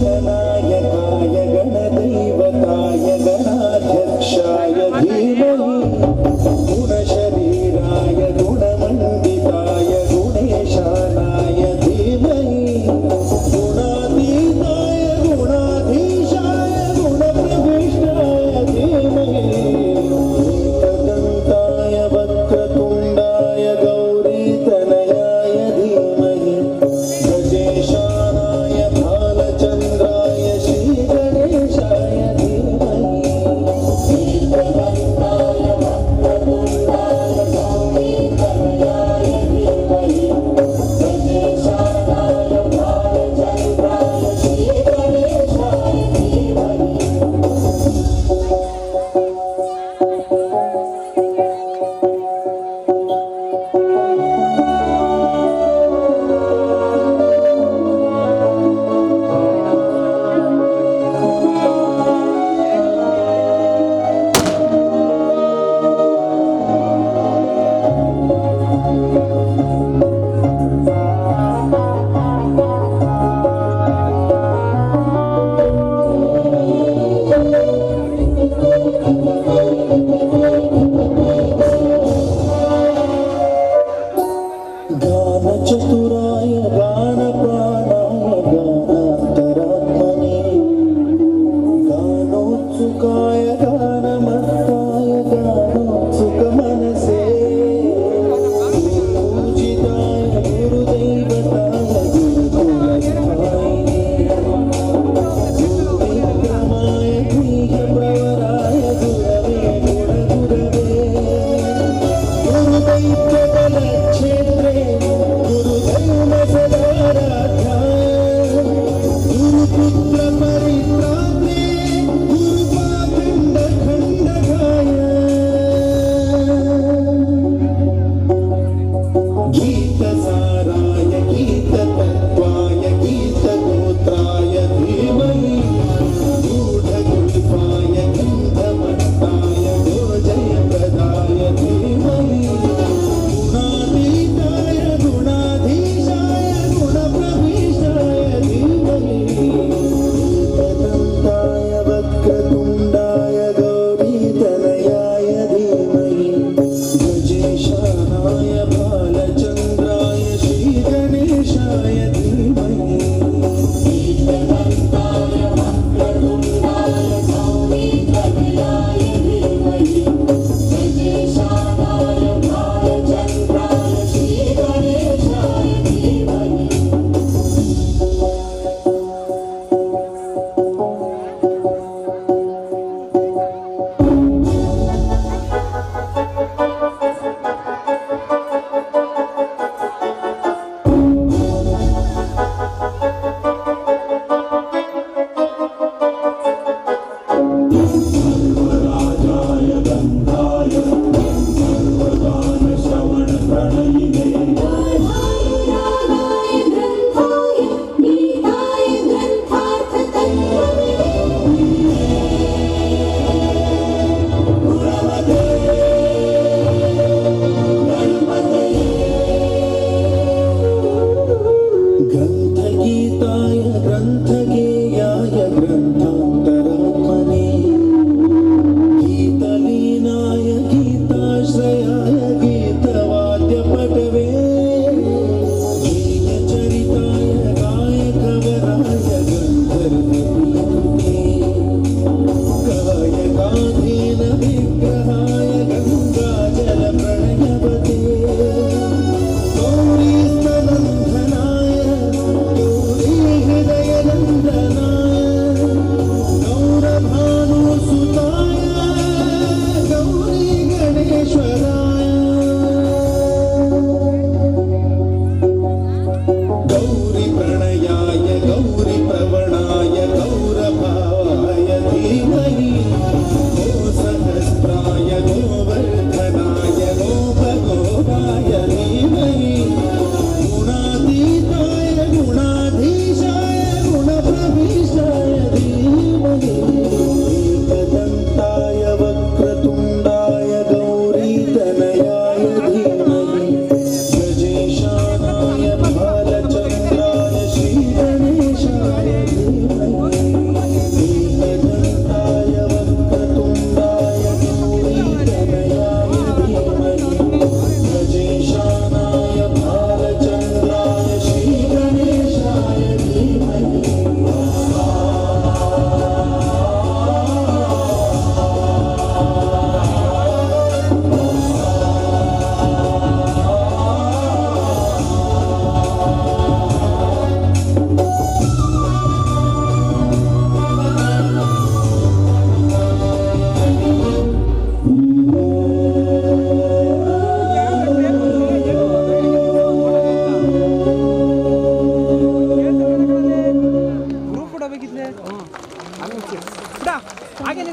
ಗಣನಾಯಕಾಯ ಗಣದೈವತಾಯ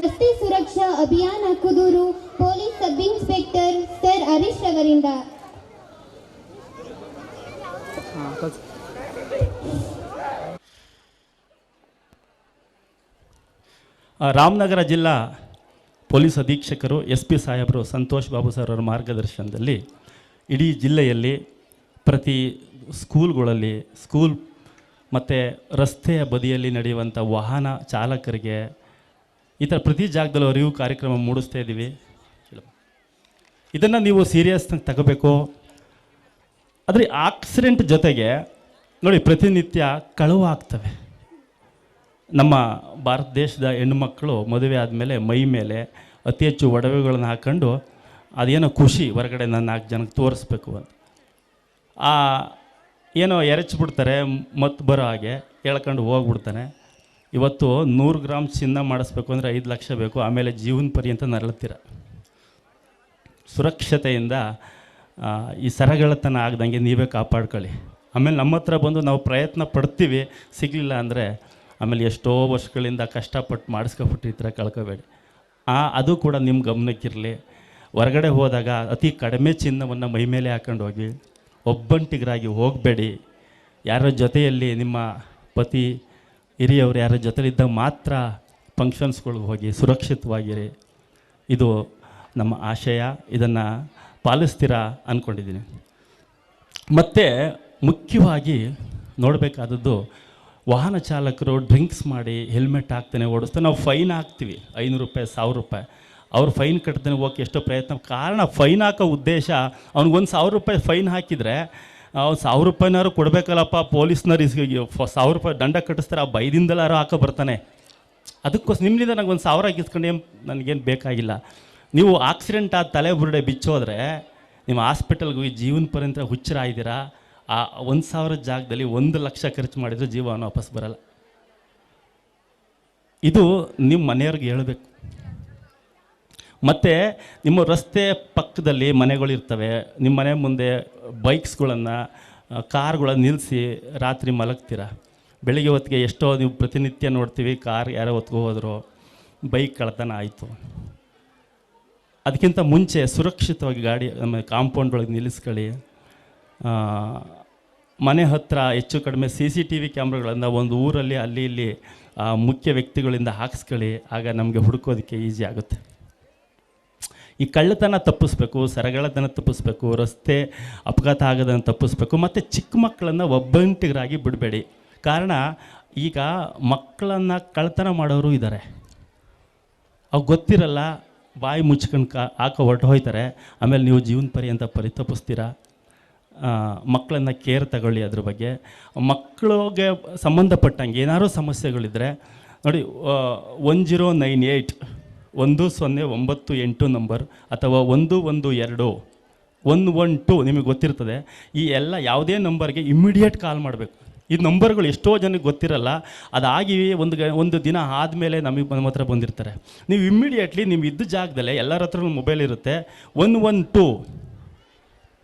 ರಸ್ತೆ ಸುರಕ್ಷಾ ಅಭಿಯಾನ Kudur police sub inspector sir Harish ಅವರಿಂದ. ರಾಮನಗರ ಜಿಲ್ಲಾ ಪೊಲೀಸ್ ಅಧೀಕ್ಷಕರು SP ಸಾಹೇಬರು ಸಂತೋಷ್ ಬಾಬು ಸರ್ ಅವರ ಮಾರ್ಗದರ್ಶನದಲ್ಲಿ ಇಡೀ ಜಿಲ್ಲೆಯಲ್ಲಿ ಪ್ರತಿ ಸ್ಕೂಲ್ಗಳಲ್ಲಿ ಮತ್ತು ರಸ್ತೆಯ ಬದಿಯಲ್ಲಿ ನಡೆಯುವಂಥ ವಾಹನ ಚಾಲಕರಿಗೆ ಈ ಥರ ಪ್ರತಿ ಜಾಗದಲ್ಲೂ ಅರಿವು ಕಾರ್ಯಕ್ರಮ ಮೂಡಿಸ್ತಾ ಇದ್ದೀವಿ. ಇದನ್ನು ನೀವು ಸೀರಿಯಸ್ನಾಗಿ ತಗೋಬೇಕು. ಆದರೆ ಆಕ್ಸಿಡೆಂಟ್ ಜೊತೆಗೆ ನೋಡಿ ಪ್ರತಿನಿತ್ಯ ಕಳುವು ಆಗ್ತವೆ. ನಮ್ಮ ಭಾರತ ದೇಶದ ಹೆಣ್ಣುಮಕ್ಕಳು ಮದುವೆ ಆದಮೇಲೆ ಮೈ ಮೇಲೆ ಅತಿ ಹೆಚ್ಚು ಒಡವೆಗಳನ್ನು ಹಾಕ್ಕೊಂಡು ಅದೇನೋ ಖುಷಿ ಹೊರಗಡೆ ನಾನು 4 ಜನಕ್ಕೆ ತೋರಿಸ್ಬೇಕು ಅಂತ ಏನೋ ಎರಚಿಬಿಡ್ತಾರೆ, ಮತ್ತು ಬರೋ ಹಾಗೆ ಹೇಳ್ಕೊಂಡು ಹೋಗ್ಬಿಡ್ತಾನೆ. ಇವತ್ತು 100 ಗ್ರಾಮ್ ಚಿನ್ನ ಮಾಡಿಸ್ಬೇಕು ಅಂದರೆ 5 ಲಕ್ಷ ಬೇಕು, ಆಮೇಲೆ ಜೀವನ ಪರ್ಯಂತ ನರಳುತ್ತೀರ. ಸುರಕ್ಷತೆಯಿಂದ ಈ ಸರಗಳತನ ಆಗ್ದಂಗೆ ನೀವೇ ಕಾಪಾಡ್ಕೊಳ್ಳಿ. ಆಮೇಲೆ ನಮ್ಮ ಹತ್ರ ಬಂದು ನಾವು ಪ್ರಯತ್ನ ಪಡ್ತೀವಿ, ಸಿಗಲಿಲ್ಲ ಅಂದರೆ ಆಮೇಲೆ ಎಷ್ಟೋ ವರ್ಷಗಳಿಂದ ಕಷ್ಟಪಟ್ಟು ಮಾಡಿಸ್ಕೊಬಿಟ್ಟಿರ್ತೀರ, ಕಳ್ಕೊಬೇಡಿ. ಅದು ಕೂಡ ನಿಮ್ಮ ಗಮನಕ್ಕಿರಲಿ. ಹೊರಗಡೆ ಹೋದಾಗ ಅತಿ ಕಡಿಮೆ ಚಿನ್ನವನ್ನು ಮೈ ಮೇಲೆ ಹಾಕ್ಕೊಂಡು ಹೋಗಿ, ಒಬ್ಬಂಟಿಗರಾಗಿ ಹೋಗಬೇಡಿ. ಯಾರ ಜೊತೆಯಲ್ಲಿ ನಿಮ್ಮ ಪತಿ ಹಿರಿಯವರು ಯಾರ ಜೊತೆಲಿದ್ದಾಗ ಮಾತ್ರ ಫಂಕ್ಷನ್ಸ್ಗಳಿಗೆ ಹೋಗಿ ಸುರಕ್ಷಿತವಾಗಿರಿ. ಇದು ನಮ್ಮ ಆಶಯ. ಇದನ್ನು ಪಾಲಿಸ್ತೀರಾ ಅಂದ್ಕೊಂಡಿದ್ದೀನಿ. ಮತ್ತು ಮುಖ್ಯವಾಗಿ ನೋಡಬೇಕಾದದ್ದು, ವಾಹನ ಚಾಲಕರು ಡ್ರಿಂಕ್ಸ್ ಮಾಡಿ ಹೆಲ್ಮೆಟ್ ಹಾಕ್ತಾನೆ ಓಡಿಸ್ತಾರೆ. ನಾವು ಫೈನ್ ಹಾಕ್ತೀವಿ, 500 ರೂಪಾಯಿ 1000 ರೂಪಾಯಿ. ಅವ್ರು ಫೈನ್ ಕಟ್ತಾನೆ ಹೋಗಿ ಎಷ್ಟೋ ಪ್ರಯತ್ನ. ಕಾರಣ ಫೈನ್ ಹಾಕೋ ಉದ್ದೇಶ, ಅವ್ನಿಗೆ 1000 ರೂಪಾಯಿ ಫೈನ್ ಹಾಕಿದರೆ ಅವ್ನು 1000 ರೂಪಾಯಿನಾರು ಕೊಡಬೇಕಲ್ಲಪ್ಪ, ಪೊಲೀಸ್ನವ್ರು 1000 ರೂಪಾಯಿ ದಂಡ ಕಟ್ಟಿಸ್ತಾರೆ, ಆ ಭಯದಿಂದಲಾರು ಹಾಕೋ ಬರ್ತಾನೆ. ಅದಕ್ಕೋಸ್ಕರ ನಿಮ್ಮಿಂದ ನನಗೆ 1000 ಇಸ್ಕೊಂಡು ನನಗೇನು ಬೇಕಾಗಿಲ್ಲ. ನೀವು ಆಕ್ಸಿಡೆಂಟ್ ಆದ ತಲೆ ಬುರುಡೆ ಬಿಚ್ಚೋದ್ರೆ ನಿಮ್ಮ ಹಾಸ್ಪಿಟಲ್ಗೆ ಹೋಗಿ ಜೀವನ ಪರ್ಯಂತ ಹುಚ್ಚರಾಗಿದ್ದೀರಾ. ಆ 1000 ಜಾಗದಲ್ಲಿ 1 ಲಕ್ಷ ಖರ್ಚು ಮಾಡಿದರೆ ಜೀವನ ವಾಪಸ್ ಬರಲ್ಲ. ಇದು ನಿಮ್ಮ ಮನೆಯವ್ರಿಗೆ ಹೇಳಬೇಕು. ಮತ್ತು ನಿಮ್ಮ ರಸ್ತೆ ಪಕ್ಕದಲ್ಲಿ ಮನೆಗಳಿರ್ತವೆ, ನಿಮ್ಮ ಮನೆ ಮುಂದೆ ಬೈಕ್ಸ್ಗಳನ್ನು ಕಾರ್ಗಳನ್ನು ನಿಲ್ಲಿಸಿ ರಾತ್ರಿ ಮಲಗ್ತೀರ. ಬೆಳಿಗ್ಗೆ ಹೊತ್ತಿಗೆ ಎಷ್ಟೋ ನೀವು ಪ್ರತಿನಿತ್ಯ ನೋಡ್ತೀವಿ, ಕಾರ್ ಯಾರೋ ಹೊತ್ಕೊ ಹೋದ್ರು, ಬೈಕ್ ಕಳ್ತನ ಆಯಿತು. ಅದಕ್ಕಿಂತ ಮುಂಚೆ ಸುರಕ್ಷಿತವಾಗಿ ಗಾಡಿ ನಮ್ಮ ಕಾಂಪೌಂಡ್ ಒಳಗೆ ನಿಲ್ಲಿಸ್ಕೊಳ್ಳಿ. ಮನೆ ಹತ್ತಿರ ಹೆಚ್ಚು ಕಡಿಮೆ CCTV ಕ್ಯಾಮ್ರಾಗಳನ್ನು ಒಂದು ಊರಲ್ಲಿ ಅಲ್ಲಿ ಇಲ್ಲಿ ಮುಖ್ಯ ವ್ಯಕ್ತಿಗಳಿಂದ ಹಾಕ್ಸ್ಕೊಳ್ಳಿ. ಆಗ ನಮಗೆ ಹುಡುಕೋದಕ್ಕೆ ಈಸಿ ಆಗುತ್ತೆ. ಈ ಕಳ್ಳತನ ತಪ್ಪಿಸ್ಬೇಕು, ಸರಗಳತನ ತಪ್ಪಿಸ್ಬೇಕು, ರಸ್ತೆ ಅಪಘಾತ ಆಗೋದನ್ನು ತಪ್ಪಿಸ್ಬೇಕು. ಮತ್ತು ಚಿಕ್ಕ ಮಕ್ಕಳನ್ನು ಒಬ್ಬಂಟಿಗರಾಗಿ ಬಿಡಬೇಡಿ. ಕಾರಣ ಈಗ ಮಕ್ಕಳನ್ನು ಕಳ್ಳತನ ಮಾಡೋರು ಇದ್ದಾರೆ. ಅವು ಗೊತ್ತಿರಲ್ಲ, ಬಾಯಿ ಮುಚ್ಕೊಂಡು ಹಾಕೋ ಹೊರಟು ಹೋಯ್ತಾರೆ. ಆಮೇಲೆ ನೀವು ಜೀವನ ಪರ್ಯಂತ ಪರಿತಪಿಸ್ತೀರ. ಮಕ್ಕಳನ್ನು ಕೇರ್ ತಗೊಳ್ಳಿ. ಅದ್ರ ಬಗ್ಗೆ ಮಕ್ಕಳಿಗೆ ಸಂಬಂಧಪಟ್ಟಂಗೆ ಏನಾದರೂ ಸಮಸ್ಯೆಗಳಿದ್ದರೆ ನೋಡಿ, 1098 1098 ನಂಬರ್ ಅಥವಾ 112 112 ನಿಮಗೆ ಗೊತ್ತಿರ್ತದೆ. ಈ ಎಲ್ಲ ಯಾವುದೇ ನಂಬರ್ಗೆ ಇಮ್ಮಿಡಿಯೇಟ್ ಕಾಲ್ ಮಾಡಬೇಕು. ಈ ನಂಬರ್ಗಳು ಎಷ್ಟೋ ಜನಕ್ಕೆ ಗೊತ್ತಿರಲ್ಲ. ಅದಾಗಿ ಒಂದು ದಿನ ಆದಮೇಲೆ ನಮ್ಮ ಹತ್ರ ಬಂದಿರ್ತಾರೆ. ನೀವು ಇಮ್ಮಿಡಿಯೇಟ್ಲಿ ನಿಮ್ಮ ಇದ್ದ ಜಾಗದಲ್ಲೇ ಎಲ್ಲರ ಹತ್ರ ಮೊಬೈಲ್ ಇರುತ್ತೆ, 112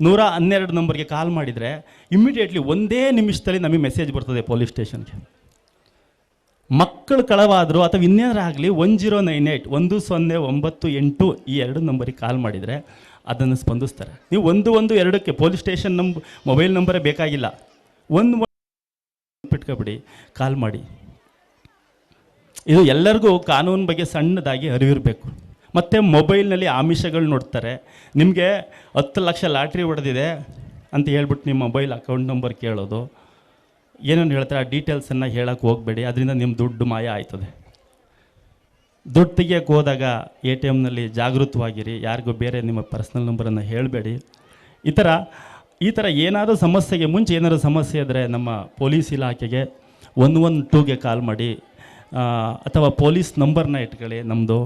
112 ನಂಬರ್ಗೆ ಕಾಲ್ ಮಾಡಿದರೆ ಇಮ್ಮಿಡಿಯೇಟ್ಲಿ 1 ನಿಮಿಷದಲ್ಲಿ ನಮಗೆ ಮೆಸೇಜ್ ಬರ್ತದೆ ಪೊಲೀಸ್ ಸ್ಟೇಷನ್ಗೆ. ಮಕ್ಕಳು ಕಳವಾದರೂ ಅಥವಾ ಇನ್ನೇನಾರು ಆಗಲಿ 1098 1098 ಈ 2 ನಂಬರಿಗೆ ಕಾಲ್ ಮಾಡಿದರೆ ಅದನ್ನು ಸ್ಪಂದಿಸ್ತಾರೆ. ನೀವು 112ಕ್ಕೆ ಪೊಲೀಸ್ ಸ್ಟೇಷನ್ ಮೊಬೈಲ್ ನಂಬರೇ ಬೇಕಾಗಿಲ್ಲ, 112 ಬಿಟ್ಕೊಬಿಡಿ, ಕಾಲ್ ಮಾಡಿ. ಇದು ಎಲ್ಲರಿಗೂ ಕಾನೂನು ಬಗ್ಗೆ ಸಣ್ಣದಾಗಿ ಅರಿವಿರಬೇಕು. ಮತ್ತು ಮೊಬೈಲ್ನಲ್ಲಿ ಆಮಿಷಗಳು ನೋಡ್ತಾರೆ. ನಿಮಗೆ 10 ಲಕ್ಷ ಲಾಟ್ರಿ ಹೊಡೆದಿದೆ ಅಂತ ಹೇಳ್ಬಿಟ್ಟು ನಿಮ್ಮ ಮೊಬೈಲ್ ಅಕೌಂಟ್ ನಂಬರ್ ಕೇಳೋದು, ಏನೇನು ಹೇಳ್ತಾರೆ ಆ ಡೀಟೇಲ್ಸನ್ನು ಹೇಳೋಕ್ಕೆ ಹೋಗಬೇಡಿ. ಅದರಿಂದ ನಿಮ್ಮ ದುಡ್ಡು ಮಾಯ ಆಯ್ತದೆ. ದುಡ್ಡು ತೆಗಿಯೋಕ್ಕೆ ಹೋದಾಗ ATMನಲ್ಲಿ ಜಾಗೃತವಾಗಿರಿ. ಯಾರಿಗೂ ಬೇರೆ ನಿಮ್ಮ ಪರ್ಸ್ನಲ್ ನಂಬರನ್ನು ಹೇಳಬೇಡಿ. ಈ ಥರ ಏನಾದರೂ ಸಮಸ್ಯೆಗೆ ಮುಂಚೆ ಏನಾದರೂ ಸಮಸ್ಯೆ ಇದ್ದರೆ ನಮ್ಮ ಪೊಲೀಸ್ ಇಲಾಖೆಗೆ 112ಗೆ ಕಾಲ್ ಮಾಡಿ, ಅಥವಾ ಪೊಲೀಸ್ ನಂಬರ್ನ ಇಟ್ಕೊಳ್ಳಿ ನಮ್ಮದು,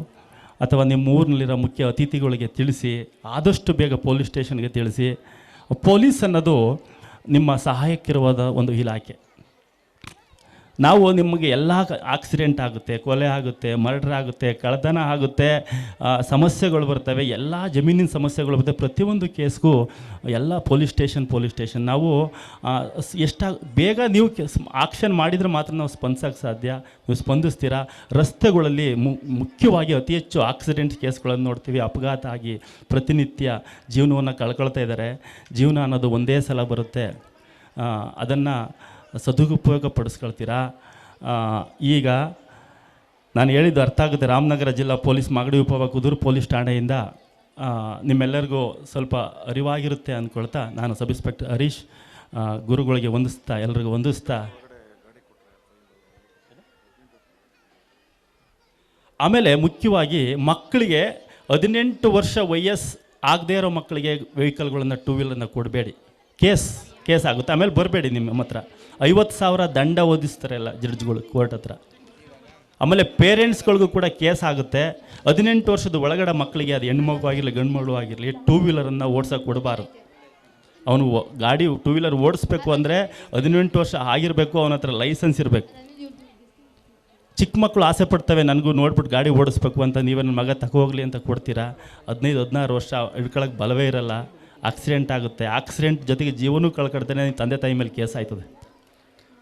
ಅಥವಾ ನಿಮ್ಮ ಊರಿನಲ್ಲಿರೋ ಮುಖ್ಯ ಅತಿಥಿಗಳಿಗೆ ತಿಳಿಸಿ. ಆದಷ್ಟು ಬೇಗ ಪೊಲೀಸ್ ಸ್ಟೇಷನ್ಗೆ ತಿಳಿಸಿ. ಪೊಲೀಸ್ ಅನ್ನೋದು ನಿಮ್ಮ ಸಹಾಯಕ್ಕಿರುವ ಒಂದು ಇಲಾಖೆ. ನಾವು ನಿಮಗೆ ಎಲ್ಲ ಆಕ್ಸಿಡೆಂಟ್ ಆಗುತ್ತೆ, ಕೊಲೆ ಆಗುತ್ತೆ, ಮರ್ಡರ್ ಆಗುತ್ತೆ, ಕಳ್ಳತನ ಆಗುತ್ತೆ, ಸಮಸ್ಯೆಗಳು ಬರ್ತವೆ, ಎಲ್ಲ ಜಮೀನಿನ ಸಮಸ್ಯೆಗಳು ಬರ್ತವೆ. ಪ್ರತಿಯೊಂದು ಕೇಸ್ಗೂ ಎಲ್ಲ ಪೊಲೀಸ್ ಸ್ಟೇಷನ್ ನಾವು ಎಷ್ಟು ಬೇಗ ನೀವು ಆಕ್ಷನ್ ಮಾಡಿದರೆ ಮಾತ್ರ ನಾವು ಸ್ಪಂದಿಸೋಕ್ಕೆ ಸಾಧ್ಯ. ನೀವು ಸ್ಪಂದಿಸ್ತೀರಾ. ರಸ್ತೆಗಳಲ್ಲಿ ಮುಖ್ಯವಾಗಿ ಅತಿ ಹೆಚ್ಚು ಆಕ್ಸಿಡೆಂಟ್ ಕೇಸ್ಗಳನ್ನು ನೋಡ್ತೀವಿ. ಅಪಘಾತ ಆಗಿ ಪ್ರತಿನಿತ್ಯ ಜೀವನವನ್ನು ಕಳ್ಕೊಳ್ತಾ ಇದ್ದಾರೆ. ಜೀವನ ಅನ್ನೋದು ಒಂದೇ ಸಲ ಬರುತ್ತೆ, ಅದನ್ನು ಸದುಪಯೋಗ ಪಡಿಸ್ಕೊಳ್ತೀರಾ. ಈಗ ನಾನು ಹೇಳಿದ್ದು ಅರ್ಥ ಆಗುತ್ತೆ. ರಾಮನಗರ ಜಿಲ್ಲಾ ಪೊಲೀಸ್ ಮಾಗಡಿ ವಿಭಾಗ ಕುದೂರು ಪೊಲೀಸ್ ಠಾಣೆಯಿಂದ ನಿಮ್ಮೆಲ್ಲರಿಗೂ ಸ್ವಲ್ಪ ಅರಿವಾಗಿರುತ್ತೆ ಅಂದ್ಕೊಳ್ತಾ ನಾನು ಸಬ್ ಇನ್ಸ್ಪೆಕ್ಟರ್ ಹರೀಶ್ ಗುರುಗಳಿಗೆ ವಂದಿಸ್ತಾ, ಎಲ್ರಿಗೂ ವಂದಿಸ್ತಾ, ಆಮೇಲೆ ಮುಖ್ಯವಾಗಿ ಮಕ್ಕಳಿಗೆ 18 ವರ್ಷ ವಯಸ್ಸು ಆಗದೇ ಇರೋ ಮಕ್ಕಳಿಗೆ ವೆಹಿಕಲ್ಗಳನ್ನು 2 ವೀಲರ್ನ ಕೊಡಬೇಡಿ. ಕೇಸ್ ಆಗುತ್ತೆ. ಆಮೇಲೆ ಬರಬೇಡಿ. ನಿಮ್ಮ ಹತ್ರ 50,000 ದಂಡ ಓದಿಸ್ತಾರೆ ಎಲ್ಲ ಜಡ್ಜ್ಗಳು ಕೋರ್ಟ್ ಹತ್ರ. ಆಮೇಲೆ ಪೇರೆಂಟ್ಸ್ಗಳಿಗೂ ಕೂಡ ಕೇಸ್ ಆಗುತ್ತೆ. 18 ವರ್ಷದ ಒಳಗಡೆ ಮಕ್ಕಳಿಗೆ, ಅದು ಹೆಣ್ಮಗು ಆಗಿರಲಿ ಗಂಡು ಮಗಳು ಆಗಿರಲಿ, 2 ವೀಲರನ್ನು ಓಡ್ಸೋಕೆ ಕೊಡಬಾರ್ದು. ಅವನು ಗಾಡಿ 2 ವೀಲರ್ ಓಡಿಸ್ಬೇಕು ಅಂದರೆ 18 ವರ್ಷ ಆಗಿರಬೇಕು, ಅವನ ಹತ್ರ ಲೈಸೆನ್ಸ್ ಇರಬೇಕು. ಚಿಕ್ಕ ಮಕ್ಕಳು ಆಸೆ ಪಡ್ತವೆ, ನನಗೂ ನೋಡ್ಬಿಟ್ಟು ಗಾಡಿ ಓಡಿಸ್ಬೇಕು ಅಂತ. ನೀವೇ ನನ್ನ ಮಗ ತಗೋಗ್ಲಿ ಅಂತ ಕೊಡ್ತೀರಾ. 15-16 ವರ್ಷ ಹಿಡ್ಕೊಳಕ್ಕೆ ಬಲವೇ ಇರಲ್ಲ. ಆಕ್ಸಿಡೆಂಟ್ ಆಗುತ್ತೆ. ಆಕ್ಸಿಡೆಂಟ್ ಜೊತೆಗೆ ಜೀವನೂ ಕಳ್ಕೊಡ್ತಾನೆ. ತಂದೆ ತಾಯಿ ಮೇಲೆ ಕೇಸ್ ಆಯ್ತದೆ.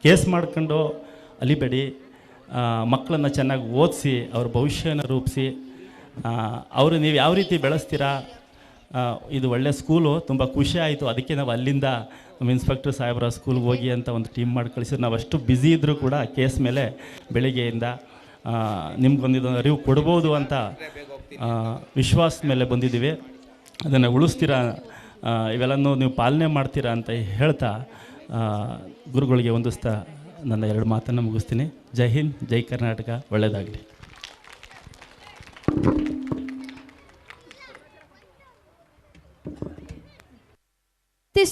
ಕೇಸ್ ಮಾಡ್ಕೊಂಡು ಅಲಿಬೇಡಿ. ಮಕ್ಕಳನ್ನು ಚೆನ್ನಾಗಿ ಓದಿಸಿ, ಅವ್ರ ಭವಿಷ್ಯನ ರೂಪಿಸಿ, ಅವರು ನೀವು ಯಾವ ರೀತಿ ಬೆಳೆಸ್ತೀರಾ. ಇದು ಒಳ್ಳೆ ಸ್ಕೂಲು, ತುಂಬ ಖುಷಿ ಆಯಿತು. ಅದಕ್ಕೆ ನಾವು ಅಲ್ಲಿಂದ ನಮ್ಮ ಇನ್ಸ್ಪೆಕ್ಟರ್ ಸಾಹೇಬ್ರ ಸ್ಕೂಲ್ಗೆ ಹೋಗಿ ಅಂತ ಒಂದು ಟೀಮ್ ಮಾಡಿ ಕಳಿಸಿದ್ರು. ನಾವು ಅಷ್ಟು ಬ್ಯುಸಿ ಇದ್ದರೂ ಕೂಡ ಕೇಸ್ ಮೇಲೆ ಬೆಳಿಗ್ಗೆಯಿಂದ ನಿಮ್ಗೊಂದು ಅರಿವು ಕೊಡ್ಬೋದು ಅಂತ ವಿಶ್ವಾಸದ ಮೇಲೆ ಬಂದಿದ್ದೀವಿ. ಅದನ್ನು ಉಳಿಸ್ತೀರಾ, ಇವೆಲ್ಲನೂ ನೀವು ಪಾಲನೆ ಮಾಡ್ತೀರಾ ಅಂತ ಹೇಳ್ತಾ ಗುರುಗಳಿಗೆ ವಂದಿಸ್ತಾ ನನ್ನ 2 ಮಾತನ್ನು ಮುಗಿಸ್ತೀನಿ. ಜೈ ಹಿಂದ್, ಜೈ ಕರ್ನಾಟಕ, ಒಳ್ಳೆಯದಾಗಲಿ.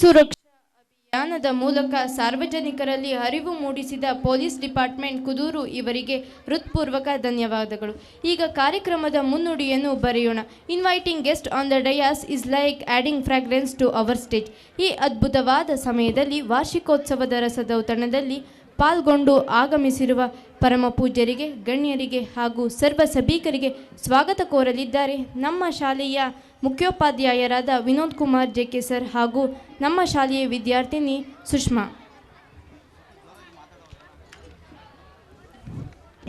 ಸುರಕ್ಷಾ ಅಭಿಯಾನದ ಮೂಲಕ ಸಾರ್ವಜನಿಕರಲ್ಲಿ ಅರಿವು ಮೂಡಿಸಿದ ಪೊಲೀಸ್ ಡಿಪಾರ್ಟ್ಮೆಂಟ್ ಕುದೂರು ಇವರಿಗೆ ಹೃತ್ಪೂರ್ವಕ ಧನ್ಯವಾದಗಳು. ಈಗ ಕಾರ್ಯಕ್ರಮದ ಮುನ್ನುಡಿಯನ್ನು ಬರೆಯೋಣ. Inviting guest on the dais is like adding fragrance to our stage. ಈ ಅದ್ಭುತವಾದ ಸಮಯದಲ್ಲಿ ವಾರ್ಷಿಕೋತ್ಸವದ ರಸದೌತಣದಲ್ಲಿ ಪಾಲ್ಗೊಂಡು ಆಗಮಿಸಿರುವ ಪರಮ ಪೂಜ್ಯರಿಗೆ, ಗಣ್ಯರಿಗೆ ಹಾಗೂ ಸರ್ವ ಸಭಿಕರಿಗೆ ಸ್ವಾಗತ ಕೋರಲಿದ್ದಾರೆ ನಮ್ಮ ಶಾಲೆಯ ಮುಖ್ಯೋಪಾಧ್ಯಾಯರಾದ ವಿನೋದ್ ಕುಮಾರ್ ಜೆಕೆ ಸರ್ ಹಾಗೂ ನಮ್ಮ ಶಾಲೆಯ ವಿದ್ಯಾರ್ಥಿನಿ ಸುಷ್ಮಾ.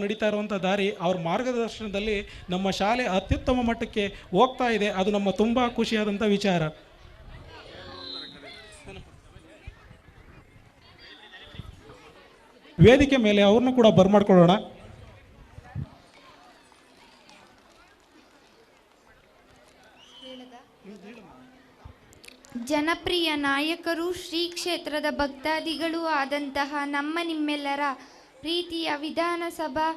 ನಡೀತಾ ಇರುವಂಥ ದಾರಿ, ಅವ್ರ ಮಾರ್ಗದರ್ಶನದಲ್ಲಿ ನಮ್ಮ ಶಾಲೆ ಅತ್ಯುತ್ತಮ ಮಟ್ಟಕ್ಕೆ ಹೋಗ್ತಾ ಇದೆ. ಅದು ನಮ್ಮ ತುಂಬ ಖುಷಿಯಾದಂಥ ವಿಚಾರ. ವೇದಿಕೆ ಮೇಲೆ ಅವ್ರನ್ನೂ ಕೂಡ ಬರ್ಮಾಡ್ಕೊಳ್ಳೋಣ. ಜನಪ್ರಿಯ ನಾಯಕರು, ಶ್ರೀ ಕ್ಷೇತ್ರದ ಭಕ್ತಾದಿಗಳೂ ಆದಂತಹ ನಿಮ್ಮೆಲ್ಲರ ಪ್ರೀತಿಯ ವಿಧಾನಸಭಾ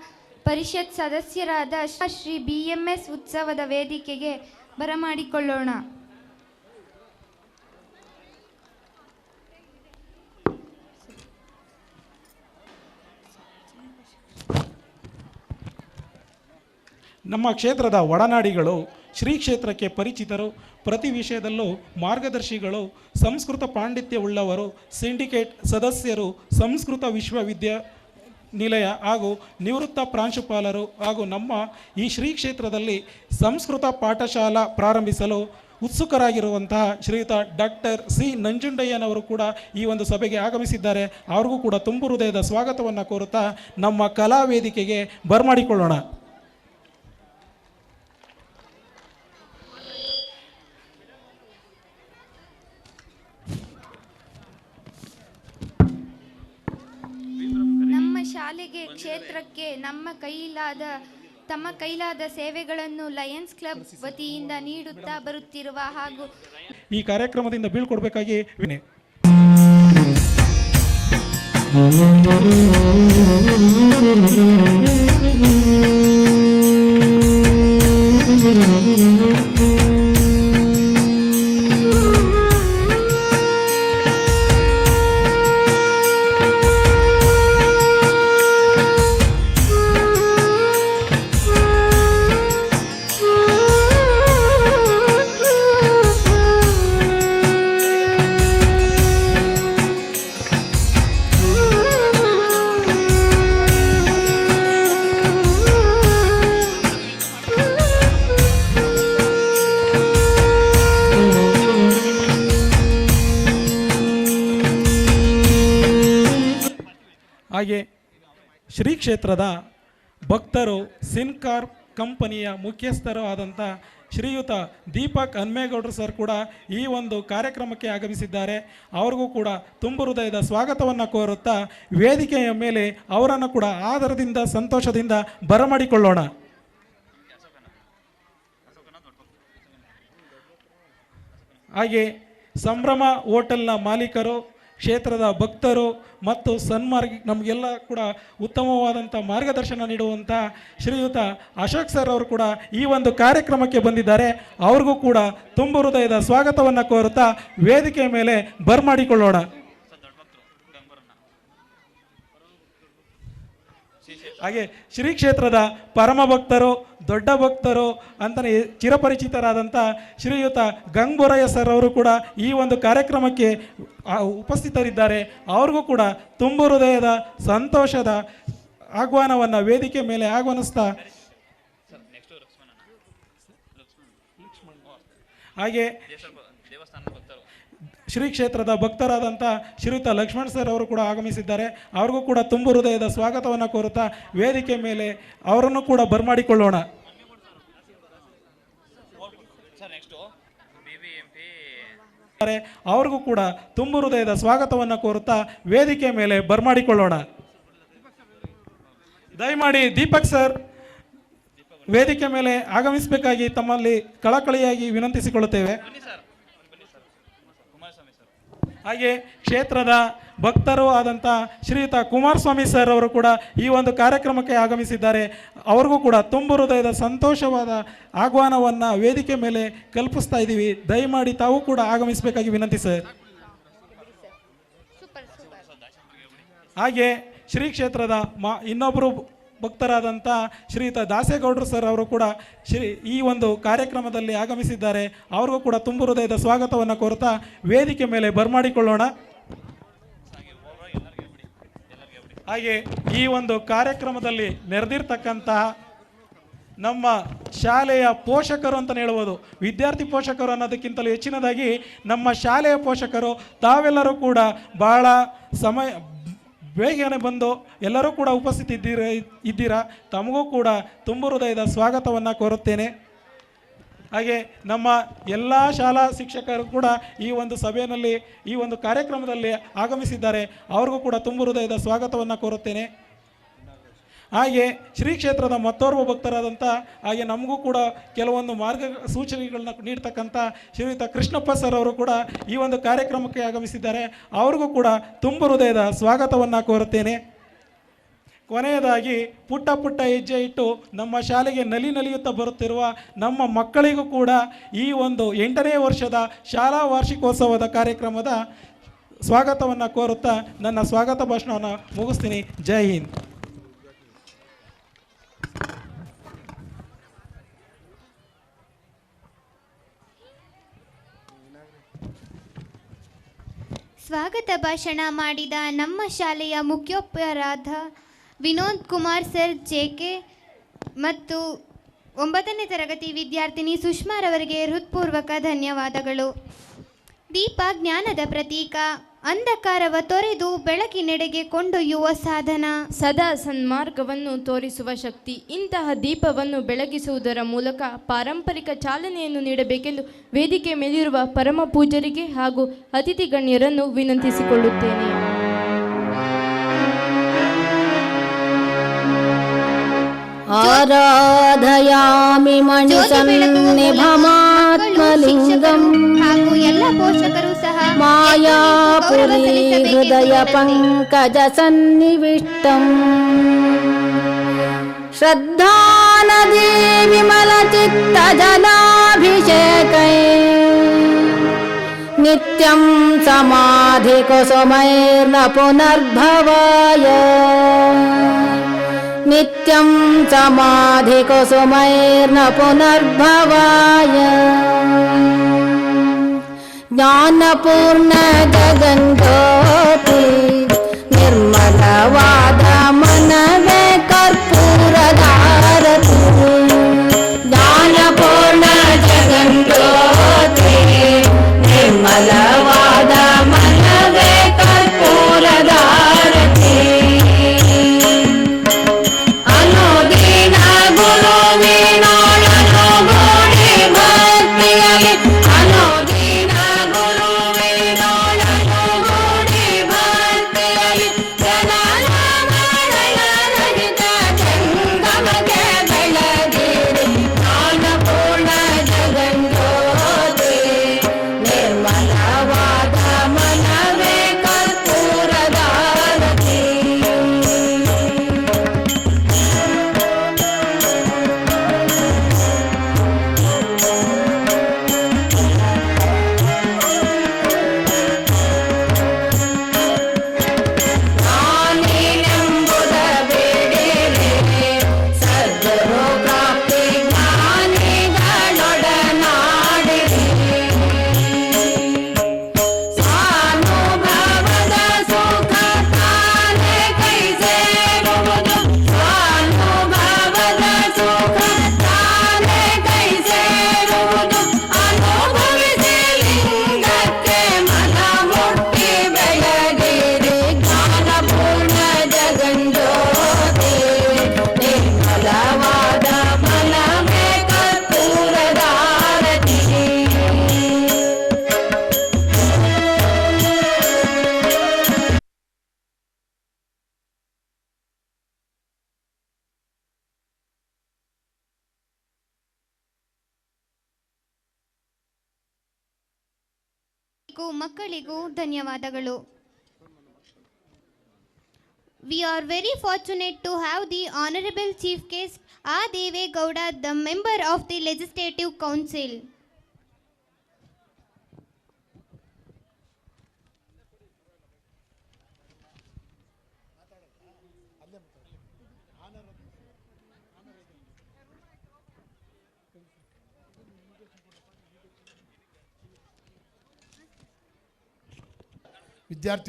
ಪರಿಷತ್ ಸದಸ್ಯರಾದ ಶ್ರೀ BMS ಉತ್ಸವದ ವೇದಿಕೆಗೆ ಬರಮಾಡಿಕೊಳ್ಳೋಣ. ನಮ್ಮ ಕ್ಷೇತ್ರದ ಒಡನಾಡಿಗಳು, ಶ್ರೀ ಕ್ಷೇತ್ರಕ್ಕೆ ಪರಿಚಿತರು, ಪ್ರತಿ ವಿಷಯದಲ್ಲೂ ಮಾರ್ಗದರ್ಶಿಗಳು, ಸಂಸ್ಕೃತ ಪಾಂಡಿತ್ಯವುಳ್ಳವರು, ಸಿಂಡಿಕೇಟ್ ಸದಸ್ಯರು, ಸಂಸ್ಕೃತ ವಿಶ್ವವಿದ್ಯಾನಿಲಯ ಹಾಗೂ ನಿವೃತ್ತ ಪ್ರಾಂಶುಪಾಲರು ಹಾಗೂ ನಮ್ಮ ಈ ಶ್ರೀ ಕ್ಷೇತ್ರದಲ್ಲಿ ಸಂಸ್ಕೃತ ಪಾಠಶಾಲಾ ಪ್ರಾರಂಭಿಸಲು ಉತ್ಸುಕರಾಗಿರುವಂತಹ ಶ್ರೀಯುತ ಡಾಕ್ಟರ್ C ನಂಜುಂಡಯ್ಯನವರು ಕೂಡ ಈ ಒಂದು ಸಭೆಗೆ ಆಗಮಿಸಿದ್ದಾರೆ. ಅವ್ರಿಗೂ ಕೂಡ ತುಂಬು ಹೃದಯದ ಸ್ವಾಗತವನ್ನು ಕೋರುತ್ತಾ ನಮ್ಮ ಕಲಾ ವೇದಿಕೆಗೆ ಬರಮಾಡಿಕೊಳ್ಳೋಣ. ಶಾಲೆಗೆ, ಕ್ಷೇತ್ರಕ್ಕೆ ತಮ್ಮ ಕೈಲಾದ ಸೇವೆಗಳನ್ನು ಲಯನ್ಸ್ ಕ್ಲಬ್ ವತಿಯಿಂದ ನೀಡುತ್ತಾ ಬರುತ್ತಿರುವ ಹಾಗೂ ಈ ಕಾರ್ಯಕ್ರಮದಿಂದ ಬೀಳ್ಕೊಡ್ಬೇಕಾಗಿ ವಿನಯ. ಹಾಗೆ ಶ್ರೀ ಕ್ಷೇತ್ರದ ಭಕ್ತರು ಸಿನ್ಕಾರ್ ಕಂಪನಿಯ ಮುಖ್ಯಸ್ಥರು ಆದಂಥ ಶ್ರೀಯುತ ದೀಪಕ್ ಹನ್ಮೇಗೌಡರು ಸರ್ ಕೂಡ ಈ ಒಂದು ಕಾರ್ಯಕ್ರಮಕ್ಕೆ ಆಗಮಿಸಿದ್ದಾರೆ. ಅವ್ರಿಗೂ ಕೂಡ ತುಂಬು ಹೃದಯದ ಸ್ವಾಗತವನ್ನು ಕೋರುತ್ತಾ ವೇದಿಕೆಯ ಮೇಲೆ ಅವರನ್ನು ಕೂಡ ಆದರದಿಂದ ಸಂತೋಷದಿಂದ ಬರಮಾಡಿಕೊಳ್ಳೋಣ. ಹಾಗೆ ಸಂಭ್ರಮ ಹೋಟೆಲ್ನ ಮಾಲೀಕರು, ಕ್ಷೇತ್ರದ ಭಕ್ತರು ಮತ್ತು ನಮಗೆಲ್ಲ ಕೂಡ ಉತ್ತಮವಾದಂಥ ಮಾರ್ಗದರ್ಶನ ನೀಡುವಂಥ ಶ್ರೀಯುತ ಅಶೋಕ್ ಸರ್ ಅವರು ಕೂಡ ಈ ಒಂದು ಕಾರ್ಯಕ್ರಮಕ್ಕೆ ಬಂದಿದ್ದಾರೆ. ಅವ್ರಿಗೂ ಕೂಡ ತುಂಬು ಹೃದಯದ ಸ್ವಾಗತವನ್ನು ಕೋರುತ್ತಾ ವೇದಿಕೆಯ ಮೇಲೆ ಬರಮಾಡಿಕೊಳ್ಳೋಣ. ಹಾಗೆ ಶ್ರೀ ಕ್ಷೇತ್ರದ ಪರಮ ಭಕ್ತರು, ದೊಡ್ಡ ಭಕ್ತರು ಅಂತಲೇ ಚಿರಪರಿಚಿತರಾದಂಥ ಶ್ರೀಯುತ ಗಂಗ್ಬೋರಯ್ಯ ಸರ್ ಅವರು ಕೂಡ ಈ ಒಂದು ಕಾರ್ಯಕ್ರಮಕ್ಕೆ ಉಪಸ್ಥಿತರಿದ್ದಾರೆ. ಅವ್ರಿಗೂ ಕೂಡ ತುಂಬು ಹೃದಯದ ಸಂತೋಷದ ಆಹ್ವಾನವನ್ನು ವೇದಿಕೆ ಮೇಲೆ ಆಹ್ವಾನಿಸ್ತಾ ಹಾಗೆ ಶ್ರೀ ಕ್ಷೇತ್ರದ ಭಕ್ತರಾದಂಥ ಶ್ರೀಯುತ ಲಕ್ಷ್ಮಣ್ ಸರ್ ಅವರು ಕೂಡ ಆಗಮಿಸಿದ್ದಾರೆ. ಅವ್ರಿಗೂ ಕೂಡ ತುಂಬು ಹೃದಯದ ಸ್ವಾಗತವನ್ನು ಕೋರುತ್ತಾ ವೇದಿಕೆ ಮೇಲೆ ಅವರನ್ನು ಕೂಡ ಬರಮಾಡಿಕೊಳ್ಳೋಣ. ಅವ್ರಿಗೂ ಕೂಡ ತುಂಬು ಹೃದಯದ ಸ್ವಾಗತವನ್ನು ಕೋರುತ್ತಾ ವೇದಿಕೆ ಮೇಲೆ ಬರಮಾಡಿಕೊಳ್ಳೋಣ. ದಯಮಾಡಿ ದೀಪಕ್ ಸರ್ ವೇದಿಕೆ ಮೇಲೆ ಆಗಮಿಸಬೇಕಾಗಿ ತಮ್ಮಲ್ಲಿ ಕಳಕಳಿಯಾಗಿ ವಿನಂತಿಸಿಕೊಳ್ಳುತ್ತೇವೆ. ಹಾಗೆ ಕ್ಷೇತ್ರದ ಭಕ್ತರು ಆದಂಥ ಶ್ರೀಯುತ ಕುಮಾರಸ್ವಾಮಿ ಸರ್ ಅವರು ಕೂಡ ಈ ಒಂದು ಕಾರ್ಯಕ್ರಮಕ್ಕೆ ಆಗಮಿಸಿದ್ದಾರೆ. ಅವ್ರಿಗೂ ಕೂಡ ತುಂಬು ಹೃದಯದ ಸಂತೋಷವಾದ ಆಹ್ವಾನವನ್ನು ವೇದಿಕೆ ಮೇಲೆ ಕಲ್ಪಿಸ್ತಾ ಇದ್ದೀವಿ. ದಯಮಾಡಿ ತಾವು ಕೂಡ ಆಗಮಿಸಬೇಕಾಗಿ ವಿನಂತಿ ಸರ್. ಹಾಗೆ ಶ್ರೀ ಕ್ಷೇತ್ರದ ಇನ್ನೊಬ್ಬರು ಭಕ್ತರಾದಂಥ ಶ್ರೀಯುತ ದಾಸೇಗೌಡರು ಸರ್ ಅವರು ಕೂಡ ಈ ಒಂದು ಕಾರ್ಯಕ್ರಮದಲ್ಲಿ ಆಗಮಿಸಿದ್ದಾರೆ. ಅವ್ರಿಗೂ ಕೂಡ ತುಂಬು ಹೃದಯದ ಸ್ವಾಗತವನ್ನು ಕೋರುತ್ತಾ ವೇದಿಕೆ ಮೇಲೆ ಬರಮಾಡಿಕೊಳ್ಳೋಣ. ಹಾಗೆ ಈ ಒಂದು ಕಾರ್ಯಕ್ರಮದಲ್ಲಿ ನೆರೆದಿರ್ತಕ್ಕಂತಹ ನಮ್ಮ ಶಾಲೆಯ ಪೋಷಕರು ಅಂತಲೇ ಹೇಳ್ಬೋದು, ವಿದ್ಯಾರ್ಥಿ ಪೋಷಕರು ಅನ್ನೋದಕ್ಕಿಂತಲೂ ಹೆಚ್ಚಿನದಾಗಿ ನಮ್ಮ ಶಾಲೆಯ ಪೋಷಕರು ತಾವೆಲ್ಲರೂ ಕೂಡ ಬಹಳ ಬೇಗನೆ ಬಂದು ಎಲ್ಲರೂ ಕೂಡ ಇದ್ದೀರಾ. ತಮಗೂ ಕೂಡ ತುಂಬು ಹೃದಯದ ಸ್ವಾಗತವನ್ನು ಕೋರುತ್ತೇನೆ. ಹಾಗೆ ನಮ್ಮ ಎಲ್ಲ ಶಾಲಾ ಶಿಕ್ಷಕರು ಕೂಡ ಈ ಒಂದು ಸಭೆಯಲ್ಲಿ ಈ ಒಂದು ಕಾರ್ಯಕ್ರಮದಲ್ಲಿ ಆಗಮಿಸಿದ್ದಾರೆ. ಅವ್ರಿಗೂ ಕೂಡ ತುಂಬು ಹೃದಯದ ಸ್ವಾಗತವನ್ನು ಕೋರುತ್ತೇನೆ. ಹಾಗೆ ಶ್ರೀ ಕ್ಷೇತ್ರದ ಮತ್ತೋರ್ವ ಭಕ್ತರಾದಂಥ ಹಾಗೆ ನಮಗೂ ಕೂಡ ಕೆಲವೊಂದು ಸೂಚನೆಗಳನ್ನ ನೀಡ್ತಕ್ಕಂಥ ಶ್ರೀಯುತ ಕೃಷ್ಣಪ್ಪ ಸರ್ ಅವರು ಕೂಡ ಈ ಒಂದು ಕಾರ್ಯಕ್ರಮಕ್ಕೆ ಆಗಮಿಸಿದ್ದಾರೆ. ಅವ್ರಿಗೂ ಕೂಡ ತುಂಬು ಹೃದಯದ ಸ್ವಾಗತವನ್ನು ಕೋರುತ್ತೇನೆ. ಕೊನೆಯದಾಗಿ ಪುಟ್ಟ ಪುಟ್ಟ ಹೆಜ್ಜೆ ಇಟ್ಟು ನಮ್ಮ ಶಾಲೆಗೆ ನಲಿಯುತ್ತಾ ಬರುತ್ತಿರುವ ನಮ್ಮ ಮಕ್ಕಳಿಗೂ ಕೂಡ ಈ ಒಂದು 8ನೇ ವರ್ಷದ ಶಾಲಾ ವಾರ್ಷಿಕೋತ್ಸವದ ಕಾರ್ಯಕ್ರಮದ ಸ್ವಾಗತವನ್ನು ಕೋರುತ್ತಾ ನನ್ನ ಸ್ವಾಗತ ಭಾಷಣವನ್ನು ಮುಗಿಸ್ತೀನಿ. ಜೈ ಹಿಂದ್. ಸ್ವಾಗತ ಭಾಷಣ ಮಾಡಿದ ನಮ್ಮ ಶಾಲೆಯ ಮುಖ್ಯೋಪಾಧ್ಯಾಯರಾದ ವಿನೋದ್ ಕುಮಾರ್ ಸರ್ ಜೆಕೆ ಮತ್ತು 9ನೇ ತರಗತಿ ವಿದ್ಯಾರ್ಥಿನಿ ಸುಷ್ಮಾರವರಿಗೆ ಹೃತ್ಪೂರ್ವಕ ಧನ್ಯವಾದಗಳು. ದೀಪ ಜ್ಞಾನದ ಪ್ರತೀಕ, ಅಂಧಕಾರವ ತೊರೆದು ಬೆಳಕಿನೆಡೆಗೆ ಕೊಂಡೊಯ್ಯುವ ಸಾಧನ, ಸದಾ ಸನ್ಮಾರ್ಗವನ್ನು ತೋರಿಸುವ ಶಕ್ತಿ. ಇಂತಹ ದೀಪವನ್ನು ಬೆಳಗಿಸುವುದರ ಮೂಲಕ ಪಾರಂಪರಿಕ ಚಾಲನೆಯನ್ನು ನೀಡಬೇಕೆಂದು ವೇದಿಕೆ ಮೇಲಿರುವ ಪರಮ ಪೂಜರಿಗೆ ಹಾಗೂ ಅತಿಥಿ ಗಣ್ಯರನ್ನು ವಿನಂತಿಸಿಕೊಳ್ಳುತ್ತೇನೆ. ಆರಾಧಯಾಮಿ ಮಣಿಸನ್ನಿಭಮಾತ್ಮಲಿಂಗಂ ಹಾಗೂ ಎಲ್ಲ ಪೋಷಕರು ಸಹ ಮಾಯಾಪುರಿ ಹೃದಯ ಪಂಕಜ ಸನ್ನಿವಿಷ್ಟಂ ಶ್ರದ್ಧಾನದಿ ವಿಮಲ ಚಿತ್ತ ಜಲಾಭಿಷೇಕೈ ನಿತ್ಯಂ ಸಮಾಧಿ ಕುಸುಮೈರ್ನ ಪುನರ್ಭವಾಯ ನಿತ್ಯಂ ಸಮಾಧಿ ಕುಸುಮೈರ್ನ ಪುನರ್ಭವಾಯ ಜ್ಞಾನಪೂರ್ಣ ಜಗಜ್ಯೋತಿ ನಿರ್ಮಲವಾದ ಮನವೇ ಕರ್ಪೂರದಾರತಿ ಜ್ಞಾನಪೂರ್ಣ ಜಗಜ್ಯೋತಿ ನಿರ್ಮಲವಾದ ಮನವೇ ಕರ್ಪೂರದಾರತಿ ಹಾಗೂ ಮಕ್ಕಳಿಗೂ ಧನ್ಯವಾದಗಳು. We are very fortunate to have the Honorable Chief Guest R. Deve Gowda, the member of the Legislative Council.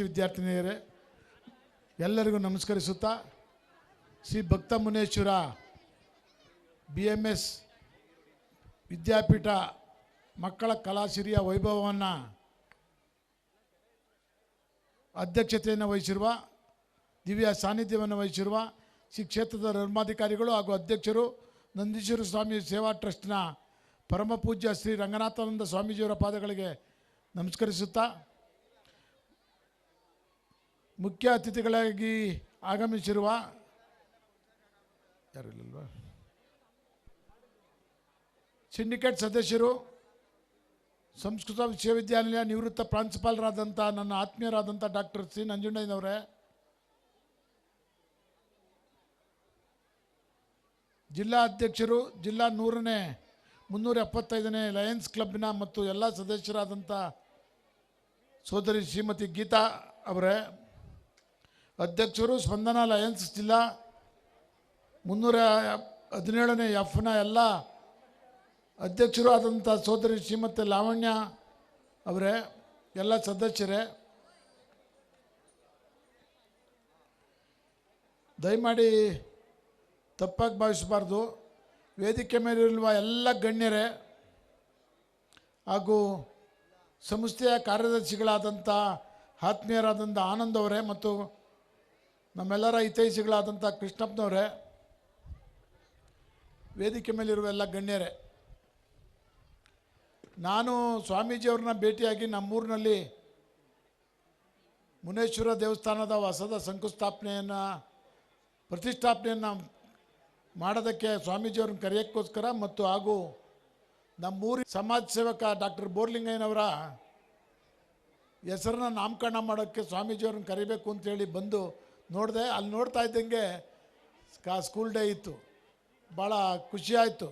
ವಿದ್ಯಾರ್ಥಿನಿಯರೇ, ಎಲ್ಲರಿಗೂ ನಮಸ್ಕರಿಸುತ್ತಾ ಶ್ರೀ ಭಕ್ತ ಮುನೇಶ್ವರ BMS ವಿದ್ಯಾಪೀಠ ಮಕ್ಕಳ ಕಲಾಸಿರಿಯ ವೈಭವವನ್ನು ಅಧ್ಯಕ್ಷತೆಯನ್ನು ವಹಿಸಿರುವ, ದಿವ್ಯ ಸಾನ್ನಿಧ್ಯವನ್ನು ವಹಿಸಿರುವ ಶ್ರೀ ಕ್ಷೇತ್ರದ ಧರ್ಮಾಧಿಕಾರಿಗಳು ಹಾಗೂ ಅಧ್ಯಕ್ಷರು ನಂದೀಶ್ವರ ಸ್ವಾಮಿ ಸೇವಾ ಟ್ರಸ್ಟ್ನ ಪರಮ ಪೂಜ್ಯ ಶ್ರೀ ರಂಗನಾಥಾನಂದ ಸ್ವಾಮೀಜಿಯವರ ಪಾದಗಳಿಗೆ ನಮಸ್ಕರಿಸುತ್ತಾ, ಮುಖ್ಯ ಅತಿಥಿಗಳಾಗಿ ಆಗಮಿಸಿರುವ ಯಾರಿಲ್ಲಲ್ವಾ ಸಿಂಡಿಕೇಟ್ ಸದಸ್ಯರು, ಸಂಸ್ಕೃತ ವಿಶ್ವವಿದ್ಯಾನಿಲಯ ನಿವೃತ್ತ ಪ್ರಾಂಶುಪಾಲರಾದಂಥ ನನ್ನ ಆತ್ಮೀಯರಾದಂಥ ಡಾಕ್ಟರ್ ಸಿ ನಂಜುಂಡಯ್ಯನವರೇ, ಜಿಲ್ಲಾ ಅಧ್ಯಕ್ಷರು, ಜಿಲ್ಲಾ 375ನೇ ಲಯನ್ಸ್ ಕ್ಲಬ್ನ ಮತ್ತು ಎಲ್ಲ ಸದಸ್ಯರಾದಂಥ ಸೋದರಿ ಶ್ರೀಮತಿ ಗೀತಾ ಅವರೇ, ಅಧ್ಯಕ್ಷರು ಸ್ಪಂದನ ಲಯನ್ಸ್ ಜಿಲ್ಲಾ 317ನೇ Fನ ಎಲ್ಲ ಅಧ್ಯಕ್ಷರು ಆದಂಥ ಸೋದರಿ ಶ್ರೀಮತಿ ಲಾವಣ್ಯ ಅವರೇ, ಎಲ್ಲ ಸದಸ್ಯರೇ, ದಯಮಾಡಿ ತಪ್ಪಾಗಿ ಭಾವಿಸಬಾರ್ದು. ವೇದಿಕೆ ಮೇಲಿರುವ ಎಲ್ಲ ಗಣ್ಯರೇ ಹಾಗೂ ಸಂಸ್ಥೆಯ ಕಾರ್ಯದರ್ಶಿಗಳಾದಂಥ ಆತ್ಮೀಯರಾದಂಥ ಆನಂದ್ ಅವರೇ ಮತ್ತು ನಮ್ಮೆಲ್ಲರ ಹಿತೈಷಿಗಳಾದಂಥ ಕೃಷ್ಣಪ್ಪನವರೇ, ವೇದಿಕೆ ಮೇಲಿರುವ ಎಲ್ಲ ಗಣ್ಯರೇ, ನಾನು ಸ್ವಾಮೀಜಿಯವ್ರನ್ನ ಭೇಟಿಯಾಗಿ ನಮ್ಮೂರಿನಲ್ಲಿ ಮುನೇಶ್ವರ ದೇವಸ್ಥಾನದ ಹೊಸದ ಪ್ರತಿಷ್ಠಾಪನೆಯನ್ನು ಮಾಡೋದಕ್ಕೆ ಸ್ವಾಮೀಜಿಯವ್ರನ್ನ ಕರೆಯೋಕ್ಕೋಸ್ಕರ ಮತ್ತು ಹಾಗೂ ನಮ್ಮೂರಿ ಸಮಾಜ ಸೇವಕ ಡಾಕ್ಟರ್ ಬೋರ್ಲಿಂಗಯ್ಯನವರ ಹೆಸರನ್ನ ನಾಮಕರಣ ಮಾಡೋಕ್ಕೆ ಸ್ವಾಮೀಜಿಯವ್ರನ್ನ ಕರಿಬೇಕು ಅಂತೇಳಿ ಬಂದು ನೋಡಿದೆ. ಅಲ್ಲಿ ನೋಡ್ತಾ ಇದ್ದಂಗೆ ಸ್ಕೂಲ್ ಡೇ ಇತ್ತು. ಭಾಳ ಖುಷಿಯಾಯಿತು.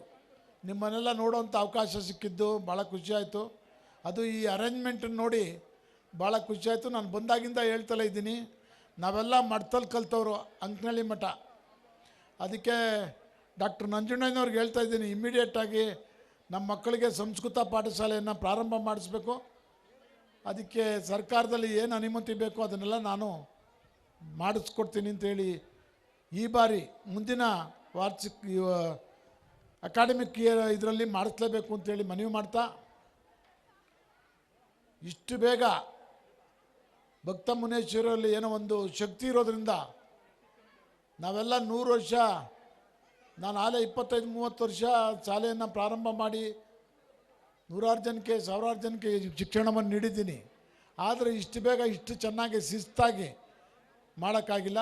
ನಿಮ್ಮನ್ನೆಲ್ಲ ನೋಡೋವಂಥ ಅವಕಾಶ ಸಿಕ್ಕಿದ್ದು ಭಾಳ ಖುಷಿಯಾಯಿತು. ಅದು ಈ ಅರೇಂಜ್ಮೆಂಟನ್ನು ನೋಡಿ ಭಾಳ ಖುಷಿಯಾಯಿತು. ನಾನು ಬಂದಾಗಿಂದ ಹೇಳ್ತಲೇ ಇದ್ದೀನಿ, ನಾವೆಲ್ಲ ಮಠದಲ್ಲಿ ಕಲ್ತವರು, ಅಂಕನಳ್ಳಿ ಮಠ. ಅದಕ್ಕೆ ಡಾಕ್ಟರ್ ನಂಜುಂಡಯ್ಯನವ್ರಿಗೆ ಹೇಳ್ತಾ ಇದ್ದೀನಿ, ಇಮ್ಮಿಡಿಯೇಟಾಗಿ ನಮ್ಮ ಮಕ್ಕಳಿಗೆ ಸಂಸ್ಕೃತ ಪಾಠಶಾಲೆಯನ್ನು ಪ್ರಾರಂಭ ಮಾಡಿಸ್ಬೇಕು. ಅದಕ್ಕೆ ಸರ್ಕಾರದಲ್ಲಿ ಏನು ಅನುಮತಿ ಬೇಕೋ ಅದನ್ನೆಲ್ಲ ನಾನು ಮಾಡಿಸ್ಕೊಡ್ತೀನಿ ಅಂತೇಳಿ ಈ ಬಾರಿ ಮುಂದಿನ ವಾರ್ಷಿಕ ಅಕಾಡೆಮಿಕ್ ಇಯರ್ ಇದರಲ್ಲಿ ಮಾಡಿಸ್ಲೇಬೇಕು ಅಂತೇಳಿ ಮನವಿ ಮಾಡ್ತಾ, ಇಷ್ಟು ಬೇಗ ಭಕ್ತ ಮುನೇಶ್ವರಲ್ಲಿ ಏನೋ ಒಂದು ಶಕ್ತಿ ಇರೋದ್ರಿಂದ ನಾವೆಲ್ಲ 100 ವರ್ಷ, ನಾನು ಆಲೇ 25-30 ವರ್ಷ ಶಾಲೆಯನ್ನು ಪ್ರಾರಂಭ ಮಾಡಿ ನೂರಾರು ಜನಕ್ಕೆ, ಸಾವಿರಾರು ಜನಕ್ಕೆ ಶಿಕ್ಷಣವನ್ನು ನೀಡಿದ್ದೀನಿ. ಆದರೆ ಇಷ್ಟು ಬೇಗ ಇಷ್ಟು ಚೆನ್ನಾಗಿ ಶಿಸ್ತಾಗಿ ಮಾಡೋಕ್ಕಾಗಿಲ್ಲ.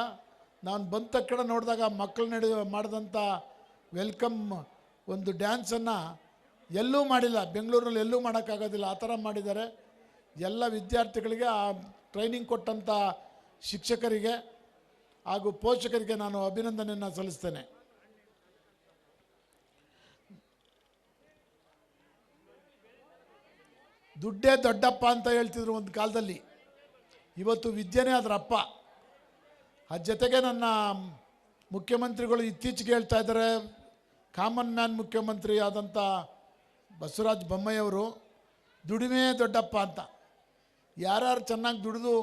ನಾನು ಬಂದ ತಕ್ಷಣ ನೋಡಿದಾಗ ಮಕ್ಕಳು ಮಾಡಿದಂಥ ವೆಲ್ಕಮ್ ಒಂದು ಡ್ಯಾನ್ಸನ್ನು ಎಲ್ಲೂ ಮಾಡಿಲ್ಲ, ಬೆಂಗಳೂರಲ್ಲಿ ಎಲ್ಲೂ ಮಾಡೋಕ್ಕಾಗೋದಿಲ್ಲ, ಆ ಥರ ಮಾಡಿದ್ದಾರೆ. ಎಲ್ಲ ವಿದ್ಯಾರ್ಥಿಗಳಿಗೆ, ಆ ಟ್ರೈನಿಂಗ್ ಕೊಟ್ಟಂಥ ಶಿಕ್ಷಕರಿಗೆ ಹಾಗೂ ಪೋಷಕರಿಗೆ ನಾನು ಅಭಿನಂದನೆಯನ್ನು ಸಲ್ಲಿಸ್ತೇನೆ. ದುಡ್ಡೇ ದೊಡ್ಡಪ್ಪ ಅಂತ ಹೇಳ್ತಿದ್ರು ಒಂದು ಕಾಲದಲ್ಲಿ, ಇವತ್ತು ವಿದ್ಯೆನೇ ಅದರ ಅಪ್ಪ. ಅದ್ರ ಜೊತೆಗೆ ನನ್ನ ಮುಖ್ಯಮಂತ್ರಿಗಳು ಇತ್ತೀಚೆಗೆ ಹೇಳ್ತಾ ಇದ್ದಾರೆ, ಕಾಮನ್ ಮ್ಯಾನ್ ಮುಖ್ಯಮಂತ್ರಿ ಆದಂಥ ಬಸವರಾಜ ಬೊಮ್ಮಾಯಿಯವರು ದುಡಿಮೆ ದೊಡ್ಡಪ್ಪ ಅಂತ. ಯಾರ್ಯಾರು ಚೆನ್ನಾಗಿ ದುಡಿದು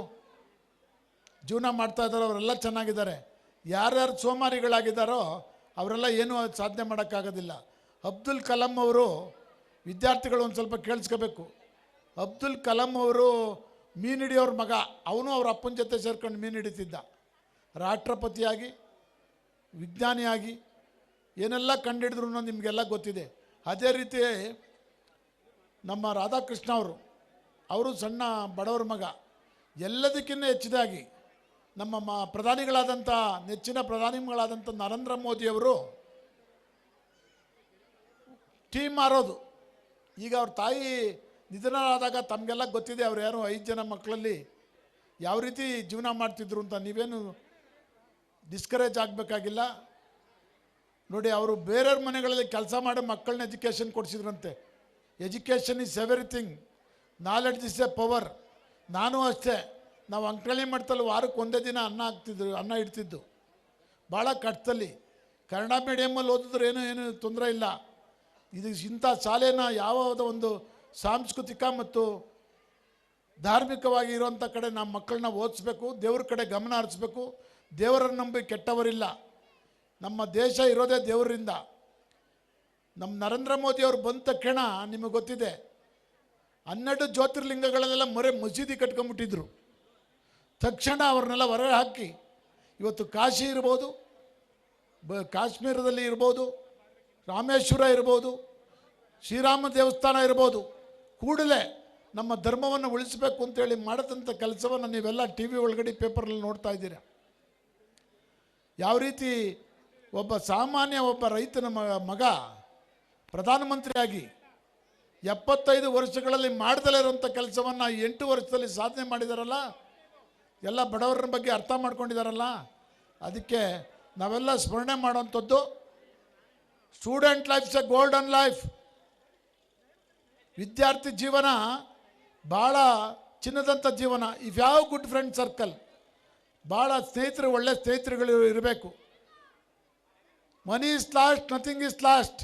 ಜೀವನ ಮಾಡ್ತಾಯಿದ್ದಾರೋ ಅವರೆಲ್ಲ ಚೆನ್ನಾಗಿದ್ದಾರೆ. ಯಾರ್ಯಾರು ಸೋಮಾರಿಗಳಾಗಿದ್ದಾರೋ ಅವರೆಲ್ಲ ಏನೂ ಸಾಧನೆ ಮಾಡೋಕ್ಕಾಗೋದಿಲ್ಲ. ಅಬ್ದುಲ್ ಕಲಾಂ ಅವರು, ವಿದ್ಯಾರ್ಥಿಗಳು ಒಂದು ಸ್ವಲ್ಪ ಕೇಳಿಸ್ಕೋಬೇಕು, ಅಬ್ದುಲ್ ಕಲಾಂ ಅವರು ಮೀನು ಹಿಡಿಯೋರ ಮಗ, ಅವನು ಅವ್ರ ಅಪ್ಪನ ಜೊತೆ ಸೇರ್ಕೊಂಡು ಮೀನು ಹಿಡಿತಿದ್ದ. ರಾಷ್ಟ್ರಪತಿಯಾಗಿ, ವಿಜ್ಞಾನಿಯಾಗಿ ಏನೆಲ್ಲ ಕಂಡುಹಿಡಿದ್ರು ಅನ್ನೋದು ನಿಮಗೆಲ್ಲ ಗೊತ್ತಿದೆ. ಅದೇ ರೀತಿ ನಮ್ಮ ರಾಧಾಕೃಷ್ಣ ಅವರು ಸಣ್ಣ ಬಡವರ ಮಗ. ಎಲ್ಲದಕ್ಕಿಂತ ಹೆಚ್ಚಿದಾಗಿ ನಮ್ಮ ಪ್ರಧಾನಿಗಳಾದಂಥ, ನೆಚ್ಚಿನ ಪ್ರಧಾನಿಗಳಾದಂಥ ನರೇಂದ್ರ ಮೋದಿಯವರು ಟೀ ಮಾರೋದು. ಈಗ ಅವ್ರ ತಾಯಿ ನಿಧನರಾದಾಗ ತಮಗೆಲ್ಲ ಗೊತ್ತಿದೆ ಅವ್ರು ಯಾರು 5 ಜನ ಮಕ್ಕಳಲ್ಲಿ ಯಾವ ರೀತಿ ಜೀವನ ಮಾಡ್ತಿದ್ರು ಅಂತ. ನೀವೇನು ಡಿಸ್ಕರೇಜ್ ಆಗಬೇಕಾಗಿಲ್ಲ. ನೋಡಿ, ಅವರು ಬೇರೆಯವ್ರ ಮನೆಗಳಲ್ಲಿ ಕೆಲಸ ಮಾಡಿ ಮಕ್ಕಳನ್ನ ಎಜುಕೇಷನ್ ಕೊಡಿಸಿದ್ರಂತೆ. Education is everything, knowledge is a power. ನಾನು ಅಷ್ಟೇ, ನಾವು ಅಂಕಣಿ ಮಟ್ಟದಲ್ಲಿ ವಾರಕ್ಕೆ ಒಂದೇ ದಿನ ಅನ್ನ ಇಡ್ತಿದ್ದು. ಭಾಳ ಕಷ್ಟದಲ್ಲಿ ಕನ್ನಡ ಮೀಡಿಯಮಲ್ಲಿ ಓದಿದ್ರೆ ಏನು ತೊಂದರೆ ಇಲ್ಲ. ಇದು ಇಂಥ ಶಾಲೆನ ಯಾವುದೋ ಒಂದು ಸಾಂಸ್ಕೃತಿಕ ಮತ್ತು ಧಾರ್ಮಿಕವಾಗಿ ಇರುವಂಥ ಕಡೆ ನಮ್ಮ ಮಕ್ಕಳನ್ನ ಓದಿಸ್ಬೇಕು, ದೇವ್ರ ಕಡೆ ಗಮನ ಹರಿಸ್ಬೇಕು. ದೇವರನ್ನು ನಂಬಿ ಕೆಟ್ಟವರಿಲ್ಲ. ನಮ್ಮ ದೇಶ ಇರೋದೇ ದೇವರಿಂದ. ನಮ್ಮ ನರೇಂದ್ರ ಮೋದಿಯವರು ಬಂದ ತಕ್ಷಣ ನಿಮಗೆ ಗೊತ್ತಿದೆ 12 ಜ್ಯೋತಿರ್ಲಿಂಗಗಳನ್ನೆಲ್ಲ ಮಸೀದಿ ಕಟ್ಕೊಂಡ್ಬಿಟ್ಟಿದ್ರು. ತಕ್ಷಣ ಅವ್ರನ್ನೆಲ್ಲ ಹೊರಗೆ ಹಾಕಿ ಇವತ್ತು ಕಾಶಿ ಇರ್ಬೋದು, ಕಾಶ್ಮೀರದಲ್ಲಿ ಇರ್ಬೋದು, ರಾಮೇಶ್ವರ ಇರ್ಬೋದು, ಶ್ರೀರಾಮ ದೇವಸ್ಥಾನ ಇರ್ಬೋದು, ಕೂಡಲೇ ನಮ್ಮ ಧರ್ಮವನ್ನು ಉಳಿಸಬೇಕು ಅಂತೇಳಿ ಮಾಡಿದಂಥ ಕೆಲಸವನ್ನು ನೀವೆಲ್ಲ ಟಿ ವಿ ಒಳಗಡೆ ಪೇಪರಲ್ಲಿ ನೋಡ್ತಾ ಇದ್ದೀರ. ಯಾವ ರೀತಿ ಒಬ್ಬ ರೈತನ ಮಗ ಪ್ರಧಾನಮಂತ್ರಿಯಾಗಿ 75 ವರ್ಷಗಳಲ್ಲಿ ಮಾಡದಲೇ ಇರುವಂಥ ಕೆಲಸವನ್ನು 8 ವರ್ಷದಲ್ಲಿ ಸಾಧನೆ ಮಾಡಿದಾರಲ್ಲ, ಎಲ್ಲ ಬಡವರ ಬಗ್ಗೆ ಅರ್ಥ ಮಾಡ್ಕೊಂಡಿದ್ದಾರಲ್ಲ. ಅದಕ್ಕೆ ನಾವೆಲ್ಲ ಸ್ಮರಣೆ ಮಾಡುವಂಥದ್ದು student life's a golden life. ವಿದ್ಯಾರ್ಥಿ ಜೀವನ ಭಾಳ ಚಿನ್ನದಂಥ ಜೀವನ. ಇಫ್ ಯಾವ ಗುಡ್ ಫ್ರೆಂಡ್ ಸರ್ಕಲ್, ಭಾಳ ಸ್ನೇಹಿತರು, ಒಳ್ಳೆ ಸ್ನೇಹಿತರುಗಳು ಇರಬೇಕು. ಮನಿ is lost, nothing is last.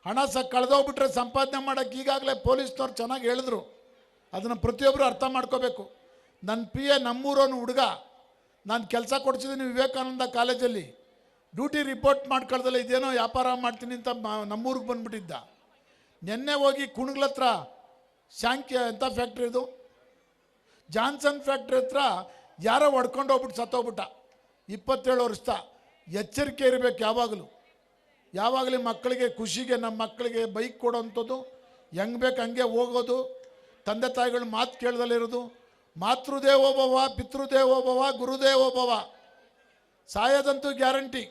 ಹಣ ಕಳೆದೋಗ್ಬಿಟ್ರೆ ಸಂಪಾದನೆ ಮಾಡೋಕ್ಕೆ ಈಗಾಗಲೇ ಪೊಲೀಸ್ನವ್ರು ಚೆನ್ನಾಗಿ ಹೇಳಿದ್ರು. ಅದನ್ನು ಪ್ರತಿಯೊಬ್ಬರು ಅರ್ಥ ಮಾಡ್ಕೋಬೇಕು. ನನ್ನ PA ನಮ್ಮೂರೋನು ಹುಡುಗ, ನಾನು ಕೆಲಸ ಕೊಡ್ಸಿದ್ದೀನಿ ವಿವೇಕಾನಂದ ಕಾಲೇಜಲ್ಲಿ. ಡ್ಯೂಟಿ ರಿಪೋರ್ಟ್ ಮಾಡ್ಕೊಳ್ದಲ್ಲ ಇದೇನೋ ವ್ಯಾಪಾರ ಮಾಡ್ತೀನಿ ಅಂತ ನಮ್ಮೂರಿಗೆ ಬಂದುಬಿಟ್ಟಿದ್ದ. ನಿನ್ನೆ ಹೋಗಿ ಕುಣಗ್ಲ ಹತ್ರ ಎಂಥ ಫ್ಯಾಕ್ಟ್ರಿ ಇದು, ಜಾನ್ಸನ್ ಫ್ಯಾಕ್ಟ್ರಿ ಹತ್ರ ಯಾರೋ ಹೊಡ್ಕೊಂಡು ಹೋಗ್ಬಿಟ್ಟು ಸತ್ತೋಗ್ಬಿಟ್ಟ. 27 ವರ್ಷದ. ಎಚ್ಚರಿಕೆ ಇರಬೇಕು ಯಾವಾಗಲೂ ಮಕ್ಕಳಿಗೆ ಖುಷಿಗೆ ನಮ್ಮ ಮಕ್ಕಳಿಗೆ ಬೈಕ್ ಕೊಡೋವಂಥದ್ದು, ಹೆಂಗೆ ಬೇಕು ಹಂಗೆ ಹೋಗೋದು, ತಂದೆ ತಾಯಿಗಳು ಮಾತು ಕೇಳ್ದಲ್ಲಿರೋದು. ಮಾತೃದೇವೋಭವ, ಪಿತೃದೇವೋಭವ, ಗುರುದೇವೋಭವ. ಸಾಯೋದಂತೂ guarantee.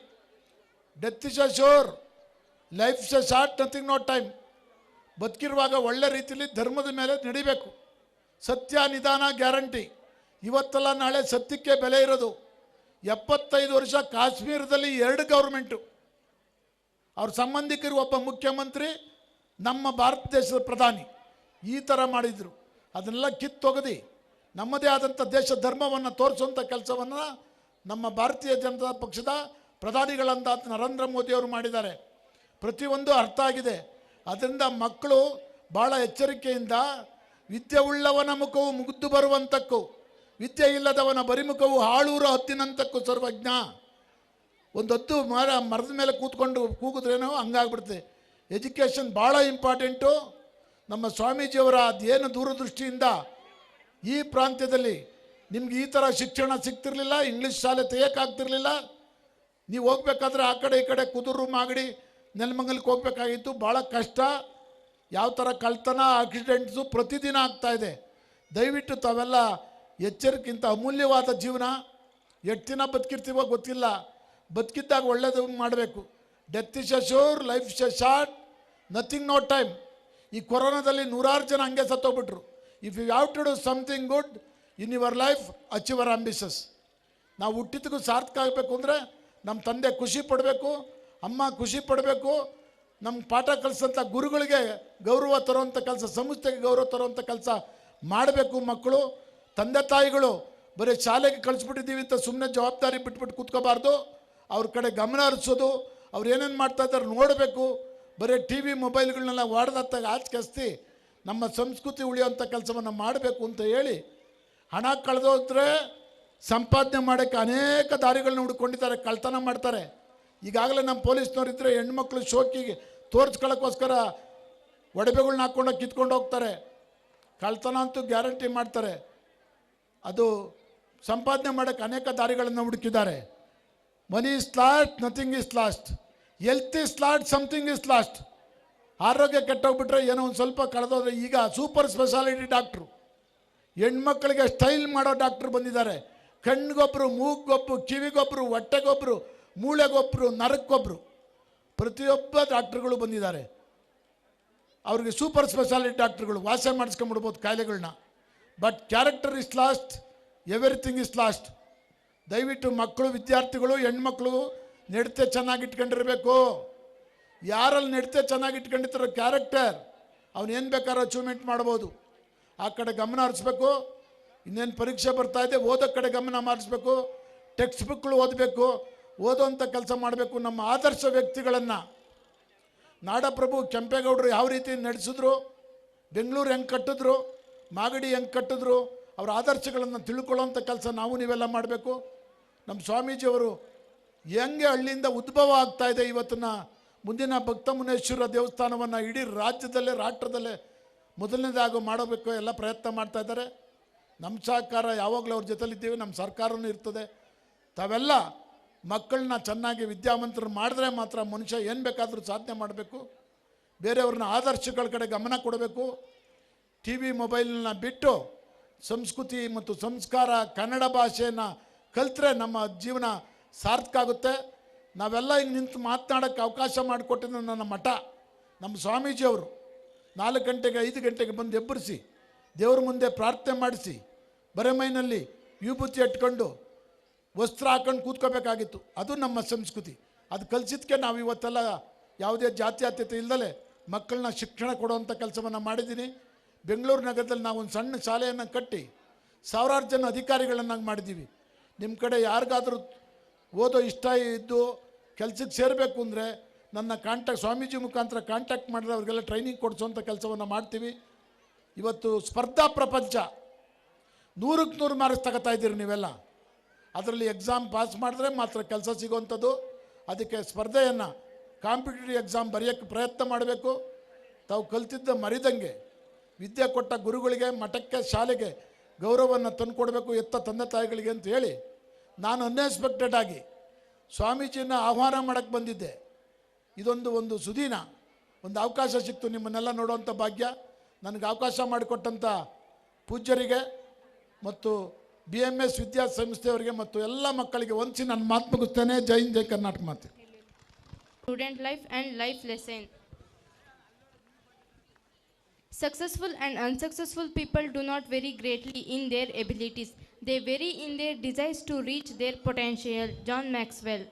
Death is a sure, life is a short, nothing no time. ಬದುಕಿರುವಾಗ ಒಳ್ಳೆ ರೀತಿಯಲ್ಲಿ ಧರ್ಮದ ಮೇಲೆ ನಡಿಬೇಕು. ಸತ್ಯ ನಿಧಾನ ಗ್ಯಾರಂಟಿ. ಇವತ್ತಲ್ಲ ನಾಳೆ ಸತ್ಯಕ್ಕೆ ಬೆಲೆ ಇರೋದು. 75 ವರ್ಷ ಕಾಶ್ಮೀರದಲ್ಲಿ 2 ಗೌರ್ಮೆಂಟು, ಅವ್ರ ಸಂಬಂಧಿಕರು ಒಬ್ಬ ಮುಖ್ಯಮಂತ್ರಿ, ನಮ್ಮ ಭಾರತ ದೇಶದ ಪ್ರಧಾನಿ ಈ ಥರ ಮಾಡಿದರು. ಅದನ್ನೆಲ್ಲ ಕಿತ್ತೊಗೆದು ನಮ್ಮದೇ ಆದಂಥ ದೇಶ ಧರ್ಮವನ್ನು ತೋರಿಸುವಂಥ ಕೆಲಸವನ್ನು ನಮ್ಮ ಭಾರತೀಯ ಜನತಾ ಪಕ್ಷದ ಪ್ರಧಾನಿಗಳಂತ ನರೇಂದ್ರ ಮೋದಿಯವರು ಮಾಡಿದ್ದಾರೆ. ಪ್ರತಿಯೊಂದು ಅರ್ಥ ಆಗಿದೆ. ಅದರಿಂದ ಮಕ್ಕಳು ಭಾಳ ಎಚ್ಚರಿಕೆಯಿಂದ, ವಿದ್ಯೆ ಉಳ್ಳವನ ಮುಖವು ಮುಗ್ದು ಬರುವಂತಕ್ಕೂ, ವಿದ್ಯೆ ಇಲ್ಲದವನ ಬರಿಮುಖವು ಹಾಳೂರ ಹತ್ತಿನಂತಕ್ಕೂ ಸರ್ವಜ್ಞ. ಒಂದು ಹೊತ್ತು ಮರದ ಮೇಲೆ ಕೂತ್ಕೊಂಡು ಕೂಗಿದ್ರೇನೋ ಹಂಗಾಗ್ಬಿಡುತ್ತೆ. ಎಜುಕೇಷನ್ ಭಾಳ ಇಂಪಾರ್ಟೆಂಟು. ನಮ್ಮ ಸ್ವಾಮೀಜಿಯವರ ಅದೇನು ದೂರದೃಷ್ಟಿಯಿಂದ ಈ ಪ್ರಾಂತ್ಯದಲ್ಲಿ ನಿಮ್ಗೆ ಈ ಥರ ಶಿಕ್ಷಣ ಸಿಗ್ತಿರ್ಲಿಲ್ಲ, ಇಂಗ್ಲೀಷ್ ಶಾಲೆ ತೆಗೆಯೋಕ್ಕಾಗ್ತಿರ್ಲಿಲ್ಲ. ನೀವು ಹೋಗ್ಬೇಕಾದ್ರೆ ಆ ಕಡೆ ಈ ಕಡೆ ಕುದುರು ಮಾಗಡಿ ನೆಲಮಂಗಲಕ್ಕೆ ಹೋಗ್ಬೇಕಾಗಿತ್ತು. ಭಾಳ ಕಷ್ಟ. ಯಾವ ಥರ ಕಳ್ತನ, ಆಕ್ಸಿಡೆಂಟ್ಸು ಪ್ರತಿದಿನ ಆಗ್ತಾಯಿದೆ. ದಯವಿಟ್ಟು ತಾವೆಲ್ಲ ಎಚ್ಚರಿಕೆಂತ ಅಮೂಲ್ಯವಾದ ಜೀವನ. ಎಷ್ಟು ದಿನ ಬದುಕಿರ್ತೀವೋ ಗೊತ್ತಿಲ್ಲ. ಬದುಕಿದ್ದಾಗ ಒಳ್ಳೆಯದು ಮಾಡಬೇಕು. Death is a sure, life is a short, nothing no time. ಈ ಕೊರೋನಾದಲ್ಲಿ 100 ಜನ ಹಂಗೆ ಸತ್ತೋಗ್ಬಿಟ್ರು. If you have to do something good in your life, achieve your ambitious. ನಾವು ಹುಟ್ಟಿದ್ದಕ್ಕೂ ಸಾರ್ಥಕ ಆಗಬೇಕು ಅಂದರೆ ನಮ್ಮ ತಂದೆ ಖುಷಿ ಪಡಬೇಕು, ಅಮ್ಮ ಖುಷಿ ಪಡಬೇಕು. ನಮ್ಮ ಪಾಠ ಕಲಿಸೋಂಥ ಗುರುಗಳಿಗೆ ಗೌರವ ತರುವಂಥ ಕೆಲಸ, ಸಂಸ್ಥೆಗೆ ಗೌರವ ತರುವಂಥ ಕೆಲಸ ಮಾಡಬೇಕು. ಮಕ್ಕಳು, ತಂದೆ ತಾಯಿಗಳು ಬರೀ ಶಾಲೆಗೆ ಕಳಿಸ್ಬಿಟ್ಟಿದ್ದೀವಿ ಅಂತ ಸುಮ್ಮನೆ ಜವಾಬ್ದಾರಿ ಬಿಟ್ಬಿಟ್ಟು ಕೂತ್ಕೋಬಾರ್ದು. ಅವ್ರ ಕಡೆ ಗಮನ ಹರಿಸೋದು, ಅವ್ರು ಏನೇನು ಮಾಡ್ತಾ ಇದ್ದಾರೆ ನೋಡಬೇಕು. ಬರೀ TV ಮೊಬೈಲ್ಗಳನ್ನೆಲ್ಲ ವಾಡ್ದಾತ್ತಾಗ ಆಚೆಸ್ತಿ ನಮ್ಮ ಸಂಸ್ಕೃತಿ ಉಳಿಯುವಂಥ ಕೆಲಸವನ್ನು ಮಾಡಬೇಕು ಅಂತ ಹೇಳಿ, ಹಣ ಕಳೆದೋದ್ರೆ ಸಂಪಾದನೆ ಮಾಡೋಕ್ಕೆ ಅನೇಕ ದಾರಿಗಳನ್ನ ಹುಡ್ಕೊಂಡಿದ್ದಾರೆ. ಕಳ್ತನ ಮಾಡ್ತಾರೆ. ಈಗಾಗಲೇ ನಮ್ಮ ಪೊಲೀಸ್ನವ್ರು ಇದ್ದರೆ ಹೆಣ್ಮಕ್ಳು ಶೋಕಿಗೆ ತೋರಿಸ್ಕೊಳ್ಳೋಕ್ಕೋಸ್ಕರ ಒಡವೆಗಳ್ನ ಹಾಕ್ಕೊಂಡು ಕಿತ್ಕೊಂಡು ಹೋಗ್ತಾರೆ. ಕಳ್ತನ ಅಂತೂ ಗ್ಯಾರಂಟಿ ಮಾಡ್ತಾರೆ. ಅದು ಸಂಪಾದನೆ ಮಾಡೋಕ್ಕೆ ಅನೇಕ ದಾರಿಗಳನ್ನು ಹುಡುಕಿದ್ದಾರೆ. Money is lost, nothing is lost. Health is lost, something is lost. ಆರೋಗ್ಯ ಕೆಟ್ಟೋಗ್ಬಿಟ್ರೆ ಏನೋ ಒಂದು ಸ್ವಲ್ಪ ಕಳೆದೋದ್ರೆ, ಈಗ ಸೂಪರ್ ಸ್ಪೆಷಾಲಿಟಿ ಡಾಕ್ಟ್ರು, ಹೆಣ್ಮಕ್ಳಿಗೆ ಸ್ಟೈಲ್ ಮಾಡೋ ಡಾಕ್ಟ್ರು ಬಂದಿದ್ದಾರೆ. ಕಣ್ಣಿಗೊಬ್ಬರು, ಮೂಗೊಬ್ಬರು, ಕಿವಿಗೊಬ್ಬರು, ಹೊಟ್ಟೆಗೊಬ್ಬರು, ಮೂಳೆಗೊಬ್ಬರು, ನರಕ್ಕೊಬ್ಬರು, ಪ್ರತಿಯೊಬ್ಬ ಡಾಕ್ಟ್ರುಗಳು ಬಂದಿದ್ದಾರೆ. ಅವ್ರಿಗೆ ಸೂಪರ್ ಸ್ಪೆಷಾಲಿಟಿ ಡಾಕ್ಟ್ರುಗಳು ವಾಸ ಮಾಡಿಸ್ಕೊಂಡ್ಬಿಡ್ಬೋದು ಕಾಯಿಲೆಗಳನ್ನ. But character is lost, everything is lost. ದಯವಿಟ್ಟು ಮಕ್ಕಳು, ವಿದ್ಯಾರ್ಥಿಗಳು, ಹೆಣ್ಮಕ್ಳು ನಡತೆ ಚೆನ್ನಾಗಿ ಇಟ್ಕೊಂಡಿರಬೇಕು. ಯಾರಲ್ಲಿ ನಡತೆ ಚೆನ್ನಾಗಿ ಇಟ್ಕೊಂಡಿರ್ತಾರೋ ಕ್ಯಾರೆಕ್ಟರ್, ಅವನೇನು ಬೇಕಾದ್ರೂ ಅಚೀವ್ಮೆಂಟ್ ಮಾಡ್ಬೋದು. ಆ ಕಡೆ ಗಮನ ಹರಿಸ್ಬೇಕು. ಇನ್ನೇನು ಪರೀಕ್ಷೆ ಬರ್ತಾ ಇದೆ, ಓದೋ ಕಡೆ ಗಮನ ಹರಿಸ್ಬೇಕು. ಟೆಕ್ಸ್ಟ್ ಬುಕ್ಗಳು ಓದಬೇಕು, ಓದೋವಂಥ ಕೆಲಸ ಮಾಡಬೇಕು. ನಮ್ಮ ಆದರ್ಶ ವ್ಯಕ್ತಿಗಳನ್ನು ನಾಡಪ್ರಭು ಕೆಂಪೇಗೌಡರು ಯಾವ ರೀತಿ ನಡೆಸಿದ್ರು, ಬೆಂಗಳೂರು ಹೆಂಗೆ ಕಟ್ಟಿದ್ರು, ಮಾಗಡಿ ಹೆಂಗೆ ಕಟ್ಟಿದ್ರು, ಅವರ ಆದರ್ಶಗಳನ್ನು ತಿಳ್ಕೊಳ್ಳೋವಂಥ ಕೆಲಸ ನಾವು ನೀವೆಲ್ಲ ಮಾಡಬೇಕು. ನಮ್ಮ ಸ್ವಾಮೀಜಿಯವರು ಹೆಂಗೆ ಹಳ್ಳಿಯಿಂದ ಉದ್ಭವ ಆಗ್ತಾ ಇದೆ ಇವತ್ತಿನ ಮುಂದಿನ ಭಕ್ತ ಮುನೇಶ್ವರ ದೇವಸ್ಥಾನವನ್ನು ಇಡೀ ರಾಜ್ಯದಲ್ಲೇ, ರಾಷ್ಟ್ರದಲ್ಲೇ ಮೊದಲನೇದಾಗಿ ಮಾಡಬೇಕು ಎಲ್ಲ ಪ್ರಯತ್ನ ಮಾಡ್ತಾ ಇದ್ದಾರೆ. ನಮ್ಮ ಸಹಕಾರ ಯಾವಾಗಲೂ ಅವ್ರ ಜೊತೆಲಿದ್ದೀವಿ, ನಮ್ಮ ಸರ್ಕಾರನೂ ಇರ್ತದೆ. ತಾವೆಲ್ಲ ಮಕ್ಕಳನ್ನ ಚೆನ್ನಾಗಿ ವಿದ್ಯಾವಂತರು ಮಾಡಿದ್ರೆ ಮಾತ್ರ ಮನುಷ್ಯ ಏನು ಬೇಕಾದರೂ ಸಾಧನೆ ಮಾಡಬೇಕು. ಬೇರೆಯವ್ರನ್ನ ಆದರ್ಶಗಳ ಕಡೆ ಗಮನ ಕೊಡಬೇಕು. ಟಿ ವಿ ಮೊಬೈಲನ್ನ ಬಿಟ್ಟು ಸಂಸ್ಕೃತಿ ಮತ್ತು ಸಂಸ್ಕಾರ, ಕನ್ನಡ ಭಾಷೆಯನ್ನು ಕಲಿತ್ರೆ ನಮ್ಮ ಜೀವನ ಸಾರ್ಥಕ ಆಗುತ್ತೆ. ನಾವೆಲ್ಲ ಹಿಂಗೆ ನಿಂತು ಮಾತನಾಡೋಕ್ಕೆ ಅವಕಾಶ ಮಾಡಿಕೊಟ್ಟಿದ್ದು ನನ್ನ ಮಠ, ನಮ್ಮ ಸ್ವಾಮೀಜಿಯವರು 4 ಗಂಟೆಗೆ 5 ಗಂಟೆಗೆ ಬಂದು ಎಬ್ಬರಿಸಿ ದೇವ್ರ ಮುಂದೆ ಪ್ರಾರ್ಥನೆ ಮಾಡಿಸಿ ಬರೆಮೈನಲ್ಲಿ ವಿಭೂತಿ ಇಟ್ಕೊಂಡು ವಸ್ತ್ರ ಹಾಕೊಂಡು ಕೂತ್ಕೋಬೇಕಾಗಿತ್ತು. ಅದು ನಮ್ಮ ಸಂಸ್ಕೃತಿ. ಅದು ಕಲಿಸಿದ್ಕೆ ನಾವು ಇವತ್ತೆಲ್ಲ ಯಾವುದೇ ಜಾತ್ಯತೀತ ಇಲ್ಲದಲೆ ಮಕ್ಕಳನ್ನ ಶಿಕ್ಷಣ ಕೊಡುವಂಥ ಕೆಲಸವನ್ನು ಮಾಡಿದ್ದೀನಿ. ಬೆಂಗಳೂರು ನಗರದಲ್ಲಿ ನಾವು ಒಂದು ಸಣ್ಣ ಶಾಲೆಯನ್ನು ಕಟ್ಟಿ 1000 ಜನ ಅಧಿಕಾರಿಗಳನ್ನಾಗಿ ಮಾಡಿದ್ದೀವಿ. ನಿಮ್ಮ ಕಡೆ ಯಾರಿಗಾದರೂ ಓದೋ ಇಷ್ಟ ಇದ್ದು ಕೆಲಸಕ್ಕೆ ಸೇರಬೇಕು ಅಂದರೆ ನನ್ನ ಸ್ವಾಮೀಜಿ ಮುಖಾಂತರ ಕಾಂಟ್ಯಾಕ್ಟ್ ಮಾಡಿದ್ರೆ ಅವ್ರಿಗೆಲ್ಲ ಟ್ರೈನಿಂಗ್ ಕೊಡಿಸೋವಂಥ ಕೆಲಸವನ್ನು ಮಾಡ್ತೀವಿ. ಇವತ್ತು ಸ್ಪರ್ಧಾ ಪ್ರಪಂಚ 100ಕ್ಕೆ 100 ಮಾರ್ಕ್ಸ್ ತಗೋತಾ ಇದ್ದೀರಿ ನೀವೆಲ್ಲ. ಅದರಲ್ಲಿ ಎಕ್ಸಾಮ್ ಪಾಸ್ ಮಾಡಿದ್ರೆ ಮಾತ್ರ ಕೆಲಸ ಸಿಗೋವಂಥದ್ದು. ಅದಕ್ಕೆ ಸ್ಪರ್ಧೆಯನ್ನು, ಕಾಂಪಿಟೇಟಿವ್ ಎಕ್ಸಾಮ್ ಬರೆಯೋಕ್ಕೆ ಪ್ರಯತ್ನ ಮಾಡಬೇಕು. ತಾವು ಕಲ್ತಿದ್ದ ಮರಿದಂಗೆ ವಿದ್ಯೆ ಕೊಟ್ಟ ಗುರುಗಳಿಗೆ, ಮಠಕ್ಕೆ, ಶಾಲೆಗೆ ಗೌರವವನ್ನು ತಂದುಕೊಡ್ಬೇಕು ಎತ್ತ ತಂದೆ ತಾಯಿಗಳಿಗೆ ಅಂತ ಹೇಳಿ ನಾನು ಅನ್ಎಕ್ಸ್ಪೆಕ್ಟೆಡ್ ಆಗಿ ಸ್ವಾಮೀಜಿನ ಆಹ್ವಾನ ಮಾಡೋಕ್ಕೆ ಬಂದಿದ್ದೆ. ಒಂದು ಸುದೀನ ಒಂದು ಅವಕಾಶ ಸಿಕ್ತು ನಿಮ್ಮನ್ನೆಲ್ಲ ನೋಡುವಂಥ ಭಾಗ್ಯ. ನನಗೆ ಅವಕಾಶ ಮಾಡಿಕೊಟ್ಟಂಥ ಪೂಜ್ಯರಿಗೆ ಮತ್ತು BMS ವಿದ್ಯಾಸಂಸ್ಥೆಯವರಿಗೆ ಮತ್ತು ಎಲ್ಲ ಮಕ್ಕಳಿಗೆ ವಂದಿಸಿ ನನ್ನ ಮಾತು ಮುಗಿಸ್ತೇನೆ. ಜೈ ಹಿಂದ್, ಜೈ ಕರ್ನಾಟಕ ಮಾತೆ. Student life and life lesson. Successful and unsuccessful people do not vary greatly in their abilities. They vary in their desires to reach their potential. John Maxwell.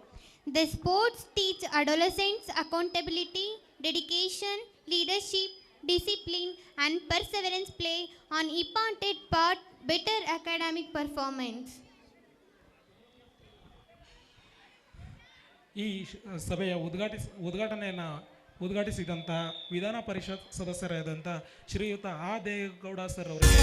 The sports teach adolescents accountability, dedication, leadership, discipline, and perseverance play an important part better academic performance. ಈ ಸಭೆಯ ಉದ್ಘಾಟನೆಯನ್ನು ಉದ್ಘಾಟಿಸಿದಂಥ ವಿಧಾನ ಪರಿಷತ್ ಸದಸ್ಯರಾದಂಥ ಶ್ರೀಯುತ ಆ Deve Gowda sir ಅವರಿಗೆ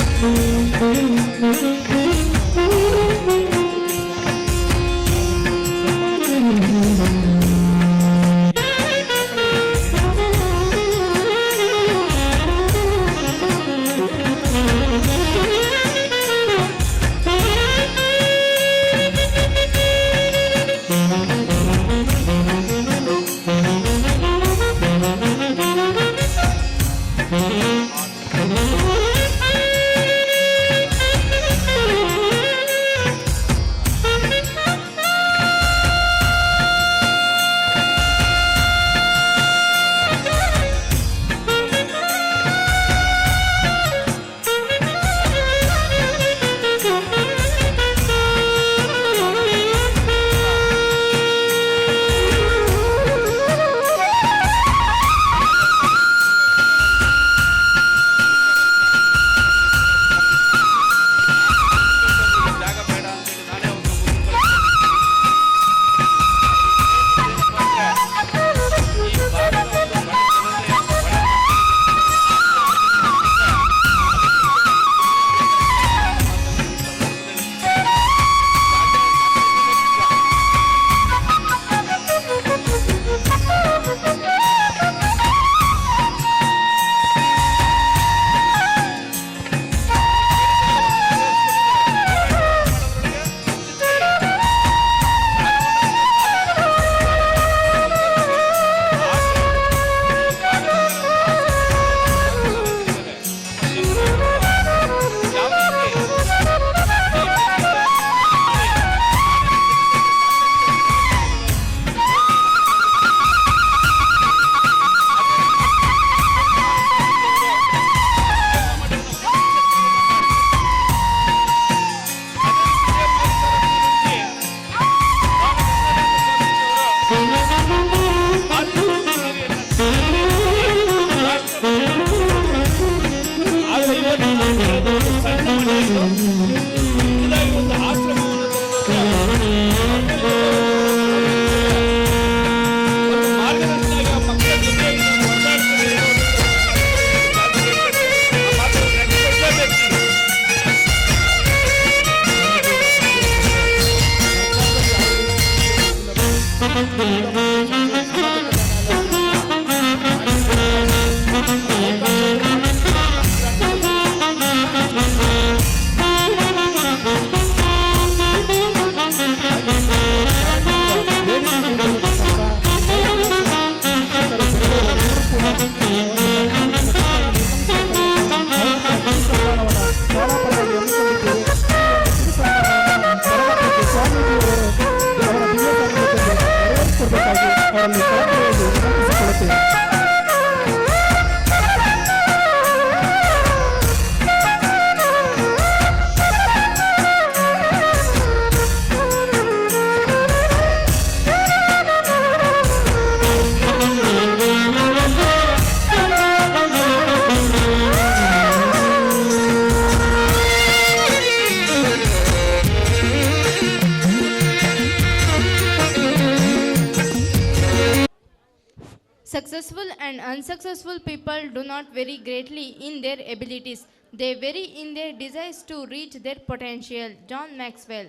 Successful and unsuccessful people do not vary greatly in their abilities. They vary in their desires to reach their potential. John Maxwell.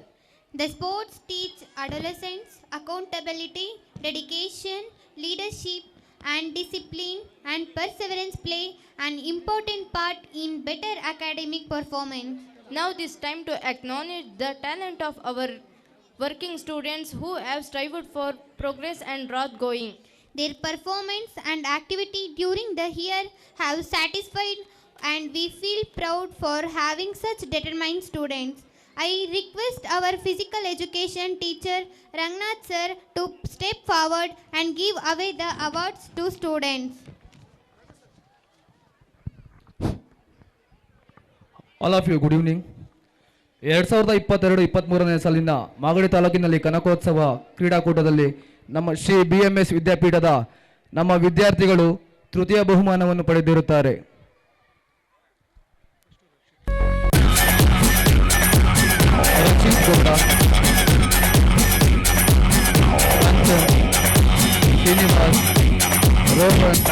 The sports teach adolescents accountability, dedication, leadership, and discipline, and perseverance play an important part in better academic performance. Now it is time to acknowledge the talent of our working students who have strived for progress and growth going. Their performance and activity during the year have satisfied, and we feel proud for having such determined students. I request our physical education teacher Rangnath sir to step forward and give away the awards to students. All of you good evening. 2022-23ನೇ ಸಾಲಿನ ಮಾಗಡಿ ತಾಲೂಕಿನಲ್ಲಿ ಕನಕೋತ್ಸವ ಕ್ರೀಡಾಕೂಟದಲ್ಲಿ ನಮ್ಮ Shri BMS ವಿದ್ಯಾಪೀಠದ ನಮ್ಮ ವಿದ್ಯಾರ್ಥಿಗಳು ತೃತೀಯ ಬಹುಮಾನವನ್ನು ಪಡೆದಿರುತ್ತಾರೆ. Rakshit Gowda, Kanchan, Srinivas, Rohan,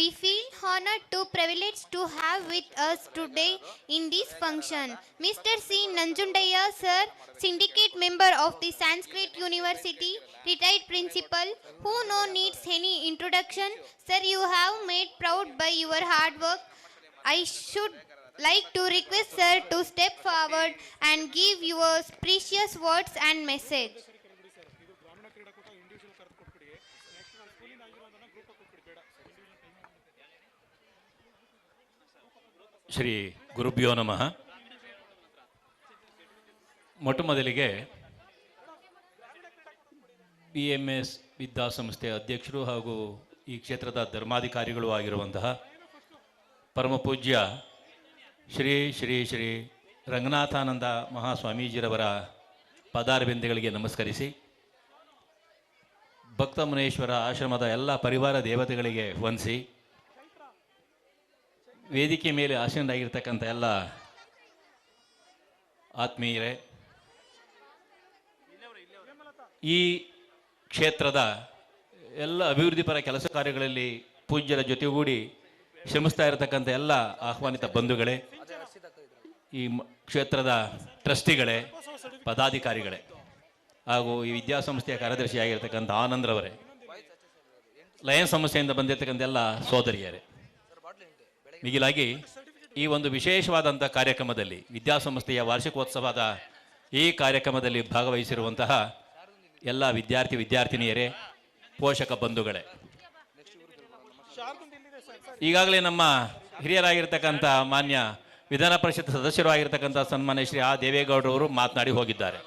We feel honored to privileged to have with us today in this function Mr. C. Nanjundaya sir, syndicate member of the Sanskrit University, retired principal, who no needs any introduction. Sir, you have made proud by your hard work. I should like to request sir to step forward and give your precious words and message. Shri ಗುರುಭ್ಯೋ ನಮಃ. ಮೊಟ್ಟ ಮೊದಲಿಗೆ BMS ವಿದ್ಯಾಸಂಸ್ಥೆಯ ಅಧ್ಯಕ್ಷರು ಹಾಗೂ ಈ ಕ್ಷೇತ್ರದ ಧರ್ಮಾಧಿಕಾರಿಗಳು ಆಗಿರುವಂತಹ ಪರಮ ಪೂಜ್ಯ ಶ್ರೀ ಶ್ರೀ ಶ್ರೀ ರಂಗನಾಥಾನಂದ ಮಹಾಸ್ವಾಮೀಜಿರವರ ಪದಾರಬಿಂದಗಳಿಗೆ ನಮಸ್ಕರಿಸಿ, ಭಕ್ತ ಮುನೇಶ್ವರ ಆಶ್ರಮದ ಎಲ್ಲ ಪರಿವಾರ ದೇವತೆಗಳಿಗೆ ವಂದಿಸಿ, ವೇದಿಕೆ ಮೇಲೆ ಆಸೀನರಾಗಿರ್ತಕ್ಕಂಥ ಎಲ್ಲ ಆತ್ಮೀಯರೇ, ಈ ಕ್ಷೇತ್ರದ ಎಲ್ಲ ಅಭಿವೃದ್ಧಿಪರ ಕೆಲಸ ಕಾರ್ಯಗಳಲ್ಲಿ ಪೂಜ್ಯರ ಜೊತೆಗೂಡಿ ಶ್ರಮಿಸ್ತಾ ಇರತಕ್ಕಂಥ ಎಲ್ಲ ಆಹ್ವಾನಿತ ಬಂಧುಗಳೇ, ಈ ಕ್ಷೇತ್ರದ ಟ್ರಸ್ಟಿಗಳೇ, ಪದಾಧಿಕಾರಿಗಳೇ, ಹಾಗೂ ಈ ವಿದ್ಯಾಸಂಸ್ಥೆಯ ಕಾರ್ಯದರ್ಶಿಯಾಗಿರ್ತಕ್ಕಂಥ ಆನಂದ್ರವರೇ, ಲಯನ್ಸ್ ಸಂಸ್ಥೆಯಿಂದ ಬಂದಿರತಕ್ಕಂಥ ಎಲ್ಲ ಸೋದರಿಯರೇ, ಮಿಗಿಲಾಗಿ ಈ ಒಂದು ವಿಶೇಷವಾದಂಥ ಕಾರ್ಯಕ್ರಮದಲ್ಲಿ ವಿದ್ಯಾಸಂಸ್ಥೆಯ ವಾರ್ಷಿಕೋತ್ಸವದ ಈ ಕಾರ್ಯಕ್ರಮದಲ್ಲಿ ಭಾಗವಹಿಸಿರುವಂತಹ ಎಲ್ಲ ವಿದ್ಯಾರ್ಥಿನಿಯರೇ, ಪೋಷಕ ಬಂಧುಗಳೇ, ಈಗಾಗಲೇ ನಮ್ಮ ಹಿರಿಯರಾಗಿರ್ತಕ್ಕಂಥ ಮಾನ್ಯ ವಿಧಾನ ಪರಿಷತ್ ಸದಸ್ಯರು ಆಗಿರ್ತಕ್ಕಂಥ ಸನ್ಮಾನ್ಯ ಶ್ರೀ ಆ ದೇವೇಗೌಡರವರು ಮಾತನಾಡಿ ಹೋಗಿದ್ದಾರೆ.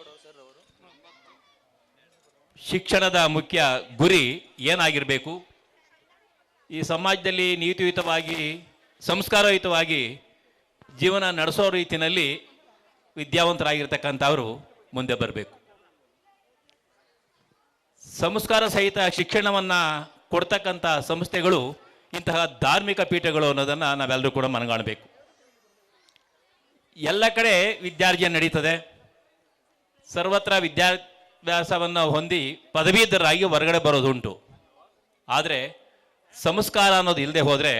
ಶಿಕ್ಷಣದ ಮುಖ್ಯ ಗುರಿ ಏನಾಗಿರಬೇಕು, ಈ ಸಮಾಜದಲ್ಲಿ ನೀತಿಯುತವಾಗಿ ಸಂಸ್ಕಾರಯುತವಾಗಿ ಜೀವನ ನಡೆಸೋ ರೀತಿಯಲ್ಲಿ ವಿದ್ಯಾವಂತರಾಗಿರ್ತಕ್ಕಂಥವರು ಮುಂದೆ ಬರಬೇಕು. ಸಂಸ್ಕಾರ ಸಹಿತ ಶಿಕ್ಷಣವನ್ನು ಕೊಡ್ತಕ್ಕಂಥ ಸಂಸ್ಥೆಗಳು ಇಂತಹ ಧಾರ್ಮಿಕ ಪೀಠಗಳು ಅನ್ನೋದನ್ನು ನಾವೆಲ್ಲರೂ ಕೂಡ ಮನಗಾಣಬೇಕು. ಎಲ್ಲ ಕಡೆ ವಿದ್ಯಾರ್ಜನೆ ನಡೀತದೆ, ಸರ್ವತ್ರ ವಿದ್ಯಾಭ್ಯಾಸವನ್ನು ಹೊಂದಿ ಪದವೀಧರರಾಗಿ ಹೊರಗಡೆ ಬರೋದುಂಟು. ಆದರೆ ಸಂಸ್ಕಾರ ಅನ್ನೋದು ಇಲ್ಲದೆ ಹೋದರೆ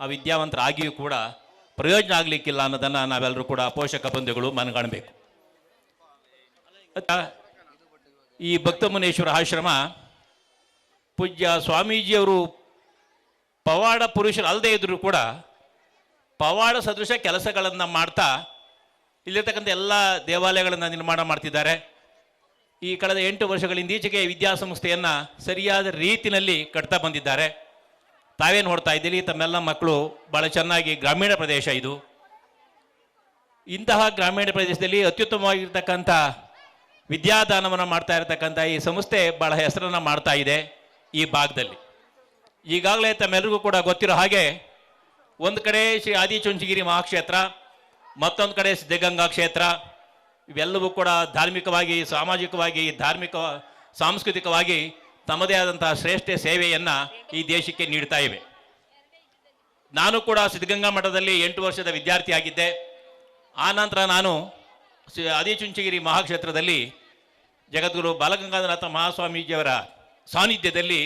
ಆ ವಿದ್ಯಾವಂತರಾಗಿಯೂ ಕೂಡ ಪ್ರಯೋಜನ ಆಗಲಿಕ್ಕಿಲ್ಲ ಅನ್ನೋದನ್ನು ನಾವೆಲ್ಲರೂ ಕೂಡ ಪೋಷಕ ಬಂಧುಗಳು ಮನಗಾಣಬೇಕು. ಈ ಭಕ್ತಮುನೇಶ್ವರ ಆಶ್ರಮ ಪೂಜ್ಯ ಸ್ವಾಮೀಜಿಯವರು ಪವಾಡ ಪುರುಷರು ಅಲ್ಲದೆ ಇದ್ದರೂ ಕೂಡ ಪವಾಡ ಸದೃಶ ಕೆಲಸಗಳನ್ನು ಮಾಡ್ತಾ ಇಲ್ಲಿರ್ತಕ್ಕಂಥ ಎಲ್ಲ ದೇವಾಲಯಗಳನ್ನು ನಿರ್ಮಾಣ ಮಾಡ್ತಿದ್ದಾರೆ. ಈ ಕಳೆದ 8 ವರ್ಷಗಳಿಂದೀಚೆಗೆ ವಿದ್ಯಾಸಂಸ್ಥೆಯನ್ನು ಸರಿಯಾದ ರೀತಿಯಲ್ಲಿ ಕಟ್ತಾ ಬಂದಿದ್ದಾರೆ. ತಾವೇ ನೋಡ್ತಾ ಇದ್ದೀರಿ, ತಮ್ಮೆಲ್ಲ ಮಕ್ಕಳು ಭಾಳ ಚೆನ್ನಾಗಿ ಗ್ರಾಮೀಣ ಪ್ರದೇಶ ಇದು. ಇಂತಹ ಗ್ರಾಮೀಣ ಪ್ರದೇಶದಲ್ಲಿ ಅತ್ಯುತ್ತಮವಾಗಿರ್ತಕ್ಕಂಥ ವಿದ್ಯಾದಾನವನ್ನು ಮಾಡ್ತಾ ಇರತಕ್ಕಂಥ ಈ ಸಂಸ್ಥೆ ಭಾಳ ಹೆಸರನ್ನು ಮಾಡ್ತಾ ಇದೆ ಈ ಭಾಗದಲ್ಲಿ. ಈಗಾಗಲೇ ತಮ್ಮೆಲ್ಲರಿಗೂ ಕೂಡ ಗೊತ್ತಿರೋ ಹಾಗೆ ಒಂದು ಕಡೆ ಶ್ರೀ ಆದಿಚುಂಚನಗಿರಿ ಮಹಾಕ್ಷೇತ್ರ, ಮತ್ತೊಂದು ಕಡೆ ಸಿದ್ಧಗಂಗಾ ಕ್ಷೇತ್ರ, ಇವೆಲ್ಲವೂ ಕೂಡ ಧಾರ್ಮಿಕವಾಗಿ, ಸಾಮಾಜಿಕವಾಗಿ, ಸಾಂಸ್ಕೃತಿಕವಾಗಿ ತಮ್ಮದೇ ಆದಂತಹ ಶ್ರೇಷ್ಠ ಸೇವೆಯನ್ನು ಈ ದೇಶಕ್ಕೆ ನೀಡ್ತಾ ಇವೆ. ನಾನು ಕೂಡ ಸಿದ್ಧಗಂಗಾ ಮಠದಲ್ಲಿ 8 ವರ್ಷದ ವಿದ್ಯಾರ್ಥಿಯಾಗಿದ್ದೆ. ಆನಂತರ ನಾನು ಆದಿಚುಂಚನಗಿರಿ ಮಹಾಕ್ಷೇತ್ರದಲ್ಲಿ ಜಗದ್ಗುರು ಬಾಲಗಂಗಾಧರನಾಥ ಮಹಾಸ್ವಾಮೀಜಿಯವರ ಸಾನ್ನಿಧ್ಯದಲ್ಲಿ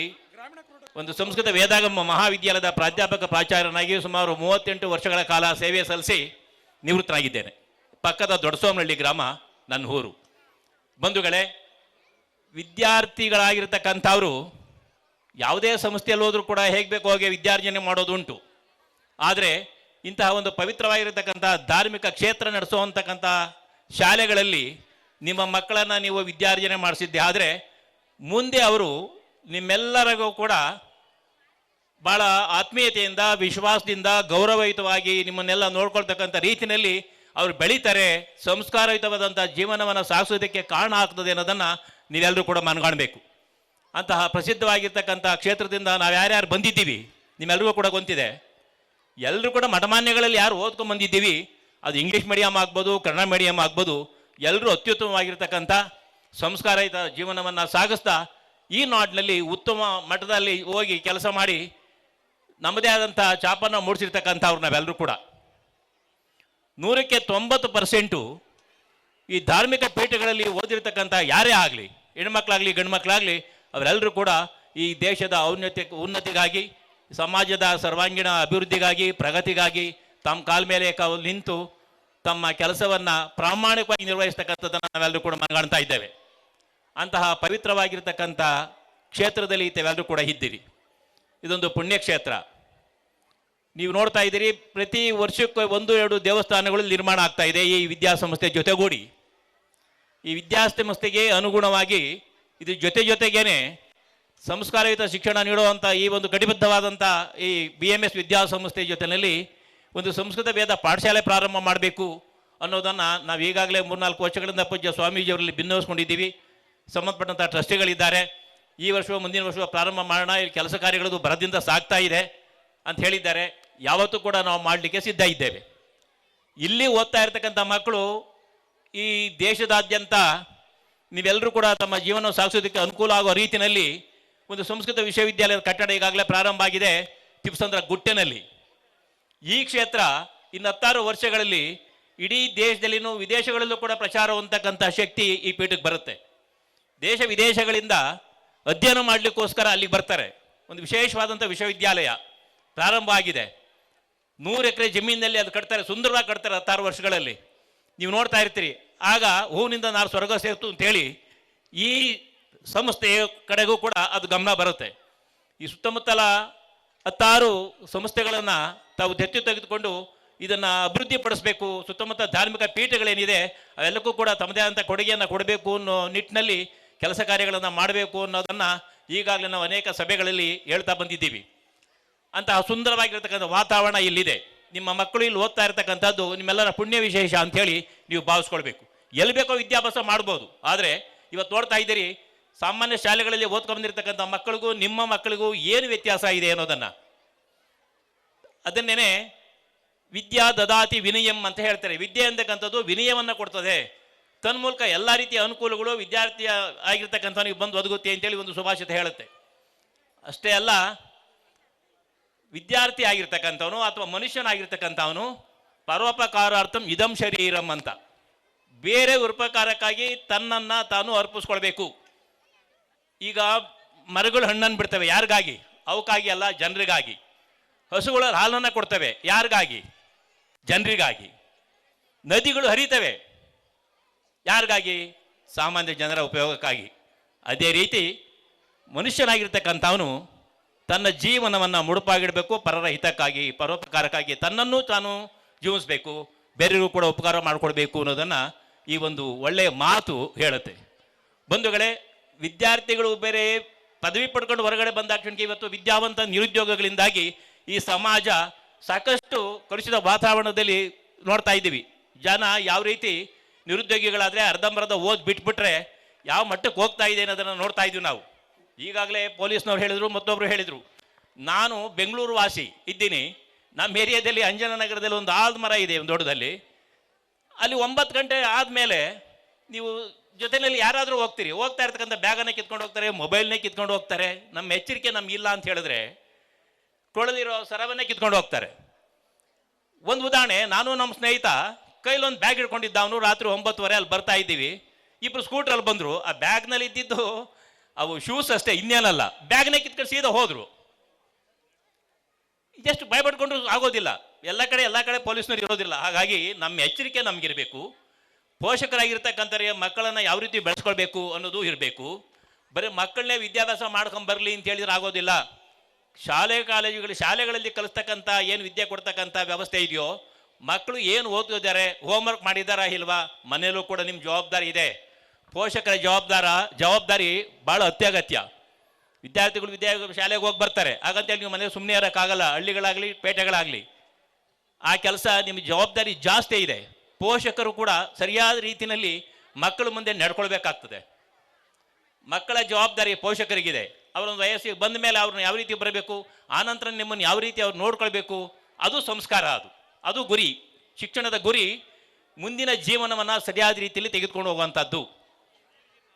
ಒಂದು ಸಂಸ್ಕೃತ ವೇದಾಗಮ ಮಹಾವಿದ್ಯಾಲಯದ ಪ್ರಾಚಾರ್ಯನಾಗಿ ಸುಮಾರು 38 ವರ್ಷಗಳ ಕಾಲ ಸೇವೆ ಸಲ್ಲಿಸಿ ನಿವೃತ್ತನಾಗಿದ್ದೇನೆ. ಪಕ್ಕದ ದೊಡ್ಡಸೋಮನಹಳ್ಳಿ ಗ್ರಾಮ ನನ್ನ ಊರು. ಬಂಧುಗಳೇ, ವಿದ್ಯಾರ್ಥಿಗಳಾಗಿರ್ತಕ್ಕಂಥವರು ಯಾವುದೇ ಸಂಸ್ಥೆಯಲ್ಲಿ ಹೋದರೂ ಕೂಡ ಹೇಗೆ ಬೇಕೋ ಹಾಗೆ ವಿದ್ಯಾರ್ಜನೆ ಮಾಡೋದುಂಟು. ಆದರೆ ಇಂತಹ ಒಂದು ಪವಿತ್ರವಾಗಿರತಕ್ಕಂಥ ಧಾರ್ಮಿಕ ಕ್ಷೇತ್ರ ನಡೆಸುವಂತಕ್ಕಂಥ ಶಾಲೆಗಳಲ್ಲಿ ನಿಮ್ಮ ಮಕ್ಕಳನ್ನು ನೀವು ವಿದ್ಯಾರ್ಜನೆ ಮಾಡಿಸಿದ್ದೆ ಆದರೆ ಮುಂದೆ ಅವರು ನಿಮ್ಮೆಲ್ಲರಿಗೂ ಕೂಡ ಭಾಳ ಆತ್ಮೀಯತೆಯಿಂದ, ವಿಶ್ವಾಸದಿಂದ, ಗೌರವಯುತವಾಗಿ ನಿಮ್ಮನ್ನೆಲ್ಲ ನೋಡ್ಕೊಳ್ತಕ್ಕಂಥ ರೀತಿಯಲ್ಲಿ ಅವರು ಬೆಳೀತಾರೆ, ಸಂಸ್ಕಾರಯುತವಾದಂಥ ಜೀವನವನ್ನು ಸಾಗಿಸೋದಕ್ಕೆ ಕಾರಣ ಆಗ್ತದೆ ಅನ್ನೋದನ್ನು ನೀವೆಲ್ಲರೂ ಕೂಡ ಮನಗಾಣಬೇಕು. ಅಂತಹ ಪ್ರಸಿದ್ಧವಾಗಿರ್ತಕ್ಕಂಥ ಕ್ಷೇತ್ರದಿಂದ ನಾವು ಯಾರ್ಯಾರು ಬಂದಿದ್ದೀವಿ ನಿಮ್ಮೆಲ್ಲರಿಗೂ ಕೂಡ ಗೊತ್ತಿದೆ. ಎಲ್ಲರೂ ಕೂಡ ಮಠಮಾನ್ಯಗಳಲ್ಲಿ ಯಾರು ಓದ್ಕೊಂಡು ಬಂದಿದ್ದೀವಿ, ಅದು ಇಂಗ್ಲೀಷ್ ಮೀಡಿಯಮ್ ಆಗ್ಬೋದು, ಕನ್ನಡ ಮೀಡಿಯಮ್ ಆಗ್ಬೋದು, ಎಲ್ಲರೂ ಅತ್ಯುತ್ತಮವಾಗಿರ್ತಕ್ಕಂಥ ಸಂಸ್ಕಾರಯುತ ಜೀವನವನ್ನು ಸಾಗಿಸ್ತಾ ಈ ನಾಡಿನಲ್ಲಿ ಉತ್ತಮ ಮಟ್ಟದಲ್ಲಿ ಹೋಗಿ ಕೆಲಸ ಮಾಡಿ ನಮ್ಮದೇ ಆದಂಥ ಛಾಪನ್ನು ಮೂಡಿಸಿರ್ತಕ್ಕಂಥವ್ರು ನಾವೆಲ್ಲರೂ ಕೂಡ 100% ಈ ಧಾರ್ಮಿಕ ಪೀಠಗಳಲ್ಲಿ ಓದಿರ್ತಕ್ಕಂಥ ಯಾರೇ ಆಗಲಿ, ಹೆಣ್ಮಕ್ಳಾಗಲಿ ಗಂಡು ಮಕ್ಕಳಾಗಲಿ, ಅವರೆಲ್ಲರೂ ಕೂಡ ಈ ದೇಶದ ಉನ್ನತಿಗಾಗಿ, ಸಮಾಜದ ಸರ್ವಾಂಗೀಣ ಅಭಿವೃದ್ಧಿಗಾಗಿ, ಪ್ರಗತಿಗಾಗಿ ತಮ್ಮ ಕಾಲ ಮೇಲೆ ನಿಂತು ತಮ್ಮ ಕೆಲಸವನ್ನು ಪ್ರಾಮಾಣಿಕವಾಗಿ ನಿರ್ವಹಿಸ್ತಕ್ಕಂಥದ್ದನ್ನು ನಾವೆಲ್ಲರೂ ಕೂಡ ಮನಗಾಣ್ತಾ ಇದ್ದೇವೆ. ಅಂತಹ ಪವಿತ್ರವಾಗಿರ್ತಕ್ಕಂಥ ಕ್ಷೇತ್ರದಲ್ಲಿ ತಾವೆಲ್ಲರೂ ಕೂಡ ಇದ್ದೀರಿ. ಇದೊಂದು ಪುಣ್ಯಕ್ಷೇತ್ರ. ನೀವು ನೋಡ್ತಾ ಇದ್ದೀರಿ, ಪ್ರತಿ ವರ್ಷಕ್ಕೆ 1-2 ದೇವಸ್ಥಾನಗಳು ನಿರ್ಮಾಣ ಆಗ್ತಾ ಇದೆ ಈ ವಿದ್ಯಾಸಂಸ್ಥೆ ಜೊತೆಗೂಡಿ. ಈ ವಿದ್ಯಾಸಂಸ್ಥೆಗೆ ಅನುಗುಣವಾಗಿ ಇದು ಜೊತೆಗೇನೆ ಸಂಸ್ಕಾರಯುತ ಶಿಕ್ಷಣ ನೀಡುವಂಥ ಈ ಒಂದು ಕಟಿಬದ್ಧವಾದಂಥ ಈ BMS ವಿದ್ಯಾಸಂಸ್ಥೆ ಜೊತೆಯಲ್ಲಿ ಒಂದು ಸಂಸ್ಕೃತ ವೇದ ಪಾಠಶಾಲೆ ಪ್ರಾರಂಭ ಮಾಡಬೇಕು ಅನ್ನೋದನ್ನು ನಾವು ಈಗಾಗಲೇ 3-4 ವರ್ಷಗಳಿಂದ ಪೂಜ್ಯ ಸ್ವಾಮೀಜಿಯವರಲ್ಲಿ ಭಿನ್ನವಿಸ್ಕೊಂಡಿದ್ದೀವಿ. ಸಂಬಂಧಪಟ್ಟಂಥ ಟ್ರಸ್ಟಿಗಳಿದ್ದಾರೆ. ಈ ವರ್ಷವೂ ಮುಂದಿನ ವರ್ಷವೂ ಪ್ರಾರಂಭ ಮಾಡೋಣ, ಇಲ್ಲಿ ಕೆಲಸ ಕಾರ್ಯಗಳದು ಭರದಿಂದ ಸಾಗ್ತಾ ಇದೆ ಅಂತ ಹೇಳಿದ್ದಾರೆ. ಯಾವತ್ತೂ ಕೂಡ ನಾವು ಮಾಡಲಿಕ್ಕೆ ಸಿದ್ಧ ಇದ್ದೇವೆ. ಇಲ್ಲಿ ಓದ್ತಾ ಇರ್ತಕ್ಕಂಥ ಮಕ್ಕಳು ಈ ದೇಶದಾದ್ಯಂತ ನೀವೆಲ್ಲರೂ ಕೂಡ ತಮ್ಮ ಜೀವನ ಸಾಗಿಸೋದಕ್ಕೆ ಅನುಕೂಲ ಆಗೋ ರೀತಿಯಲ್ಲಿ ಒಂದು ಸಂಸ್ಕೃತ ವಿಶ್ವವಿದ್ಯಾಲಯದ ಕಟ್ಟಡ ಈಗಾಗಲೇ ಪ್ರಾರಂಭ ಆಗಿದೆ ತಿಪ್ಪಸಂದ್ರ ಗುಟ್ಟೆನಲ್ಲಿ. ಈ ಕ್ಷೇತ್ರ ಇನ್ನು 10 ವರ್ಷಗಳಲ್ಲಿ ಇಡೀ ದೇಶದಲ್ಲಿನೂ ವಿದೇಶಗಳಲ್ಲೂ ಕೂಡ ಪ್ರಚಾರ ಹೊಂದತಕ್ಕಂಥ ಶಕ್ತಿ ಈ ಪೀಠಕ್ಕೆ ಬರುತ್ತೆ. ದೇಶ ವಿದೇಶಗಳಿಂದ ಅಧ್ಯಯನ ಮಾಡಲಿಕ್ಕೋಸ್ಕರ ಅಲ್ಲಿಗೆ ಬರ್ತಾರೆ. ಒಂದು ವಿಶೇಷವಾದಂಥ ವಿಶ್ವವಿದ್ಯಾಲಯ ಪ್ರಾರಂಭ ಆಗಿದೆ. 100 ಎಕರೆ ಜಮೀನಿನಲ್ಲಿ ಅದು ಕಟ್ತಾರೆ, ಸುಂದರವಾಗಿ ಕಟ್ತಾರೆ 16 ವರ್ಷಗಳಲ್ಲಿ. ನೀವು ನೋಡ್ತಾ ಇರ್ತೀರಿ. ಆಗ ಹೂವಿನಿಂದ ನಾರು ಸ್ವರ್ಗ ಸೇರ್ತು ಅಂತೇಳಿ ಈ ಸಂಸ್ಥೆಯ ಕಡೆಗೂ ಕೂಡ ಅದು ಗಮನ ಬರುತ್ತೆ. ಈ ಸುತ್ತಮುತ್ತಲ 16 ಸಂಸ್ಥೆಗಳನ್ನು ತಾವು ದತ್ತು ತೆಗೆದುಕೊಂಡು ಇದನ್ನು ಅಭಿವೃದ್ಧಿಪಡಿಸಬೇಕು. ಸುತ್ತಮುತ್ತ ಧಾರ್ಮಿಕ ಪೀಠಗಳೇನಿದೆ ಅವೆಲ್ಲಕ್ಕೂ ಕೂಡ ತಮ್ಮದೇ ಆದಂಥ ಕೊಡುಗೆಯನ್ನು ಕೊಡಬೇಕು ಅನ್ನೋ ನಿಟ್ಟಿನಲ್ಲಿ ಕೆಲಸ ಕಾರ್ಯಗಳನ್ನು ಮಾಡಬೇಕು ಅನ್ನೋದನ್ನು ಈಗಾಗಲೇ ನಾವು ಅನೇಕ ಸಭೆಗಳಲ್ಲಿ ಹೇಳ್ತಾ ಬಂದಿದ್ದೀವಿ. ಅಂತಹ ಸುಂದರವಾಗಿರ್ತಕ್ಕಂಥ ವಾತಾವರಣ ಇಲ್ಲಿದೆ. ನಿಮ್ಮ ಮಕ್ಕಳು ಇಲ್ಲಿ ಓದ್ತಾ ಇರ್ತಕ್ಕಂಥದ್ದು ನಿಮ್ಮೆಲ್ಲರ ಪುಣ್ಯ ವಿಶೇಷ ಅಂಥೇಳಿ ನೀವು ಭಾವಿಸ್ಕೊಳ್ಬೇಕು. ಎಲ್ಲಿ ಬೇಕೋ ವಿದ್ಯಾಭ್ಯಾಸ ಮಾಡ್ಬೋದು. ಆದರೆ ಇವತ್ತು ನೋಡ್ತಾ ಇದ್ದೀರಿ, ಸಾಮಾನ್ಯ ಶಾಲೆಗಳಲ್ಲಿ ಓದ್ಕೊಂಡಿರ್ತಕ್ಕಂಥ ಮಕ್ಕಳಿಗೂ ನಿಮ್ಮ ಮಕ್ಕಳಿಗೂ ಏನು ವ್ಯತ್ಯಾಸ ಇದೆ ಅನ್ನೋದನ್ನು, ಅದನ್ನೇನೆ ವಿದ್ಯಾ ದದಾತಿ ವಿನಯಂ ಅಂತ ಹೇಳ್ತಾರೆ. ವಿದ್ಯೆ ಅಂತಕ್ಕಂಥದ್ದು ವಿನಯವನ್ನು ಕೊಡ್ತದೆ. ತನ್ಮೂಲಕ ಎಲ್ಲ ರೀತಿಯ ಅನುಕೂಲಗಳು ವಿದ್ಯಾರ್ಥಿ ಆಗಿರ್ತಕ್ಕಂಥವನಿಗೆ ಬಂದು ಒದಗುತ್ತೆ ಅಂತೇಳಿ ಒಂದು ಸುಭಾಷಿತ ಹೇಳುತ್ತೆ. ಅಷ್ಟೇ ಅಲ್ಲ, ವಿದ್ಯಾರ್ಥಿ ಆಗಿರ್ತಕ್ಕಂಥವನು ಅಥವಾ ಮನುಷ್ಯನಾಗಿರ್ತಕ್ಕಂಥವನು ಪರೋಪಕಾರಾರ್ಥಂ ಇದಂ ಶರೀರಂ ಅಂತ, ಬೇರೆ ಉಪಕಾರಕ್ಕಾಗಿ ತನ್ನನ್ನು ತಾನು ಅರ್ಪಿಸ್ಕೊಳ್ಬೇಕು. ಈಗ ಮರಗಳು ಹಣ್ಣನ್ನು ಬಿಡ್ತವೆ, ಯಾರಿಗಾಗಿ? ಅವಕ್ಕಾಗಿ ಅಲ್ಲ, ಜನರಿಗಾಗಿ. ಹಸುಗಳು ಹಾಲನ್ನು ಕೊಡ್ತವೆ, ಯಾರಿಗಾಗಿ? ಜನರಿಗಾಗಿ. ನದಿಗಳು ಹರಿತವೆ, ಯಾರಿಗಾಗಿ? ಸಾಮಾನ್ಯ ಜನರ ಉಪಯೋಗಕ್ಕಾಗಿ. ಅದೇ ರೀತಿ ಮನುಷ್ಯನಾಗಿರ್ತಕ್ಕಂಥವನು ತನ್ನ ಜೀವನವನ್ನು ಮುಡುಪಾಗಿಡಬೇಕು, ಪರರ ಹಿತಕ್ಕಾಗಿ, ಪರೋಪಕಾರಕ್ಕಾಗಿ ತನ್ನನ್ನು ತಾನು ಜೀವಿಸಬೇಕು, ಬೇರೆಯವರು ಕೂಡ ಉಪಕಾರ ಮಾಡಿಕೊಡ್ಬೇಕು ಅನ್ನೋದನ್ನು ಈ ಒಂದು ಒಳ್ಳೆಯ ಮಾತು ಹೇಳುತ್ತೆ. ಬಂಧುಗಳೇ, ವಿದ್ಯಾರ್ಥಿಗಳು ಬೇರೆ ಪದವಿ ಪಡ್ಕೊಂಡು ಹೊರಗಡೆ ಬಂದಾಕ್ಷಣಿಗೆ ಇವತ್ತು ವಿದ್ಯಾವಂತ ನಿರುದ್ಯೋಗಗಳಿಂದಾಗಿ ಈ ಸಮಾಜ ಸಾಕಷ್ಟು ಕಲುಷಿತ ವಾತಾವರಣದಲ್ಲಿ ನೋಡ್ತಾ ಇದ್ದೀವಿ. ಜನ ಯಾವ ರೀತಿ ನಿರುದ್ಯೋಗಿಗಳಾದರೆ ಅರ್ಧಂಬರ್ಧ ಓದಿ ಬಿಟ್ಬಿಟ್ರೆ ಯಾವ ಮಟ್ಟಕ್ಕೆ ಹೋಗ್ತಾ ಇದೆ ಅನ್ನೋದನ್ನು ನೋಡ್ತಾ ಇದ್ದೀವಿ ನಾವು. ಈಗಾಗಲೇ ಪೊಲೀಸ್ನವ್ರು ಹೇಳಿದರು, ಮತ್ತೊಬ್ಬರು ಹೇಳಿದರು. ನಾನು ಬೆಂಗಳೂರು ವಾಸಿ ಇದ್ದೀನಿ. ನಮ್ಮ ಏರಿಯಾದಲ್ಲಿ ಅಂಜನನಗರದಲ್ಲಿ ಒಂದು ಆಲದ ಮರ ಇದೆ, ಒಂದು ದೊಡ್ಡದಲ್ಲಿ. ಅಲ್ಲಿ 9 ಗಂಟೆ ಆದಮೇಲೆ ನೀವು ಜೊತೆಯಲ್ಲಿ ಯಾರಾದರೂ ಹೋಗ್ತಾ ಇರ್ತಕ್ಕಂಥ ಬ್ಯಾಗನ್ನೇ ಕಿತ್ಕೊಂಡು ಹೋಗ್ತಾರೆ, ಮೊಬೈಲ್ನೇ ಕಿತ್ಕೊಂಡು ಹೋಗ್ತಾರೆ. ನಮ್ಮ ಎಚ್ಚರಿಕೆ ನಮಗಿಲ್ಲ ಅಂತ ಹೇಳಿದ್ರೆ ಕೊಳಲಿರೋ ಸರವನ್ನೇ ಕಿತ್ಕೊಂಡು ಹೋಗ್ತಾರೆ. ಒಂದು ಉದಾಹರಣೆ, ನಾನು ನಮ್ಮ ಸ್ನೇಹಿತ ಕೈಲೊಂದು ಬ್ಯಾಗ್ ಹಿಡ್ಕೊಂಡಿದ್ದ. ಅವನು ರಾತ್ರಿ 9:30 ಅಲ್ಲಿ ಬರ್ತಾ ಇದ್ದೀವಿ. ಇಬ್ಬರು ಸ್ಕೂಟ್ರಲ್ಲಿ ಬಂದರು. ಆ ಬ್ಯಾಗ್ನಲ್ಲಿ ಇದ್ದಿದ್ದು ಅವು ಶೂಸ್ ಅಷ್ಟೇ, ಇನ್ನೇನಲ್ಲ. ಬ್ಯಾಗ್ನೇ ಕಿತ್ಕೊಂಡು ಸೀದಾ ಹೋದರು. ಎಷ್ಟು ಭಯಪಡ್ಕೊಂಡ್ರು ಆಗೋದಿಲ್ಲ. ಎಲ್ಲ ಕಡೆ ಪೊಲೀಸ್ನವ್ರು ಇರೋದಿಲ್ಲ. ಹಾಗಾಗಿ ನಮ್ಮ ಎಚ್ಚರಿಕೆ ನಮಗಿರಬೇಕು. ಪೋಷಕರಾಗಿರ್ತಕ್ಕಂಥವ್ರಿಗೆ ಮಕ್ಕಳನ್ನು ಯಾವ ರೀತಿ ಬೆಳೆಸ್ಕೊಳ್ಬೇಕು ಅನ್ನೋದು ಇರಬೇಕು. ಬರೀ ಮಕ್ಕಳನ್ನೇ ವಿದ್ಯಾಭ್ಯಾಸ ಮಾಡ್ಕೊಂಬರಲಿ ಅಂತ ಹೇಳಿದ್ರೆ ಆಗೋದಿಲ್ಲ. ಶಾಲೆಗಳಲ್ಲಿ ಕಲಿಸ್ತಕ್ಕಂಥ ಏನು ವಿದ್ಯೆ ಕೊಡ್ತಕ್ಕಂಥ ವ್ಯವಸ್ಥೆ ಇದೆಯೋ, ಮಕ್ಕಳು ಏನು ಓದ್ತಿದ್ದಾರೆ, ಹೋಮ್ವರ್ಕ್ ಮಾಡಿದ್ದಾರಾ ಇಲ್ವಾ, ಮನೆಯಲ್ಲೂ ಕೂಡ ನಿಮ್ಮ ಜವಾಬ್ದಾರಿ ಇದೆ. ಪೋಷಕರ ಜವಾಬ್ದಾರಿ ಭಾಳ ಅತ್ಯಗತ್ಯ. ವಿದ್ಯಾರ್ಥಿಗಳು ಶಾಲೆಗೆ ಹೋಗಿ ಬರ್ತಾರೆ, ಹಾಗಂತೇಳಿ ನೀವು ಮನೇಲಿ ಸುಮ್ಮನೆ ಇರೋಕ್ಕಾಗಲ್ಲ. ಹಳ್ಳಿಗಳಾಗಲಿ ಪೇಟೆಗಳಾಗಲಿ ಆ ಕೆಲಸ ನಿಮ್ಮ ಜವಾಬ್ದಾರಿ ಜಾಸ್ತಿ ಇದೆ. ಪೋಷಕರು ಕೂಡ ಸರಿಯಾದ ರೀತಿಯಲ್ಲಿ ಮಕ್ಕಳ ಮುಂದೆ ನಡ್ಕೊಳ್ಬೇಕಾಗ್ತದೆ. ಮಕ್ಕಳ ಜವಾಬ್ದಾರಿ ಪೋಷಕರಿಗಿದೆ. ಅವರೊಂದು ವಯಸ್ಸಿಗೆ ಬಂದ ಮೇಲೆ ಅವ್ರನ್ನ ಯಾವ ರೀತಿ ಬರಬೇಕು, ಆನಂತರ ನಿಮ್ಮನ್ನು ಯಾವ ರೀತಿ ಅವ್ರು ನೋಡ್ಕೊಳ್ಬೇಕು, ಅದು ಸಂಸ್ಕಾರ. ಅದು ಗುರಿ. ಶಿಕ್ಷಣದ ಗುರಿ ಮುಂದಿನ ಜೀವನವನ್ನು ಸರಿಯಾದ ರೀತಿಯಲ್ಲಿ ತೆಗೆದುಕೊಂಡು ಹೋಗುವಂಥದ್ದು,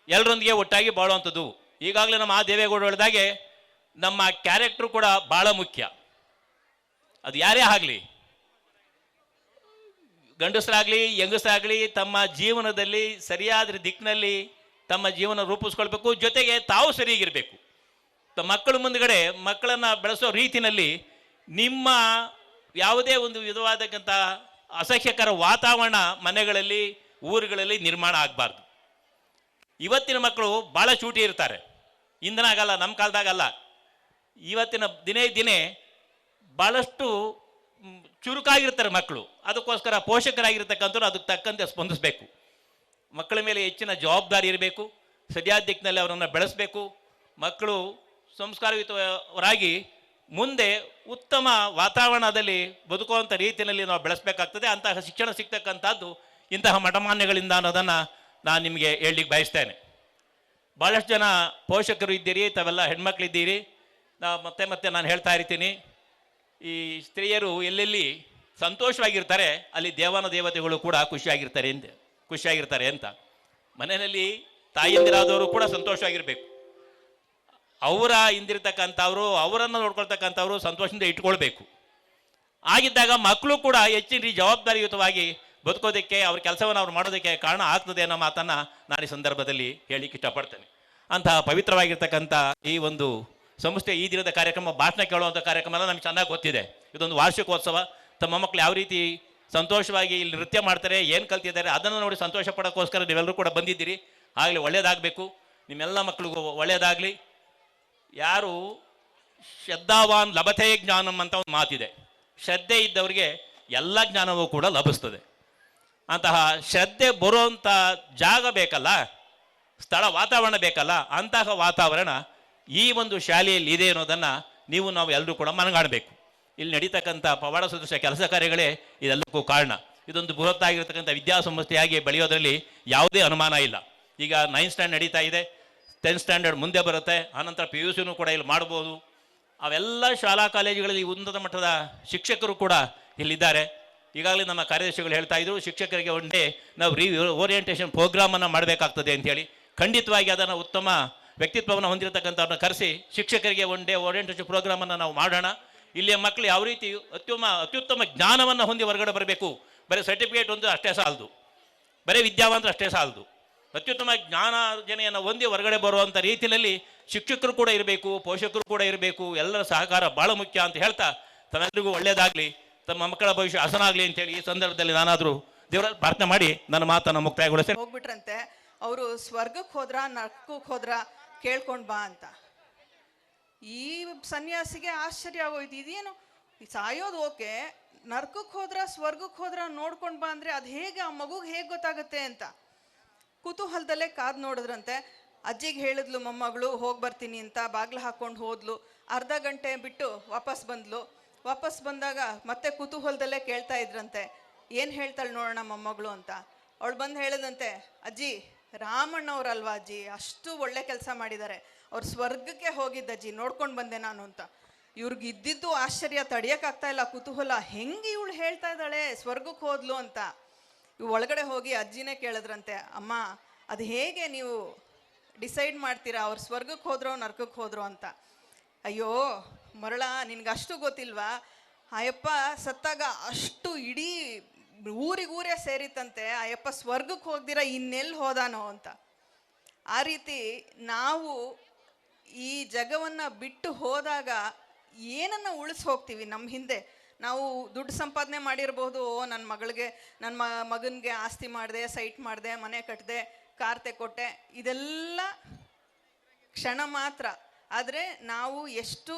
ಎಲ್ಲರೊಂದಿಗೆ ಒಟ್ಟಾಗಿ ಬಾಳುವಂಥದ್ದು. ಈಗಾಗಲೇ ನಮ್ಮ ದೇವೇಗೌಡರು ಹೇಳಿದಾಗೆ ನಮ್ಮ ಕ್ಯಾರೆಕ್ಟ್ರು ಕೂಡ ಭಾಳ ಮುಖ್ಯ. ಅದು ಯಾರೇ ಆಗಲಿ, ಗಂಡಸರಾಗಲಿ ಹೆಂಗಸರಾಗಲಿ, ತಮ್ಮ ಜೀವನದಲ್ಲಿ ಸರಿಯಾದ ದಿಕ್ಕಿನಲ್ಲಿ ತಮ್ಮ ಜೀವನ ರೂಪಿಸ್ಕೊಳ್ಬೇಕು. ಜೊತೆಗೆ ತಾವು ಸರಿಯಾಗಿರಬೇಕು. ಮಕ್ಕಳ ಮುಂದುಗಡೆ ಮಕ್ಕಳನ್ನು ಬೆಳೆಸೋ ರೀತಿಯಲ್ಲಿ ನಿಮ್ಮ ಯಾವುದೇ ಒಂದು ವಿಧವಾದಕ್ಕಂಥ ಅಸಹ್ಯಕರ ವಾತಾವರಣ ಮನೆಗಳಲ್ಲಿ ಊರುಗಳಲ್ಲಿ ನಿರ್ಮಾಣ ಆಗಬಾರ್ದು. ಇವತ್ತಿನ ಮಕ್ಕಳು ಭಾಳ ಚೂಟಿ ಇರ್ತಾರೆ. ಇಂದಿನ ಆಗಲ್ಲ, ನಮ್ಮ ಕಾಲದಾಗಲ್ಲ. ಇವತ್ತಿನ ದಿನೇ ಭಾಳಷ್ಟು ಚುರುಕಾಗಿರ್ತಾರೆ ಮಕ್ಕಳು. ಅದಕ್ಕೋಸ್ಕರ ಪೋಷಕರಾಗಿರ್ತಕ್ಕಂಥವ್ರು ಅದಕ್ಕೆ ತಕ್ಕಂತೆ ಸ್ಪಂದಿಸಬೇಕು. ಮಕ್ಕಳ ಮೇಲೆ ಹೆಚ್ಚಿನ ಜವಾಬ್ದಾರಿ ಇರಬೇಕು. ಸರಿಯಾದ ದಿಕ್ಕಿನಲ್ಲಿ ಅವರನ್ನು ಬೆಳೆಸಬೇಕು. ಮಕ್ಕಳು ಸಂಸ್ಕಾರಯುತವರಾಗಿ ಮುಂದೆ ಉತ್ತಮ ವಾತಾವರಣದಲ್ಲಿ ಬದುಕುವಂಥ ರೀತಿಯಲ್ಲಿ ನಾವು ಬೆಳೆಸಬೇಕಾಗ್ತದೆ. ಅಂತಹ ಶಿಕ್ಷಣ ಸಿಗ್ತಕ್ಕಂಥದ್ದು ಇಂತಹ ಮಠಮಾನ್ಯಗಳಿಂದ ಅನ್ನೋದನ್ನು ನಾನು ನಿಮಗೆ ಹೇಳಲಿಕ್ಕೆ ಬಯಸ್ತೇನೆ. ಭಾಳಷ್ಟು ಜನ ಪೋಷಕರು ಇದ್ದೀರಿ, ತಾವೆಲ್ಲ ಹೆಣ್ಮಕ್ಳಿದ್ದೀರಿ. ಮತ್ತೆ ನಾನು ಹೇಳ್ತಾ ಇರ್ತೀನಿ, ಈ ಸ್ತ್ರೀಯರು ಎಲ್ಲೆಲ್ಲಿ ಸಂತೋಷವಾಗಿರ್ತಾರೆ ಅಲ್ಲಿ ದೇವಾನ ದೇವತೆಗಳು ಕೂಡ ಖುಷಿಯಾಗಿರ್ತಾರೆ ಅಂತ. ಮನೆಯಲ್ಲಿ ತಾಯಿಯಂದಿರಾದವರು ಕೂಡ ಸಂತೋಷವಾಗಿರಬೇಕು. ಅವರ ಹಿಂದಿರ್ತಕ್ಕಂಥವ್ರು, ಅವರನ್ನು ನೋಡ್ಕೊಳ್ತಕ್ಕಂಥವ್ರು ಸಂತೋಷದಿಂದ ಇಟ್ಕೊಳ್ಬೇಕು. ಆಗಿದ್ದಾಗ ಮಕ್ಕಳು ಕೂಡ ಹೆಚ್ಚಿನ ಜವಾಬ್ದಾರಿಯುತವಾಗಿ ಬದುಕೋದಕ್ಕೆ, ಅವ್ರ ಕೆಲಸವನ್ನು ಅವ್ರು ಮಾಡೋದಕ್ಕೆ ಕಾರಣ ಆಗ್ತದೆ ಅನ್ನೋ ಮಾತನ್ನು ನಾನು ಈ ಸಂದರ್ಭದಲ್ಲಿ ಹೇಳಲಿಕ್ಕೆ ಇಷ್ಟಪಡ್ತೇನೆ. ಅಂತಹ ಪವಿತ್ರವಾಗಿರ್ತಕ್ಕಂಥ ಈ ಒಂದು ಸಂಸ್ಥೆ ಈ ದಿನದ ಕಾರ್ಯಕ್ರಮ, ಭಾಷಣ ಕೇಳುವಂಥ ಕಾರ್ಯಕ್ರಮ ಎಲ್ಲ ನಮ್ಗೆ ಚೆನ್ನಾಗಿ ಗೊತ್ತಿದೆ. ಇದೊಂದು ವಾರ್ಷಿಕೋತ್ಸವ. ತಮ್ಮ ಮಕ್ಕಳು ಯಾವ ರೀತಿ ಸಂತೋಷವಾಗಿ ಇಲ್ಲಿ ನೃತ್ಯ ಮಾಡ್ತಾರೆ, ಏನು ಕಲ್ತಿದ್ದಾರೆ ಅದನ್ನು ನೋಡಿ ಸಂತೋಷ ಪಡೋಕ್ಕೋಸ್ಕರ ನೀವೆಲ್ಲರೂ ಕೂಡ ಬಂದಿದ್ದೀರಿ. ಆಗಲಿ ಒಳ್ಳೆಯದಾಗಬೇಕು, ನಿಮ್ಮೆಲ್ಲ ಮಕ್ಕಳಿಗೂ ಒಳ್ಳೆಯದಾಗಲಿ. ಯಾರು ಶ್ರದ್ಧಾವಾನ್ ಲಭತೆ ಜ್ಞಾನಂ ಅಂತ ಒಂದು ಮಾತಿದೆ. ಶ್ರದ್ಧೆ ಇದ್ದವರಿಗೆ ಎಲ್ಲ ಜ್ಞಾನವೂ ಕೂಡ ಲಭಿಸ್ತದೆ. ಅಂತಹ ಶ್ರದ್ಧೆ ಬರುವಂಥ ಜಾಗ ಬೇಕಲ್ಲ, ಸ್ಥಳ ವಾತಾವರಣ ಬೇಕಲ್ಲ, ಅಂತಹ ವಾತಾವರಣ ಈ ಒಂದು ಶಾಲೆಯಲ್ಲಿ ಇದೆ ಅನ್ನೋದನ್ನು ನಾವು ಎಲ್ಲರೂ ಕೂಡ ಮನಗಾಣಬೇಕು. ಇಲ್ಲಿ ನಡೀತಕ್ಕಂಥ ಪವಾಡ ಸದೃಶ ಕೆಲಸ ಕಾರ್ಯಗಳೇ ಇದೆಲ್ಲಕ್ಕೂ ಕಾರಣ. ಇದೊಂದು ಬೃಹತ್ತಾಗಿರ್ತಕ್ಕಂಥ ವಿದ್ಯಾಸಂಸ್ಥೆಯಾಗಿ ಬೆಳೆಯೋದರಲ್ಲಿ ಯಾವುದೇ ಅನುಮಾನ ಇಲ್ಲ. ಈಗ 9th ಸ್ಟ್ಯಾಂಡ್ ನಡೀತಾ ಇದೆ. 10th ಸ್ಟ್ಯಾಂಡರ್ಡ್ ಮುಂದೆ ಬರುತ್ತೆ, ಆನಂತರ PUCನೂ ಕೂಡ ಇಲ್ಲಿ ಮಾಡ್ಬೋದು. ಅವೆಲ್ಲ ಶಾಲಾ ಕಾಲೇಜುಗಳಲ್ಲಿ ಉನ್ನತ ಮಟ್ಟದ ಶಿಕ್ಷಕರು ಕೂಡ ಇಲ್ಲಿದ್ದಾರೆ. ಈಗಾಗಲೇ ನಮ್ಮ ಕಾರ್ಯದರ್ಶಿಗಳು ಹೇಳ್ತಾ ಇದ್ರು, ಶಿಕ್ಷಕರಿಗೆ ಒನ್ ಡೇ ನಾವು ಓರಿಯೆಂಟೇಷನ್ ಪ್ರೋಗ್ರಾಮನ್ನು ಮಾಡಬೇಕಾಗ್ತದೆ ಅಂತೇಳಿ. ಖಂಡಿತವಾಗಿ ಅದನ್ನು ಉತ್ತಮ ವ್ಯಕ್ತಿತ್ವವನ್ನು ಹೊಂದಿರತಕ್ಕಂಥವ್ರನ್ನ ಕರೆಸಿ ಶಿಕ್ಷಕರಿಗೆ ಒನ್ ಡೇ ಓರಿಯೆಂಟೇಷನ್ ಪ್ರೋಗ್ರಾಮನ್ನು ನಾವು ಮಾಡೋಣ. ಇಲ್ಲಿಯ ಮಕ್ಕಳು ಯಾವ ರೀತಿ ಅತ್ಯುತ್ತಮ ಜ್ಞಾನವನ್ನು ಹೊಂದಿ ಹೊರಗಡೆ ಬರಬೇಕು. ಬರೀ ಸರ್ಟಿಫಿಕೇಟ್ ಒಂದು ಅಷ್ಟೇ ಸಾಲದು, ಬರೀ ವಿದ್ಯಾವಂತರು ಅಷ್ಟೇ ಸಾಲದು. ಅತ್ಯುತ್ತಮ ಜ್ಞಾನಾರ್ಜನೆಯನ್ನು ಹೊಂದಿ ಹೊರಗಡೆ ಬರುವಂಥ ರೀತಿಯಲ್ಲಿ ಶಿಕ್ಷಕರು ಕೂಡ ಇರಬೇಕು, ಪೋಷಕರು ಕೂಡ ಇರಬೇಕು. ಎಲ್ಲರ ಸಹಕಾರ ಭಾಳ ಮುಖ್ಯ ಅಂತ ಹೇಳ್ತಾ, ತಮ್ಮೆಲ್ಲರಿಗೂ ಒಳ್ಳೆಯದಾಗಲಿ, ತಮ್ಮ ಮಕ್ಕಳ ಭವಿಷ್ಯ ಹಸನಾಗಲಿ ಅಂತೇಳಿ ಈ ಸಂದರ್ಭದಲ್ಲಿ ನಾನಾದರೂ ದೇವರ ಪ್ರಾರ್ಥನೆ ಮಾಡಿ ನನ್ನ ಮಾತನ್ನು ಮುಕ್ತಾಯಗೊಳಿಸ್ತೇನೆ. ಹೋಗ್ಬಿಟ್ರಂತೆ ಅವರು ಸ್ವರ್ಗಕ್ಕೆ ಹೋದ್ರ ನರಕಕ್ಕೆ ಹೋದ್ರ ಕೇಳ್ಕೊಂಡು ಬಾ ಅಂತ. ಈ ಸನ್ಯಾಸಿಗೆ ಆಶ್ಚರ್ಯ ಆಗೋಯ್ತು, ಇದೇನು ಸಾಯೋದು ಓಕೆ, ನರಕಕ್ಕೆ ಹೋದ್ರ ಸ್ವರ್ಗಕ್ಕೆ ಹೋದ್ರ ನೋಡ್ಕೊಂಡು ಬಾ ಅಂದರೆ ಅದು ಹೇಗೆ, ಆ ಮಗುಗೆ ಹೇಗೆ ಗೊತ್ತಾಗುತ್ತೆ ಅಂತ ಕುತೂಹಲದಲ್ಲೇ ಕಾದು ನೋಡಿದ್ರಂತೆ. ಅಜ್ಜಿಗೆ ಹೇಳಿದ್ಲು ಮೊಮ್ಮಗಳು ಹೋಗಿ ಬರ್ತೀನಿ ಅಂತ, ಬಾಗ್ಲು ಹಾಕ್ಕೊಂಡು ಹೋದ್ಲು. ಅರ್ಧ ಗಂಟೆ ಬಿಟ್ಟು ವಾಪಸ್ ಬಂದ್ಲು. ವಾಪಸ್ ಬಂದಾಗ ಮತ್ತೆ ಕುತೂಹಲದಲ್ಲೇ ಕೇಳ್ತಾ ಇದ್ರಂತೆ, ಏನು ಹೇಳ್ತಾಳೆ ನೋಡೋಣ ಮೊಮ್ಮಗಳು ಅಂತ. ಅವಳು ಬಂದು ಹೇಳಿದಂತೆ, ಅಜ್ಜಿ ರಾಮಣ್ಣವ್ರಲ್ವಾ ಅಜ್ಜಿ, ಅಷ್ಟು ಒಳ್ಳೆ ಕೆಲಸ ಮಾಡಿದ್ದಾರೆ, ಅವ್ರು ಸ್ವರ್ಗಕ್ಕೆ ಹೋಗಿದ್ದಜ್ಜಿ, ನೋಡ್ಕೊಂಡು ಬಂದೆ ನಾನು ಅಂತ. ಇವ್ರಿಗೆ ಇದ್ದಿದ್ದು ಆಶ್ಚರ್ಯ ತಡೆಯೋಕ್ಕಾಗ್ತಾ ಇಲ್ಲ, ಕುತೂಹಲ, ಹೆಂಗೆ ಇವಳು ಹೇಳ್ತಾ ಇದ್ದಾಳೆ ಸ್ವರ್ಗಕ್ಕೆ ಹೋದ್ಲು ಅಂತ. ಇವು ಒಳಗಡೆ ಹೋಗಿ ಅಜ್ಜಿನೇ ಕೇಳಿದ್ರಂತೆ, ಅಮ್ಮ ಅದು ಹೇಗೆ ನೀವು ಡಿಸೈಡ್ ಮಾಡ್ತೀರಾ ಅವ್ರು ಸ್ವರ್ಗಕ್ಕೆ ಹೋದ್ರೋ ನರ್ಕಕ್ಕೆ ಹೋದ್ರೋ ಅಂತ. ಅಯ್ಯೋ ಮರಳ, ನಿನ್ಗೆ ಅಷ್ಟು ಗೊತ್ತಿಲ್ವಾ, ಅಯ್ಯಪ್ಪ ಸತ್ತಾಗ ಅಷ್ಟು ಇಡೀ ಊರಿಗೂರೇ ಸೇರಿತಂತೆ, ಅಯ್ಯಪ್ಪ ಸ್ವರ್ಗಕ್ಕೆ ಹೋಗ್ದಿರ ಇನ್ನೆಲ್ಲಿ ಹೋದಾನೋ ಅಂತ. ಆ ರೀತಿ ನಾವು ಈ ಜಗವನ್ನು ಬಿಟ್ಟು ಹೋದಾಗ ಏನನ್ನು ಉಳಿಸಿ ಹೋಗ್ತೀವಿ ನಮ್ಮ ಹಿಂದೆ. ನಾವು ದುಡ್ಡು ಸಂಪಾದನೆ ಮಾಡಿರ್ಬೋದು, ನನ್ನ ಮಗಳಿಗೆ ನನ್ನ ಮಗನಿಗೆ ಆಸ್ತಿ ಮಾಡಿದೆ, ಸೈಟ್ ಮಾಡಿದೆ, ಮನೆ ಕಟ್ಟಿದೆ, ಕಾರ್ ತೆಕ್ಕೊಟ್ಟೆ, ಇದೆಲ್ಲ ಕ್ಷಣ ಮಾತ್ರ. ಆದರೆ ನಾವು ಎಷ್ಟು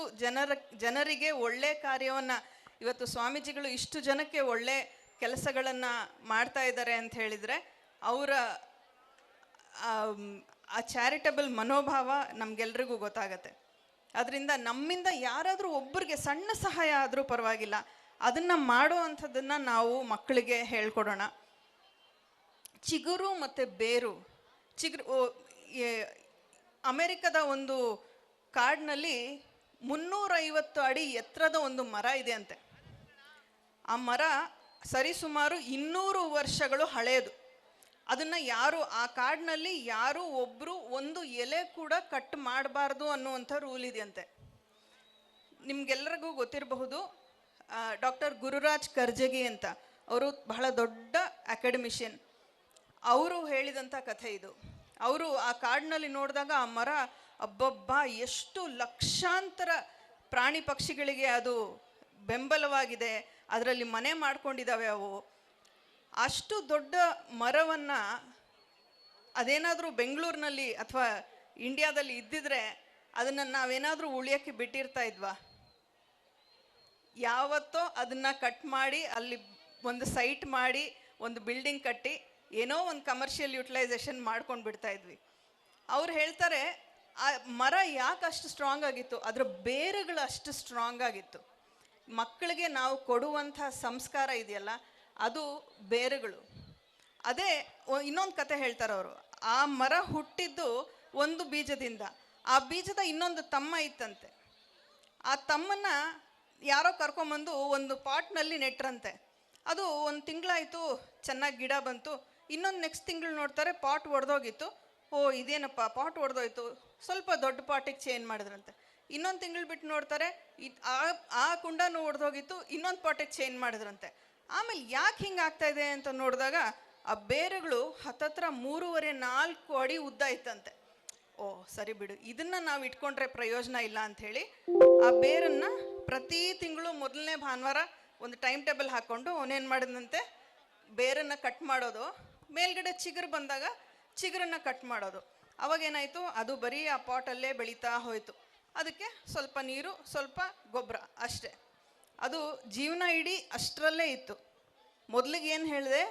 ಜನರಿಗೆ ಒಳ್ಳೆ ಕಾರ್ಯವನ್ನು, ಇವತ್ತು ಸ್ವಾಮೀಜಿಗಳು ಇಷ್ಟು ಜನಕ್ಕೆ ಒಳ್ಳೆ ಕೆಲಸಗಳನ್ನು ಮಾಡ್ತಾ ಇದ್ದಾರೆ ಅಂತ ಹೇಳಿದರೆ ಅವರ ಆ ಚಾರಿಟಬಲ್ ಮನೋಭಾವ ನಮಗೆಲ್ರಿಗೂ ಗೊತ್ತಾಗತ್ತೆ. ಅದರಿಂದ ನಮ್ಮಿಂದ ಯಾರಾದರೂ ಒಬ್ಬರಿಗೆ ಸಣ್ಣ ಸಹಾಯ ಆದರೂ ಪರವಾಗಿಲ್ಲ, ಅದನ್ನು ಮಾಡೋ ಅಂಥದ್ದನ್ನು ನಾವು ಮಕ್ಕಳಿಗೆ ಹೇಳ್ಕೊಡೋಣ. ಚಿಗುರು ಮತ್ತು ಬೇರು. ಅಮೆರಿಕದ ಒಂದು ಕಾಡಿನಲ್ಲಿ 350 ಅಡಿ ಎತ್ತರದ ಒಂದು ಮರ ಇದೆ ಅಂತೆ. ಆ ಮರ ಸರಿಸುಮಾರು 200 ವರ್ಷಗಳು ಹಳೆಯದು. ಅದನ್ನು ಯಾರು ಆ ಕಾಡಿನಲ್ಲಿ ಯಾರು ಒಬ್ಬರು ಒಂದು ಎಲೆ ಕೂಡ ಕಟ್ ಮಾಡಬಾರ್ದು ಅನ್ನುವಂಥ ರೂಲ್ ಇದೆಯಂತೆ. ನಿಮ್ಗೆಲ್ಲರಿಗೂ ಗೊತ್ತಿರಬಹುದು, ಡಾಕ್ಟರ್ ಗುರುರಾಜ್ ಕರ್ಜಗಿ ಅಂತ, ಅವರು ಬಹಳ ದೊಡ್ಡ ಅಕಾಡೆಮಿಷಿಯನ್. ಅವರು ಹೇಳಿದಂಥ ಕಥೆ ಇದು. ಅವರು ಆ ಕಾಡಿನಲ್ಲಿ ನೋಡಿದಾಗ ಆ ಮರ ಅಬ್ಬಬ್ಬಾ ಎಷ್ಟು ಲಕ್ಷಾಂತರ ಪ್ರಾಣಿ ಪಕ್ಷಿಗಳಿಗೆ ಅದು ಬೆಂಬಲವಾಗಿದೆ, ಅದರಲ್ಲಿ ಮನೆ ಮಾಡ್ಕೊಂಡಿದ್ದಾವೆ ಅವು. ಅಷ್ಟು ದೊಡ್ಡ ಮರವನ್ನು ಅದೇನಾದರೂ ಬೆಂಗಳೂರಿನಲ್ಲಿ ಅಥವಾ ಇಂಡಿಯಾದಲ್ಲಿ ಇದ್ದಿದ್ರೆ ಅದನ್ನು ನಾವೇನಾದರೂ ಉಳಿಯೋಕ್ಕೆ ಬಿಟ್ಟಿರ್ತಾ ಇದ್ವಾ? ಯಾವತ್ತೋ ಅದನ್ನು ಕಟ್ ಮಾಡಿ ಅಲ್ಲಿ ಒಂದು ಸೈಟ್ ಮಾಡಿ ಒಂದು ಬಿಲ್ಡಿಂಗ್ ಕಟ್ಟಿ ಏನೋ ಒಂದು ಕಮರ್ಷಿಯಲ್ ಯುಟಿಲೈಸೇಷನ್ ಮಾಡ್ಕೊಂಡು ಬಿಡ್ತಾ ಇದ್ವಿ. ಅವ್ರು ಹೇಳ್ತಾರೆ, ಆ ಮರ ಯಾಕೆ ಅಷ್ಟು ಸ್ಟ್ರಾಂಗ್ ಆಗಿತ್ತು, ಅದರ ಬೇರುಗಳು ಅಷ್ಟು ಸ್ಟ್ರಾಂಗ್ ಆಗಿತ್ತು. ಮಕ್ಕಳಿಗೆ ನಾವು ಕೊಡುವಂಥ ಸಂಸ್ಕಾರ ಇದೆಯಲ್ಲ, ಅದು ಬೇರುಗಳು. ಅದೇ ಇನ್ನೊಂದು ಕತೆ ಹೇಳ್ತಾರೆ ಅವರು. ಆ ಮರ ಹುಟ್ಟಿದ್ದು ಒಂದು ಬೀಜದಿಂದ, ಆ ಬೀಜದ ಇನ್ನೊಂದು ತಮ್ಮ ಇತ್ತಂತೆ. ಆ ತಮ್ಮನ್ನ ಯಾರೋ ಕರ್ಕೊಂಬಂದು ಒಂದು ಪಾಟ್ನಲ್ಲಿ ನೆಟ್ರಂತೆ. ಅದು ಒಂದು ತಿಂಗಳಾಯಿತು, ಚೆನ್ನಾಗಿ ಗಿಡ ಬಂತು. ಇನ್ನೊಂದು ನೆಕ್ಸ್ಟ್ ತಿಂಗಳು ನೋಡ್ತಾರೆ ಪಾಟ್ ಒಡೆದೋಗಿತ್ತು. ಓ ಇದೇನಪ್ಪ ಪಾಟ್ ಒಡೆದೋಯ್ತು, ಸ್ವಲ್ಪ ದೊಡ್ಡ ಪಾಟಿಗೆ ಚೇಂಜ್ ಮಾಡಿದ್ರಂತೆ. ಇನ್ನೊಂದು ತಿಂಗಳು ಬಿಟ್ಟು ನೋಡ್ತಾರೆ ಆ ಕುಂಡನೂ ಒಡೆದೋಗಿತ್ತು, ಇನ್ನೊಂದು ಪಾಟಿಗೆ ಚೇಂಜ್ ಮಾಡಿದ್ರಂತೆ. ಆಮೇಲೆ ಯಾಕೆ ಹಿಂಗೆ ಆಗ್ತಾ ಇದೆ ಅಂತ ನೋಡಿದಾಗ ಆ ಬೇರುಗಳು ಹತ್ತತ್ರ 3.5-4 ಅಡಿ ಉದ್ದ ಇತ್ತಂತೆ. ಓ ಸರಿ ಬಿಡು, ಇದನ್ನು ನಾವು ಇಟ್ಕೊಂಡ್ರೆ ಪ್ರಯೋಜನ ಇಲ್ಲ ಅಂಥೇಳಿ ಆ ಬೇರನ್ನು ಪ್ರತಿ ತಿಂಗಳು ಮೊದಲನೇ ಭಾನುವಾರ ಒಂದು ಟೈಮ್ ಟೇಬಲ್ ಹಾಕ್ಕೊಂಡು ಅವನೇನು ಮಾಡಿದಂತೆ, ಬೇರನ್ನು ಕಟ್ ಮಾಡೋದು, ಮೇಲ್ಗಡೆ ಚಿಗುರು ಬಂದಾಗ ಚಿಗುರನ್ನು ಕಟ್ ಮಾಡೋದು. ಅವಾಗೇನಾಯಿತು, ಅದು ಬರೀ ಆ ಪಾಟಲ್ಲೇ ಬೆಳೀತಾ ಹೋಯಿತು. ಅದಕ್ಕೆ ಸ್ವಲ್ಪ ನೀರು, ಸ್ವಲ್ಪ ಗೊಬ್ಬರ ಅಷ್ಟೇ. ಅದು ಜೀವನ ಇಡೀ ಅಷ್ಟರಲ್ಲೇ ಇತ್ತು. ಮೊದಲಿಗೆ ಏನು ಹೇಳಿದೆ,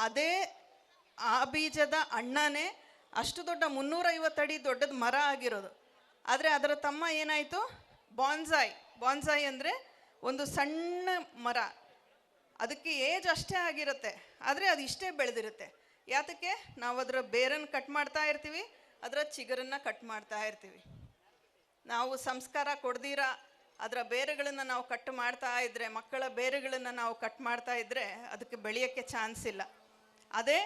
ಅದೇ ಆ ಬೀಜದ ಅಣ್ಣನೇ ಅಷ್ಟು ದೊಡ್ಡ 350 ಅಡಿ ದೊಡ್ಡದು ಮರ ಆಗಿರೋದು. ಆದರೆ ಅದರ ತಮ್ಮ ಏನಾಯಿತು, ಬಾನ್ಸಾಯ್ ಅಂದರೆ ಒಂದು ಸಣ್ಣ ಮರ. ಅದಕ್ಕೆ ಏಜ್ ಅಷ್ಟೇ ಆಗಿರುತ್ತೆ, ಆದರೆ ಅದು ಇಷ್ಟೇ ಬೆಳೆದಿರುತ್ತೆ. ಯಾತಕ್ಕೆ, ನಾವು ಅದರ ಬೇರನ್ನು ಕಟ್ ಮಾಡ್ತಾ ಇರ್ತೀವಿ, ಅದರ ಚಿಗುರನ್ನು ಕಟ್ ಮಾಡ್ತಾ ಇರ್ತೀವಿ. ನಾವು ಸಂಸ್ಕಾರ ಕೊಡ್ದಿರಾ ಅದರ ಬೇರುಗಳನ್ನು ನಾವು ಕಟ್ ಮಾಡ್ತಾ ಇದ್ದರೆ, ಮಕ್ಕಳ ಬೇರುಗಳನ್ನು ನಾವು ಕಟ್ ಮಾಡ್ತಾ ಇದ್ದರೆ ಅದಕ್ಕೆ ಬೆಳೆಯೋಕ್ಕೆ ಚಾನ್ಸ್ ಇಲ್ಲ. ಅದೇ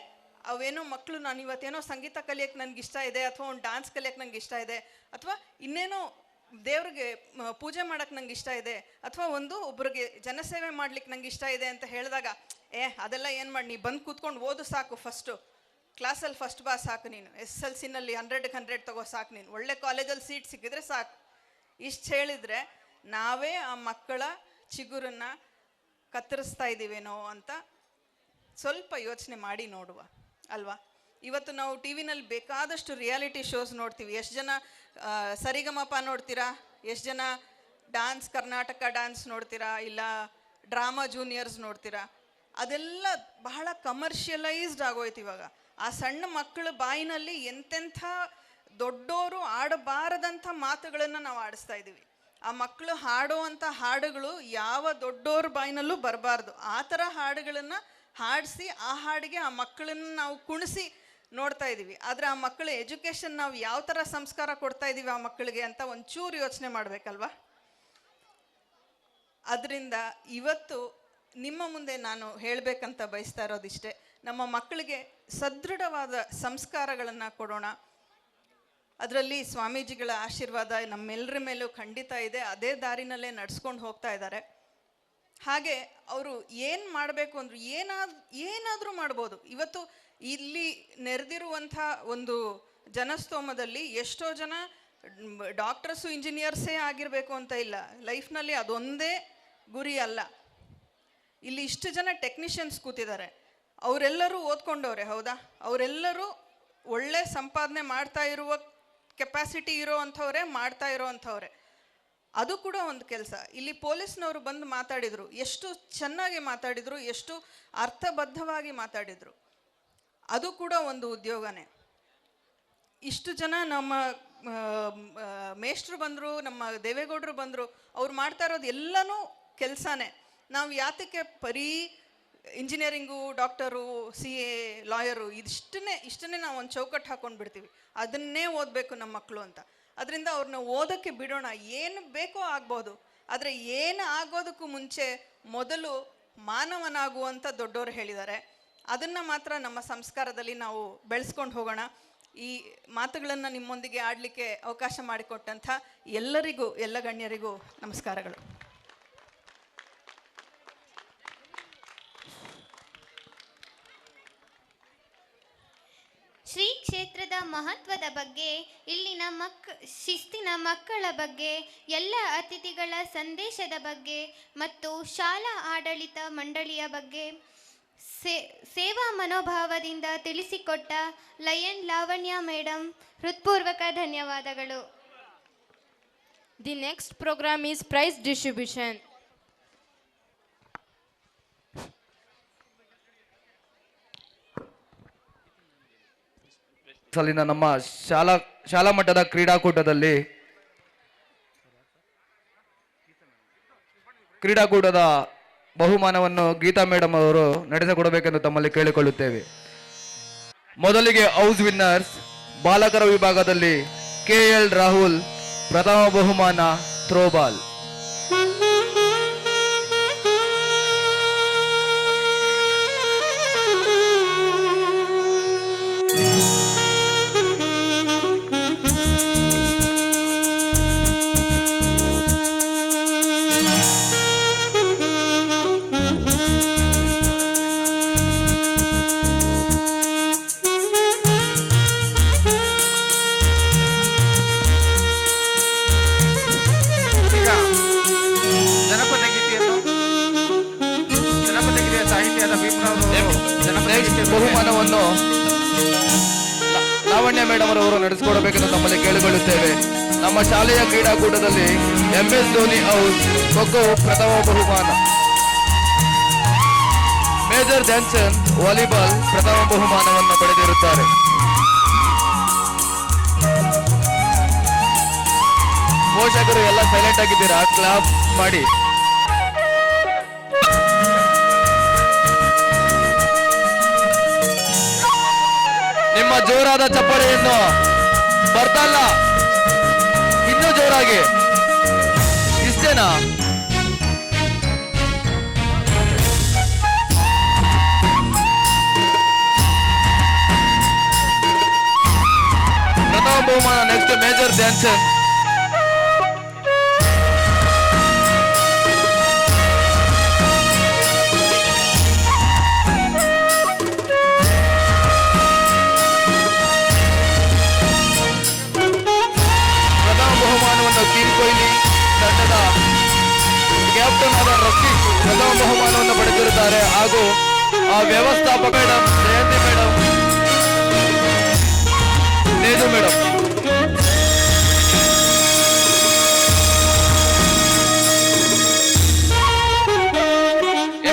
ಅವೇನೋ ಮಕ್ಕಳು ನಾನು ಇವತ್ತೇನೋ ಸಂಗೀತ ಕಲಿಯೋಕ್ಕೆ ನನಗೆ ಇಷ್ಟ ಇದೆ, ಅಥವಾ ಒಂದು ಡ್ಯಾನ್ಸ್ ಕಲಿಯೋಕ್ಕೆ ನಂಗೆ ಇಷ್ಟ ಇದೆ, ಅಥವಾ ಇನ್ನೇನೋ ದೇವ್ರಿಗೆ ಪೂಜೆ ಮಾಡೋಕ್ಕೆ ನಂಗೆ ಇಷ್ಟ ಇದೆ, ಅಥವಾ ಒಬ್ರಿಗೆ ಜನಸೇವೆ ಮಾಡ್ಲಿಕ್ಕೆ ನಂಗೆ ಇಷ್ಟ ಇದೆ ಅಂತ ಹೇಳಿದಾಗ, ಅದೆಲ್ಲ ಏನು ಮಾಡಿ, ನೀ ಬಂದು ಕೂತ್ಕೊಂಡು ಓದು ಸಾಕು, ಕ್ಲಾಸಲ್ಲಿ ಫಸ್ಟ್ ಬಾ ಸಾಕು, ನೀನು SSLCನಲ್ಲಿ 100ಕ್ಕೆ 100 ತಗೋ ಸಾಕು, ನೀನು ಒಳ್ಳೆ ಕಾಲೇಜಲ್ಲಿ ಸೀಟ್ ಸಿಕ್ಕಿದ್ರೆ ಸಾಕು, ಇಷ್ಟು ಹೇಳಿದರೆ ನಾವೇ ಆ ಮಕ್ಕಳ ಚಿಗುರನ್ನು ಕತ್ತರಿಸ್ತಾ ಇದ್ದೀವೇನೋ ಅಂತ ಸ್ವಲ್ಪ ಯೋಚನೆ ಮಾಡಿ ನೋಡುವ ಅಲ್ವಾ. ಇವತ್ತು ನಾವು ಟಿ ವಿನಲ್ಲಿ ಬೇಕಾದಷ್ಟು ರಿಯಾಲಿಟಿ ಶೋಸ್ ನೋಡ್ತೀವಿ. ಎಷ್ಟು ಜನ ಸರಿಗಮಪ ನೋಡ್ತೀರಾ, ಎಷ್ಟು ಜನ ಕರ್ನಾಟಕ ಡ್ಯಾನ್ಸ್ ನೋಡ್ತೀರಾ, ಇಲ್ಲ ಡ್ರಾಮಾ ಜೂನಿಯರ್ಸ್ ನೋಡ್ತೀರಾ. ಅದೆಲ್ಲ ಬಹಳ ಕಮರ್ಷಿಯಲೈಸ್ಡ್ ಆಗೋಯ್ತು ಇವಾಗ. ಆ ಸಣ್ಣ ಮಕ್ಕಳ ಬಾಯಿನಲ್ಲಿ ಎಂತೆಂಥ ದೊಡ್ಡೋರು ಆಡಬಾರದಂಥ ಮಾತುಗಳನ್ನು ನಾವು ಆಡಿಸ್ತಾ ಇದ್ದೀವಿ. ಆ ಮಕ್ಕಳು ಹಾಡುವಂಥ ಹಾಡುಗಳು ಯಾವ ದೊಡ್ಡೋರ ಬಾಯಿನಲ್ಲೂ ಬರಬಾರ್ದು. ಆ ಥರ ಹಾಡುಗಳನ್ನು ಹಾಡಿಸಿ ಆ ಹಾಡಿಗೆ ಆ ಮಕ್ಕಳನ್ನು ನಾವು ಕುಣಿಸಿ ನೋಡ್ತಾ ಇದ್ದೀವಿ. ಆದರೆ ಆ ಮಕ್ಕಳ ಎಜುಕೇಷನ್ ನಾವು ಯಾವ ಥರ ಸಂಸ್ಕಾರ ಕೊಡ್ತಾ ಇದ್ದೀವಿ ಆ ಮಕ್ಕಳಿಗೆ ಅಂತ ಒಂಚೂರು ಯೋಚನೆ ಮಾಡಬೇಕಲ್ವಾ. ಅದರಿಂದ ಇವತ್ತು ನಿಮ್ಮ ಮುಂದೆ ನಾನು ಹೇಳಬೇಕಂತ ಬಯಸ್ತಾ ಇರೋದಿಷ್ಟೇ, ನಮ್ಮ ಮಕ್ಕಳಿಗೆ ಸದೃಢವಾದ ಸಂಸ್ಕಾರಗಳನ್ನು ಕೊಡೋಣ. ಅದರಲ್ಲಿ ಸ್ವಾಮೀಜಿಗಳ ಆಶೀರ್ವಾದ ನಮ್ಮೆಲ್ಲರ ಮೇಲೂ ಖಂಡಿತ ಇದೆ. ಅದೇ ದಾರಿನಲ್ಲೇ ನಡೆಸ್ಕೊಂಡು ಹೋಗ್ತಾ ಇದ್ದಾರೆ. ಹಾಗೆ ಅವರು ಏನು ಮಾಡಬೇಕು ಅಂದರು ಏನಾದರೂ ಮಾಡ್ಬೋದು. ಇವತ್ತು ಇಲ್ಲಿ ನೆರೆದಿರುವಂಥ ಒಂದು ಜನಸ್ತೋಮದಲ್ಲಿ ಎಷ್ಟೋ ಜನ ಡಾಕ್ಟರ್ಸು ಇಂಜಿನಿಯರ್ಸೇ ಆಗಿರಬೇಕು ಅಂತ ಇಲ್ಲ. ಲೈಫ್ನಲ್ಲಿ ಅದೊಂದೇ ಗುರಿ ಅಲ್ಲ. ಇಲ್ಲಿ ಇಷ್ಟು ಜನ ಟೆಕ್ನಿಷಿಯನ್ಸ್ ಕೂತಿದ್ದಾರೆ, ಅವರೆಲ್ಲರೂ ಓದ್ಕೊಂಡವ್ರೆ, ಹೌದಾ? ಅವರೆಲ್ಲರೂ ಒಳ್ಳೆ ಸಂಪಾದನೆ ಮಾಡ್ತಾ ಇರುವ ಕೆಪಾಸಿಟಿ ಇರೋ ಅಂಥವ್ರೆ, ಮಾಡ್ತಾ ಇರೋ ಅಂಥವ್ರೆ. ಅದು ಕೂಡ ಒಂದು ಕೆಲಸ. ಇಲ್ಲಿ ಪೊಲೀಸ್ನವರು ಬಂದು ಮಾತಾಡಿದರು, ಎಷ್ಟು ಚೆನ್ನಾಗಿ ಮಾತಾಡಿದರು, ಎಷ್ಟು ಅರ್ಥಬದ್ಧವಾಗಿ ಮಾತಾಡಿದರು. ಅದು ಕೂಡ ಒಂದು ಉದ್ಯೋಗನೇ. ಇಷ್ಟು ಜನ ನಮ್ಮ ಮೇಷ್ಟ್ರು ಬಂದರು, ನಮ್ಮ ದೇವೇಗೌಡರು ಬಂದರು, ಅವ್ರು ಮಾಡ್ತಾ ಇರೋದು ಎಲ್ಲನೂ ಕೆಲಸನೇ. ನಾವು ಯಾತಕ್ಕೆ ಇಂಜಿನಿಯರಿಂಗು, ಡಾಕ್ಟರು, CA, ಲಾಯರು ಇಷ್ಟನ್ನೇ ನಾವು ಒಂದು ಚೌಕಟ್ಟು ಹಾಕೊಂಡು ಬಿಡ್ತೀವಿ. ಅದನ್ನೇ ಓದಬೇಕು ನಮ್ಮ ಮಕ್ಕಳು ಅಂತ. ಅದರಿಂದ ಅವ್ರನ್ನ ಓದೋಕ್ಕೆ ಬಿಡೋಣ. ಏನು ಬೇಕೋ ಆಗ್ಬೋದು, ಆದರೆ ಏನು ಆಗೋದಕ್ಕೂ ಮುಂಚೆ ಮೊದಲು ಮಾನವನಾಗುವಂಥ ದೊಡ್ಡವರು ಹೇಳಿದ್ದಾರೆ. ಅದನ್ನು ಮಾತ್ರ ನಮ್ಮ ಸಂಸ್ಕಾರದಲ್ಲಿ ನಾವು ಬೆಳೆಸ್ಕೊಂಡು ಹೋಗೋಣ. ಈ ಮಾತುಗಳನ್ನು ನಿಮ್ಮೊಂದಿಗೆ ಆಡಲಿಕ್ಕೆ ಅವಕಾಶ ಮಾಡಿಕೊಟ್ಟಂಥ ಎಲ್ಲರಿಗೂ, ಎಲ್ಲ ಗಣ್ಯರಿಗೂ ನಮಸ್ಕಾರಗಳು. ಶ್ರೀ ಕ್ಷೇತ್ರದ ಮಹತ್ವದ ಬಗ್ಗೆ, ಇಲ್ಲಿನ ಶಿಸ್ತಿನ ಮಕ್ಕಳ ಬಗ್ಗೆ, ಎಲ್ಲ ಅತಿಥಿಗಳ ಸಂದೇಶದ ಬಗ್ಗೆ ಮತ್ತು ಶಾಲಾ ಆಡಳಿತ ಮಂಡಳಿಯ ಬಗ್ಗೆ ಸೇವಾ ಮನೋಭಾವದಿಂದ ತಿಳಿಸಿಕೊಟ್ಟ ಲಯನ್ ಲಾವಣ್ಯ ಮೇಡಮ್ ಹೃತ್ಪೂರ್ವಕ ಧನ್ಯವಾದಗಳು. The next program is prize distribution. ಸಾಲಿನ ನಮ್ಮ ಶಾಲಾ ಮಟ್ಟದ ಕ್ರೀಡಾಕೂಟದ ಬಹುಮಾನವನ್ನು ಗೀತಾ ಮೇಡಮ್ ಅವರು ನಡೆಸಿಕೊಡಬೇಕೆಂದು ತಮ್ಮಲ್ಲಿ ಕೇಳಿಕೊಳ್ಳುತ್ತೇವೆ. ಮೊದಲಿಗೆ ಹೌಸ್ ವಿನ್ನರ್ಸ್ ಬಾಲಕರ ವಿಭಾಗದಲ್ಲಿ KL ರಾಹುಲ್ ಪ್ರಥಮ ಬಹುಮಾನ ಥ್ರೋಬಾಲ್. ಬಹುಮಾನವನ್ನು ಲಾವಣ್ಯ ಮೇಡಮ್ ಅವರು ನಡೆಸಿಕೊಡಬೇಕೆಂದು ತಮ್ಮಲ್ಲಿ ಕೇಳಿಕೊಳ್ಳುತ್ತೇವೆ. ನಮ್ಮ ಶಾಲೆಯ ಕ್ರೀಡಾಕೂಟದಲ್ಲಿ MS ಧೋನಿ ಹೌಸ್ ಖೋಖೋ ಪ್ರಥಮ ಬಹುಮಾನ, ಮೇಜರ್ ಧ್ಯಾನ್ಚಂದ್ ವಾಲಿಬಾಲ್ ಪ್ರಥಮ ಬಹುಮಾನವನ್ನು ಪಡೆದಿರುತ್ತಾರೆ. ಪೋಷಕರು ಎಲ್ಲ ಸೈಲೆಂಟ್ ಆಗಿದ್ದೀರಾ? ಕ್ಲಾಪ್ ಮಾಡಿ. ನಿಮ್ಮ ಜೋರಾದ ಚಪ್ಪಾಳೆಯನ್ನು ಬರ್ತಲ್ಲ, ಇನ್ನೂ ಜೋರಾಗಿ. ಇಷ್ಟೇನಾ? ಪ್ರಥಮ ಬಹುಮಾನ ನೆಕ್ಸ್ಟ್ ಮೇಜರ್ ಧ್ಯಾನ್ ಚಂದ್. ಪ್ರಥಮ ಬಹುಮಾನವನ್ನು ಕಿಂಗ್ ಕೊಹ್ಲಿ ತಂಡದ ಕ್ಯಾಪ್ಟನ್ ಆದ ರಫೀಕ್ ಪ್ರಥಮ ಬಹುಮಾನವನ್ನು ಪಡೆದಿರುತ್ತಾರೆ. ಹಾಗೂ ಆ ವ್ಯವಸ್ಥಾಪಕ ಮೇಡಮ್ ಜಯಂತಿ ಮೇಡಮ್, ನೇದು ಮೇಡಮ್.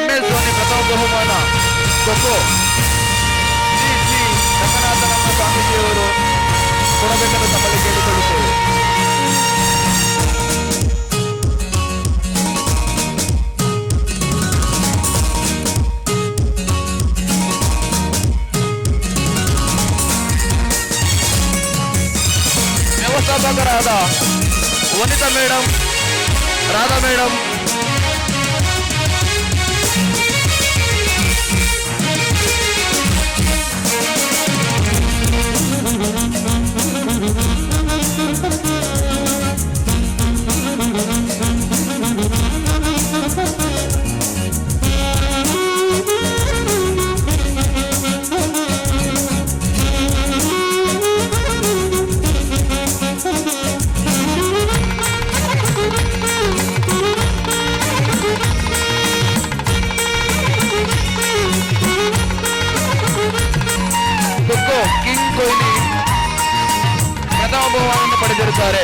MS ಧೋನಿ ಪ್ರಥಮ ಬಹುಮಾನ ಖೋಖೋ ಶ್ರೀ ರಂಗನಾಥನಮ್ಮ ಸ್ವಾಮೀಜಿಯವರು ಕೊಡಬೇಕೆಂದು ತಮ್ಮಲ್ಲಿ ಕೇಳಿಕೊಳ್ಳುತ್ತೇವೆ. ವ್ಯವಸ್ಥಾಪಕರಾದ Vanitha madam, Radha madam, kho kho king Kohli ಪ್ರಥಮ ಬಹುಮಾನವನ್ನು ಪಡೆದಿರುತ್ತಾರೆ.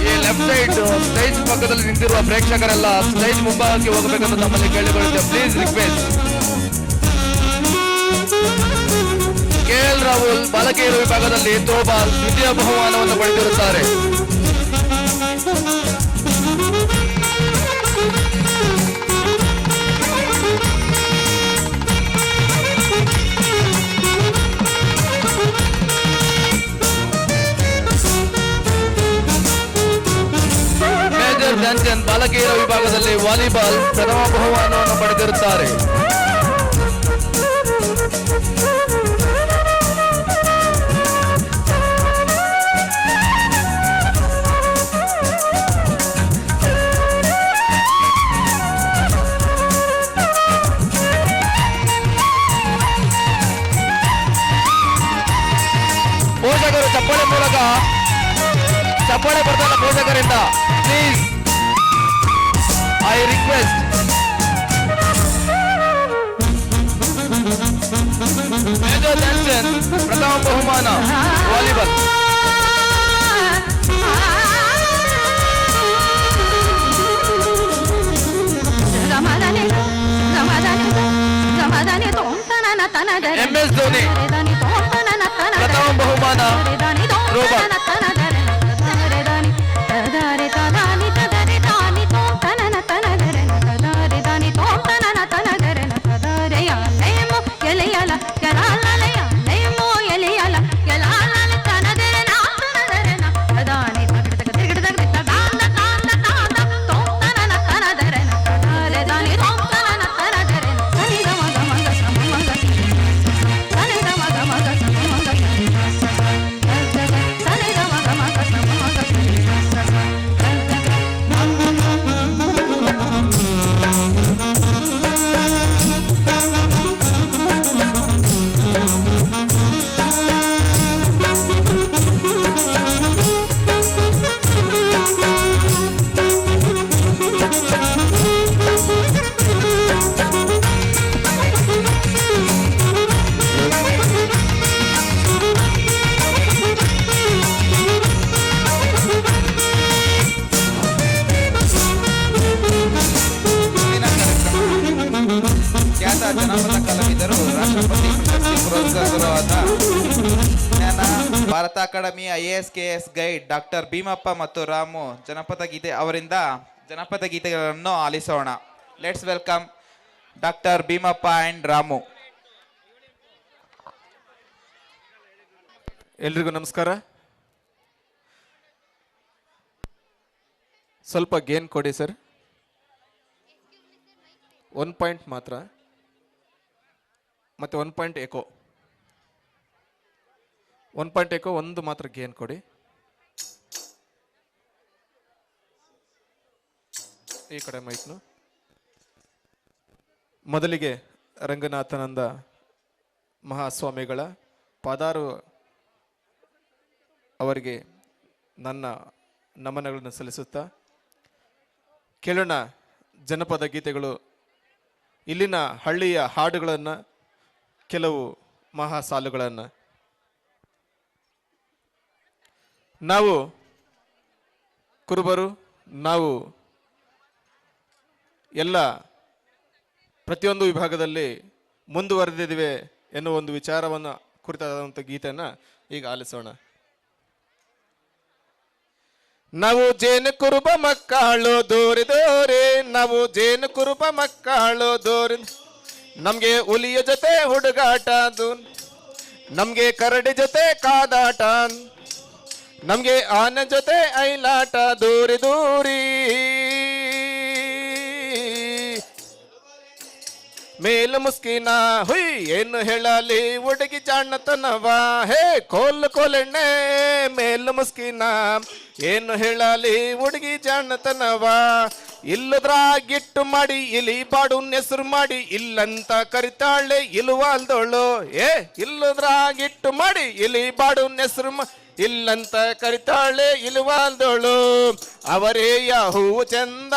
ಈ ಲೆಫ್ಟ್ ಸೈಡ್ ಸ್ಟೇಜ್ ಪಕ್ಕದಲ್ಲಿ ನಿಂತಿರುವ ಪ್ರೇಕ್ಷಕರೆಲ್ಲ ಸ್ಟೇಜ್ ಮುಂಭಾಗಕ್ಕೆ ಹೋಗಬೇಕೆಂದು ನಮ್ಮಲ್ಲಿ ಕೇಳಿಕೊಳ್ಳುತ್ತೇವೆ. Please request. KL ರಾಹುಲ್ ಬಾಲಕಿಯರ ವಿಭಾಗದಲ್ಲಿ ಥ್ರೋಬಾಲ್ ದ್ವಿತೀಯ ಬಹುಮಾನವನ್ನು ಪಡೆದಿರುತ್ತಾರೆ. ಮೇಜರ್ ಧ್ಯಾನ್ ಚಂದ್ ಬಾಲಕಿಯರ ವಿಭಾಗದಲ್ಲಿ ವಾಲಿಬಾಲ್ ಪ್ರಥಮ ಬಹುಮಾನವನ್ನು ಪಡೆದಿರುತ್ತಾರೆ. ಪೋಷಕರು ಚಪ್ಪಾಳೆ ಮೂಲಕ ಚಪ್ಪಾಳೆ ಬರ್ತಾರ ಪೋಷಕರಿಂದ. Please I request. Major Dhyan Chand ಪ್ರಥಮ ಬಹುಮಾನ ವಾಲಿಬಾಲ್. MS ಧೋನಿ ಪ್ರಥಮ ಬಹುಮಾನ ಥ್ರೋಬಾಲ್. ಜನಪದ ಕಲಾವಿದರು ರಾಷ್ಟ್ರಪತಿ ಪ್ರಶಸ್ತಿ ಪುರಸ್ಕೃತರು ಆದ Jnana Bharatha academy IAS KS guide doctor Bheemappa ಮತ್ತು ರಾಮು ಜನಪದ ಗೀತೆ ಅವರಿಂದ ಜನಪದ ಗೀತೆಗಳನ್ನು ಆಲಿಸೋಣ. Let's welcome doctor Bheemappa and Ramu. ಎಲ್ರಿಗೂ ನಮಸ್ಕಾರ. ಸ್ವಲ್ಪ ಗೇನ್ ಕೊಡಿ ಸರ್. 1 ಪಾಯಿಂಟ್ ಮಾತ್ರ, ಮತ್ತೆ 1 ಪಾಯಿಂಟ್ ಎಕೋ. 1 ಪಾಯಿಂಟ್ ಎಕೋ, ಒಂದು ಮಾತ್ರ ಗೇನ್ ಕೊಡಿ. ಈ ಕಡೆ ಮೈಕ್ನು. ಮೊದಲಿಗೆ ರಂಗನಾಥಾನಂದ ಮಹಾಸ್ವಾಮಿಗಳ ಪಾದಾರು ಅವರಿಗೆ ನನ್ನ ನಮನಗಳನ್ನು ಸಲ್ಲಿಸುತ್ತಾ ಕೇಳೋಣ ಜನಪದ ಗೀತೆಗಳು. ಇಲ್ಲಿನ ಹಳ್ಳಿಯ ಹಾಡುಗಳನ್ನು, ಕೆಲವು ಮಹಾ ಸಾಲುಗಳನ್ನು. ನಾವು ಕುರುಬರು, ನಾವು ಎಲ್ಲ ಪ್ರತಿಯೊಂದು ವಿಭಾಗದಲ್ಲಿ ಮುಂದುವರೆದಿವೆ ಎನ್ನುವ ಒಂದು ವಿಚಾರವನ್ನು ಕುರಿತಾದಂಥ ಗೀತೆಯನ್ನು ಈಗ ಆಲಿಸೋಣ. ನಾವು ಜೇನು ಕುರುಬ ಮಕ್ಕಳು ದೂರಿ ದೂರಿ, ನಾವು ಜೇನು ಕುರುಬ ಮಕ್ಕಳು ದೂರಿ, ನಮ್ಗೆ ಹುಲಿಯ ಜೊತೆ ಹುಡುಗಾಟ, ನಮ್ಗೆ ಕರಡಿ ಜೊತೆ ಕಾದಾಟ, ನಮ್ಗೆ ಆನೆ ಜೊತೆ ಐಲಾಟ ದೂರಿ ದೂರಿ. ಮೇಲು ಮುಸ್ಕಿನ ಹುಯ್ ಏನು ಹೇಳಲಿ ಹುಡುಗಿ ಜಾಣತನವ, ಹೇ ಕೋಲು ಕೋಲೆಣ್ಣೆ ಮೇಲು ಮುಸ್ಕಿನ ಏನು ಹೇಳಲಿ ಹುಡುಗಿ ಜಾಣತನವ. ಇಲ್ಲದ್ರಾಗಿಟ್ಟು ಮಾಡಿ ಇಲಿ ಬಾಡು ನೆಸರು ಮಾಡಿ ಇಲ್ಲಂತ ಕರಿತಾಳೆ ಇಲುವಾಲ್ದೋಳು, ಏ ಇಲ್ಲದ್ರಾಗಿಟ್ಟು ಮಾಡಿ ಇಲಿ ಬಾಡು ನೆಸರು ಇಲ್ಲಂತ ಕರಿತಾಳೆ ಇಲುವಾಲ್ದೋಳು. ಅವರೇಯ ಹೂವು ಚಂದ,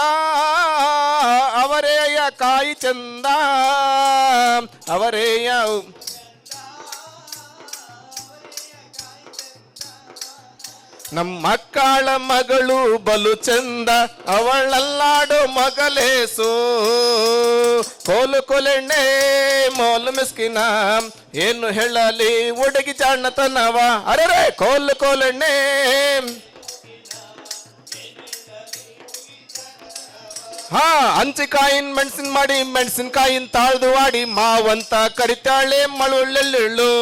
ಅವರೇಯ ಕಾಯಿ ಚಂದ, ಅವರೇಯ ನಮ್ಮ ಮಕ್ಕಳ ಮಗಳು ಬಲು ಚಂದ, ಅವಳಲ್ಲಾಡೋ ಮಗಲೇಸು. ಕೋಲು ಕೊಲೆಣ್ಣೆ ಮೋಲು ಮಿಸ್ಕಿನ ಏನು ಹೇಳಲಿ ಹುಡುಗಿ ಜಾಣತನವ, ಅರೆ ಕೋಲು ಕೋಲೆಣ್ಣೆ. ಹಾ ಹಂಚಿಕಾಯಿನ್ ಮೆಣಸಿನ ಮಾಡಿ ಮೆಣಸಿನಕಾಯಿನ್ ತಾಳ್ದು ವಾಡಿ ಮಾವಂತ ಕರಿತಾಳೆ ಮಳುಳ್ಳೆಳ್ಳು.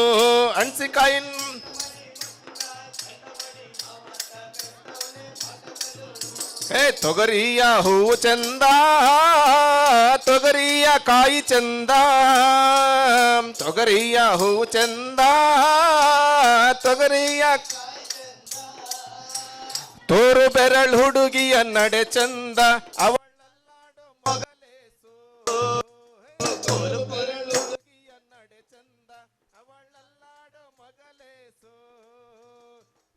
ಹಂಚಿಕಾಯಿನ್ ಏ ತೊಗರಿಯ ಹೂವು ಚಂದ, ತೊಗರಿಯ ಕಾಯಿ ಚಂದ, ತೊಗರಿಯ ಹೂವು ಚಂದ, ತೊಗರಿಯ ತೋರು ಬೆರಳು ಹುಡುಗಿಯ ನಡೆ ಚಂದ, ಅವಳಲ್ಲಾಡೋ ಮಗಲೇಸು. ತೋರು ಬೆರಳು ಹುಡುಗಿಯ ನಡೆ ಚಂದ, ಅವಳಲ್ಲಾಡೋ ಮಗಲೇಸು.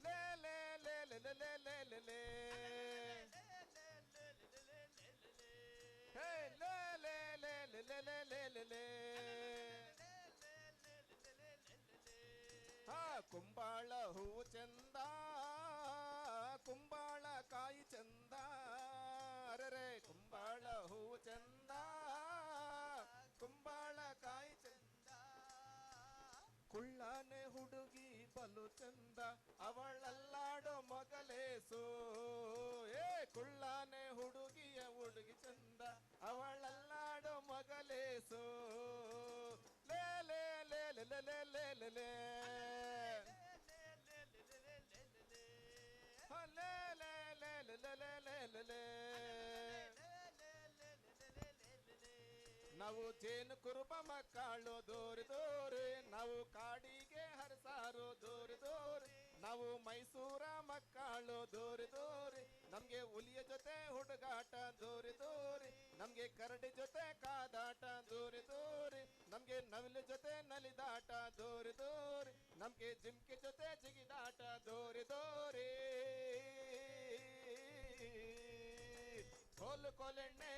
ಲೇ ಲೇ ಲೇ ಲೇ ಲೇ ಲೇ ಲೇ ಲೇ ಕುಂಬಾಳ ಹೂವು ಚಂದ, ಕುಂಬಾಳ ಕಾಯಿ ಚಂದ, ಅರೆ ಕುಂಬಾಳ ಹೂವು ಚಂದ, ಕುಂಬಾಳ ಕಾಯಿ ಚಂದ. ಕುಳ್ಳಾನೆ ಹುಡುಗಿ ಬಲು ಚಂದ, ಅವಳಲ್ಲಾಡೋ ಮಗಲೇಸು. ಏ ಕುಳ್ಳಾನೆ ಹುಡುಗಿಯ ಹುಡುಗಿ ಚಂದ, ಅವಳಲ್ಲಾಡೋ ಮಗಲೇಸು. ಲೇ ಲೇ ಲೇ ಲೇ ಲೇ ಲೇ ಲೇ ಲೇ ನಾವು ಜೇನು ಕುರುಬ ಮಕ್ಕಳು ದೂರಿ ದೂರಿ, ನಾವು ಕಾಡಿಗೆ ಹರಸಾರು ದೂರಿ ದೂರಿ, ನಾವು ಮೈಸೂರ ಮಕ್ಕಳು ದೂರಿ ದೂರಿ, ನಮ್ಗೆ ಹುಲಿಯ ಜೊತೆ ಹುಡುಗಾಟ ದೂರಿ ದೂರಿ, ನಮ್ಗೆ ಕರಡಿ ಜೊತೆ ಕಾದಾಟ ದೂರಿ ದೂರಿ, ನಮ್ಗೆ ನವಿಲು ಜೊತೆ ನಲಿದಾಟ ದೂರಿ ದೂರಿ, ನಮ್ಗೆ ಜಿಂಕೆ ಜೊತೆ ಜಿಗಿದಾಟ ದೂರಿ ದೂರಿ. ಕೋಲು ಕೋಲೆಣ್ಣೆ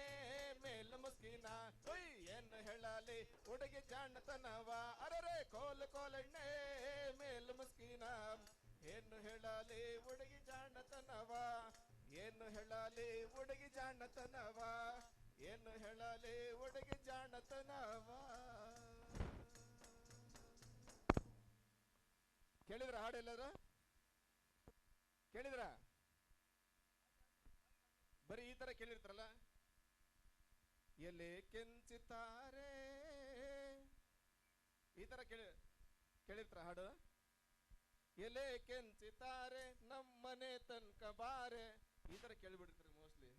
ಮೇಲು ಮುಸ್ಕಿನ ಹುಯ್ ಏನು ಹೇಳಲಿ ಹುಡುಗಿ ಜಾಣತನವ, ಅರೆ ಕೋಲು ಕೋಲೆಣ್ಣೆ ಮೇಲು ಮುಸ್ಕಿನ ಏನು ಹೇಳಲಿ ಹುಡುಗಿ ಜಾಣತನವ, ಏನು ಹೇಳಲಿ ಹುಡುಗಿ ಜಾಣತನವ, ಏನು ಹೇಳಲಿ ಹುಡುಗಿ ಜಾಣತನವ. ಕೇಳಿದ್ರ ಹಾಡೆಲ್ಲರೂ ಕೇಳಿದ್ರ? ಬರೀ ಈ ತರ ಕೇಳಿರ್ತಾರಲ್ಲ, ಎಲೆ ಕೆಂಚಿತಾರೆ, ಈ ತರ ಕೇಳಿರ್ತಾರ ಹಾಡು. ಎಲೆ ಕೆಂಚಿತಾರೆ ನಮ್ಮನೆ ತನಕ ಬಾರೆ, ಈ ತರ ಕೇಳಿಬಿಡ್ತಾರೆ ಮೋಸ್ಟ್ಲಿ.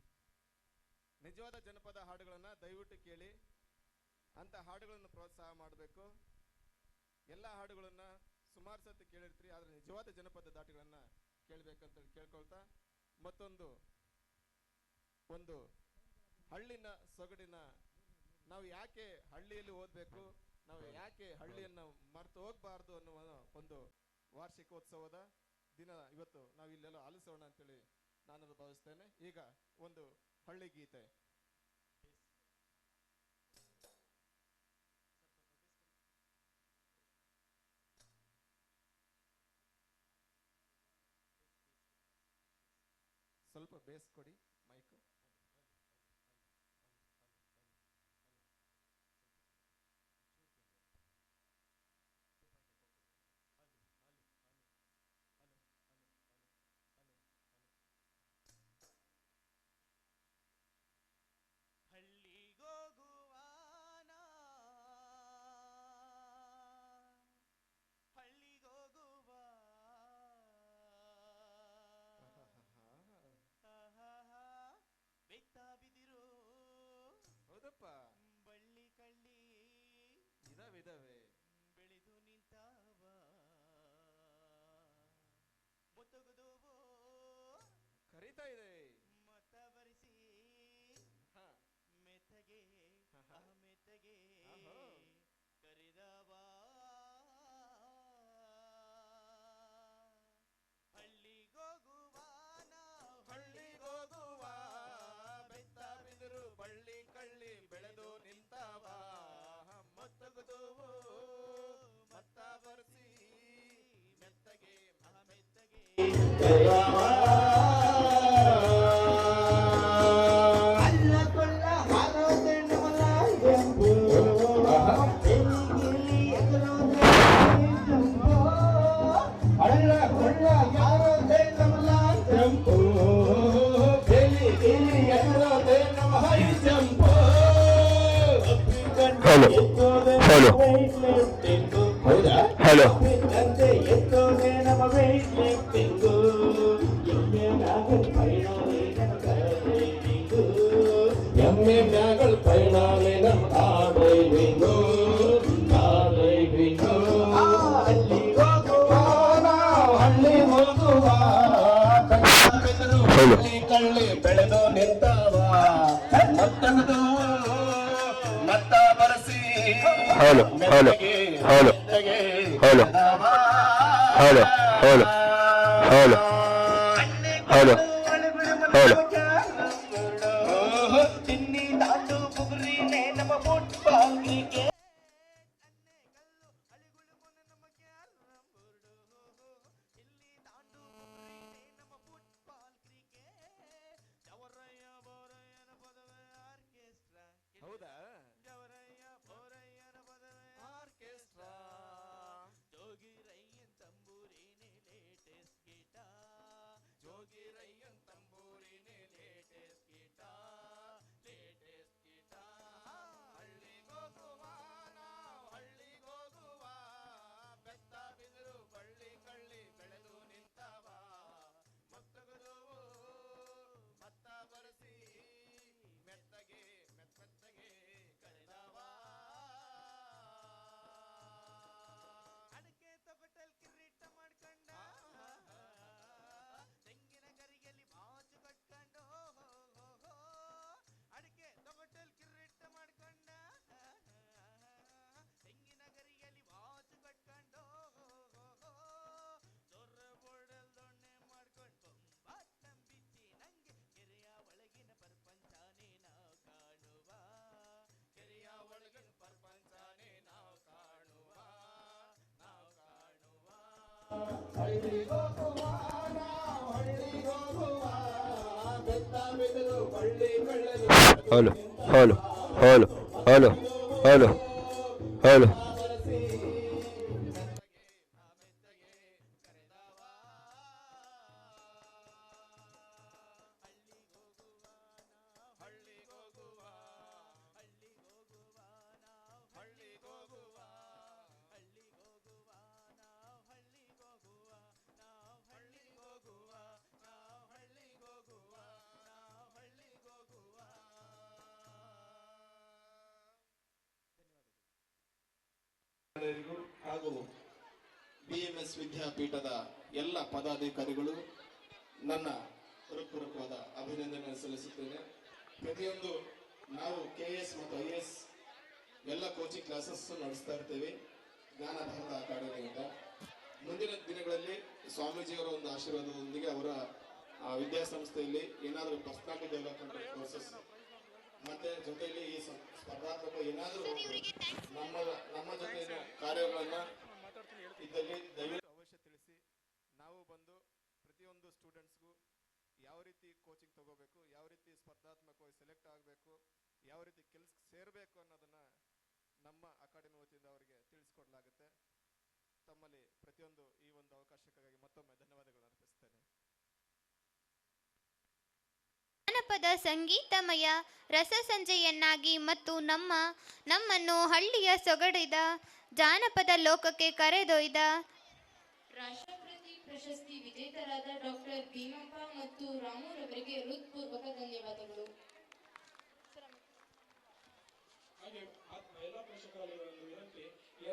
ನಿಜವಾದ ಜನಪದ ಹಾಡುಗಳನ್ನ ದಯವಿಟ್ಟು ಕೇಳಿ, ಅಂತ ಹಾಡುಗಳನ್ನು ಪ್ರೋತ್ಸಾಹ ಮಾಡಬೇಕು. ಎಲ್ಲ ಹಾಡುಗಳನ್ನ ಸುಮಾರು ಸತಿ ಕೇಳಿರ್ತೀರಿ, ಆದ್ರೆ ನಿಜವಾದ ಜನಪದ ದಾಟಿಗಳನ್ನ ಕೇಳಬೇಕಂತ ಕೇಳ್ಕೊಳ್ತಾ, ಮತ್ತೊಂದು ಹಳ್ಳಿನ ಸೊಗಡಿನ, ನಾವು ಯಾಕೆ ಹಳ್ಳಿಯಲ್ಲಿ ಓದಬೇಕು, ನಾವು ಯಾಕೆ ಹಳ್ಳಿಯನ್ನ ಮರೆತು ಹೋಗ್ಬಾರ್ದು ಅನ್ನುವ ಒಂದು ವಾರ್ಷಿಕೋತ್ಸವದ ದಿನ ಇವತ್ತು ನಾವು ಇಲ್ಲೆಲ್ಲ ಆಲಿಸೋಣ ಅಂತೇಳಿ ನಾನು ಭಾವಿಸ್ತೇನೆ. ಈಗ ಒಂದು ಹಳ್ಳಿ ಗೀತೆ. ಸ್ವಲ್ಪ ಬೇಸ್ ಕೊಡಿ ಮೈಕು. ಹೌದಪ್ಪ, ಬಳ್ಳಿ ಕಳ್ಳಿ ಇದಾವೆ ಬೆಳೆದು ನಿಂತಾವ, ಮುತ್ತುಗುದುವು ಕರೀತಾ ಇದೆ, ಮತ ಬರಿಸಿ ಮೆತ್ತಗೆ ಮೆತ್ತಗೆ ಕರಿದವ, ಹಳ್ಳಿಗೋಗುವ ನಾವು ಹಳ್ಳಿಗೋಗುವ, ಬೆತ್ತ ಬಿದಿರು ಬಳ್ಳಿ ಕಳ್ಳಿ ಬೆಳೆದು ನಿಂತಾವ, ಮುತ್ತುಗುದುವು ಮತ್ತ ಬರ್ಸಿ ಮೆತ್ತಗೆ ಮೆತ್ತಗೆ ಅಲ್ಲ ಕೊಳ್ಳ ಹಾರೋದೆಣ್ಣು ಮಲ ಜಂಬು, ಅಲ್ಲ ಕೊಳ್ಳ ಯಾರೋದೆಣ್ಣು ಮಲ ಜಂಬು, ಹಲೋ ಹಲೋ ಹಲೋ ಎಮ್ಮೆ ಮ್ಯಾಗಳು ಪೈಣಾಲೆ ನಮ್ಮ ಆಡೈವಿಂಗು ಆಡೈವಿಂಗು, ಹಳ್ಳಿ ಹೋಗುವ ನಾವು ಹಳ್ಳಿ ಹೋಗುವ, ಹಳ್ಳಿ ಕಳ್ಳಿ ಬೆಳೆದು ನಿಂತಾವ, ಮತ್ತೊಂದು ಮತ್ತ ಬರಸಿ hello hello hello hello hello hello hello hello hello ತಿನ್ನಿ ದಾಟು ಬುಗುರಿನೇ ನಮ್ಮ ಫುಟ್ಬಾಲ್ ಕ್ರಿಕೆಟ್, ಹೌದಾ ಆರ್ಕೆಸ್ಟ್ರಾ, ಜೋಗಿರಯ್ಯನ್ ತಂಬೂರಿನೇ ಲೇಟೆಸ್ಟ್ ಗೀಟ, ಜೋಗಿರಯ್ಯನ್ ತಂಬೂರಿನೇ ಲೇಟೆಸ್ಟ್ ಗೀಟ, ಲೇಟೆಸ್ಟ್ ಗೀಟ, ಹಳ್ಳಿಗೋಗುವ ನಾವು ಹಳ್ಳಿಗೋಗುವ, ಬೆತ್ತ ಬಿದಿರು ಬಳ್ಳಿ ಕಳ್ಳಿ ಬೆಳೆದು ನಿಂತಾವ, ಮುತ್ತುಗುದುವು ಮತ್ತ ಬರಸಿ ಮೆತ್ತಗೆ ಮೆತ್ತಗೆ ಕರೆದವ, ಅಡಕೆ ತೊಗಟಲ್ ಕಿರೀಟ ಮಾಡ್ಕೊಂಡ, ತೆಂಗಿನ ಗರಿಯಲ್ಲಿ ಮಾಚು ಕಟ್ಕೊಂಡು, ಅಡಕೆ ತೊಗಟಲ್ ಕಿರೀಟ ಮಾಡ್ಕೊಂಡ, ತೆಂಗಿನ ಗರಿಯಲ್ಲಿ ಮಾಚು ಕಟ್ಕೊಂಡು, ದೊರ್ರ ಬೋರ್ಡಲ್ ದೊಣ್ಣೆ ಮಾಡ್ಕೊಂಡು ಬೊಂಬಾಟಂ ಬಿಚ್ಚಿ ನಂಗೆ ಕೆರೆಯ ಒಳಗಿನ ಪ್ರಪಂಚನೇ ನಾವು ಕಾಣುವ, ಕೆರೆಯ ಒಳಗಿನ ಪ್ರಪಂಚನೇ ನಾವು ಕಾಣುವ, ನಾವು ಕಾಣುವ, ಹಳ್ಳಿಗೋಗುವ ನಾವು ಹಳ್ಳಿಗೋಗುವ, ಬೆತ್ತ ಬಿದಿರು ಬಳ್ಳಿ ಬೆಳೆದು. Hello hello hello hello hello hello ಹಳ್ಳಿಗೋಗುವ ಆಚಾರ್ಯರಿಗೂ ಹಾಗೂ BMS ವಿದ್ಯಾಪೀಠದ ಎಲ್ಲ ಪದಾಧಿಕಾರಿಗಳು ನನ್ನ ಹೃತ್ಪೂರ್ವಕವಾದ ಅಭಿನಂದನೆ ಸಲ್ಲಿಸುತ್ತೇನೆ. ಪ್ರತಿಯೊಂದು ನಾವು KS ಮತ್ತು IAS ಎಲ್ಲ ಕೋಚಿಂಗ್ ಕ್ಲಾಸಸ್ ನಡೆಸ್ತಾ ಇರ್ತೇವೆ ಜ್ಞಾನ ಭಾರತ ಅಕಾಡೆಮಿಯಿಂದ. ಮುಂದಿನ ದಿನಗಳಲ್ಲಿ ಸ್ವಾಮೀಜಿಯವರ ಒಂದು ಆಶೀರ್ವಾದದೊಂದಿಗೆ ಅವರ ವಿದ್ಯಾಸಂಸ್ಥೆಯಲ್ಲಿ ಏನಾದರೂ ಪರ್ಸನಾಲಿಟಿ ಡೆವಲಪ್ಮೆಂಟ್ ಕೋರ್ಸಸ್ ಮತ್ತೆ ಜೊತೆಯಲ್ಲಿ ಈ ಸ್ಪರ್ಧಾತ್ಮಕ ಏನಾದರೂ ನಮ್ಮ ಜೊತೆ ಕಾರ್ಯಗಳನ್ನ ಇದ್ದಲ್ಲಿ ದಯವಿಟ್ಟು ಅವಶ್ಯ ತಿಳಿಸಿ. ನಾವು ಬಂದು ಪ್ರತಿಯೊಂದು ಸ್ಟೂಡೆಂಟ್ಸ್ಗೂ ಯಾವ ರೀತಿ ಕೋಚಿಂಗ್ ತಗೋಬೇಕು, ಯಾವ ರೀತಿ ಸ್ಪರ್ಧಾತ್ಮಕವಾಗಿ ಸೆಲೆಕ್ಟ್ ಆಗಬೇಕು, ಯಾವ ರೀತಿ ಕೆಲಸಕ್ಕೆ ಸೇರಬೇಕು ಅನ್ನೋದನ್ನ ನಮ್ಮ ಅಕಾಡೆಮಿ ವತಿಯಿಂದ ಅವರಿಗೆ ತಿಳಿಸ್ಕೊಡ್ಲಾಗುತ್ತೆ. ತಮ್ಮಲ್ಲಿ ಪ್ರತಿಯೊಂದು ಈ ಒಂದು ಅವಕಾಶಕ್ಕಾಗಿ ಮತ್ತೊಮ್ಮೆ ಧನ್ಯವಾದಗಳನ್ನು ಅರ್ಪಿಸ್ತೇನೆ. ಜಾನಪದ ಸಂಗೀತಮಯ ರಸಸಂಜೆಯನ್ನಾಗಿ ಮತ್ತು ನಮ್ಮನ್ನು ಹಳ್ಳಿಯ ಸೊಗಡಿದ ಜಾನಪದ ಲೋಕಕ್ಕೆ ಕರೆದೊಯ್ದ ರಾಷ್ಟ್ರಪತಿ ಪ್ರಶಸ್ತಿ ವಿಜೇತರಾದ ಡಾಕ್ಟರ್ ಭೀಮಪ್ಪ ಮತ್ತು ರಾಮುರವರಿಗೆ ಹೃತ್ಪೂರ್ವಕ ಧನ್ಯವಾದಗಳು. ಹಾಗೆ ಎಲ್ಲ ಪೋಷಕರಲ್ಲಿ ಒಂದು ವಿನಂತಿ,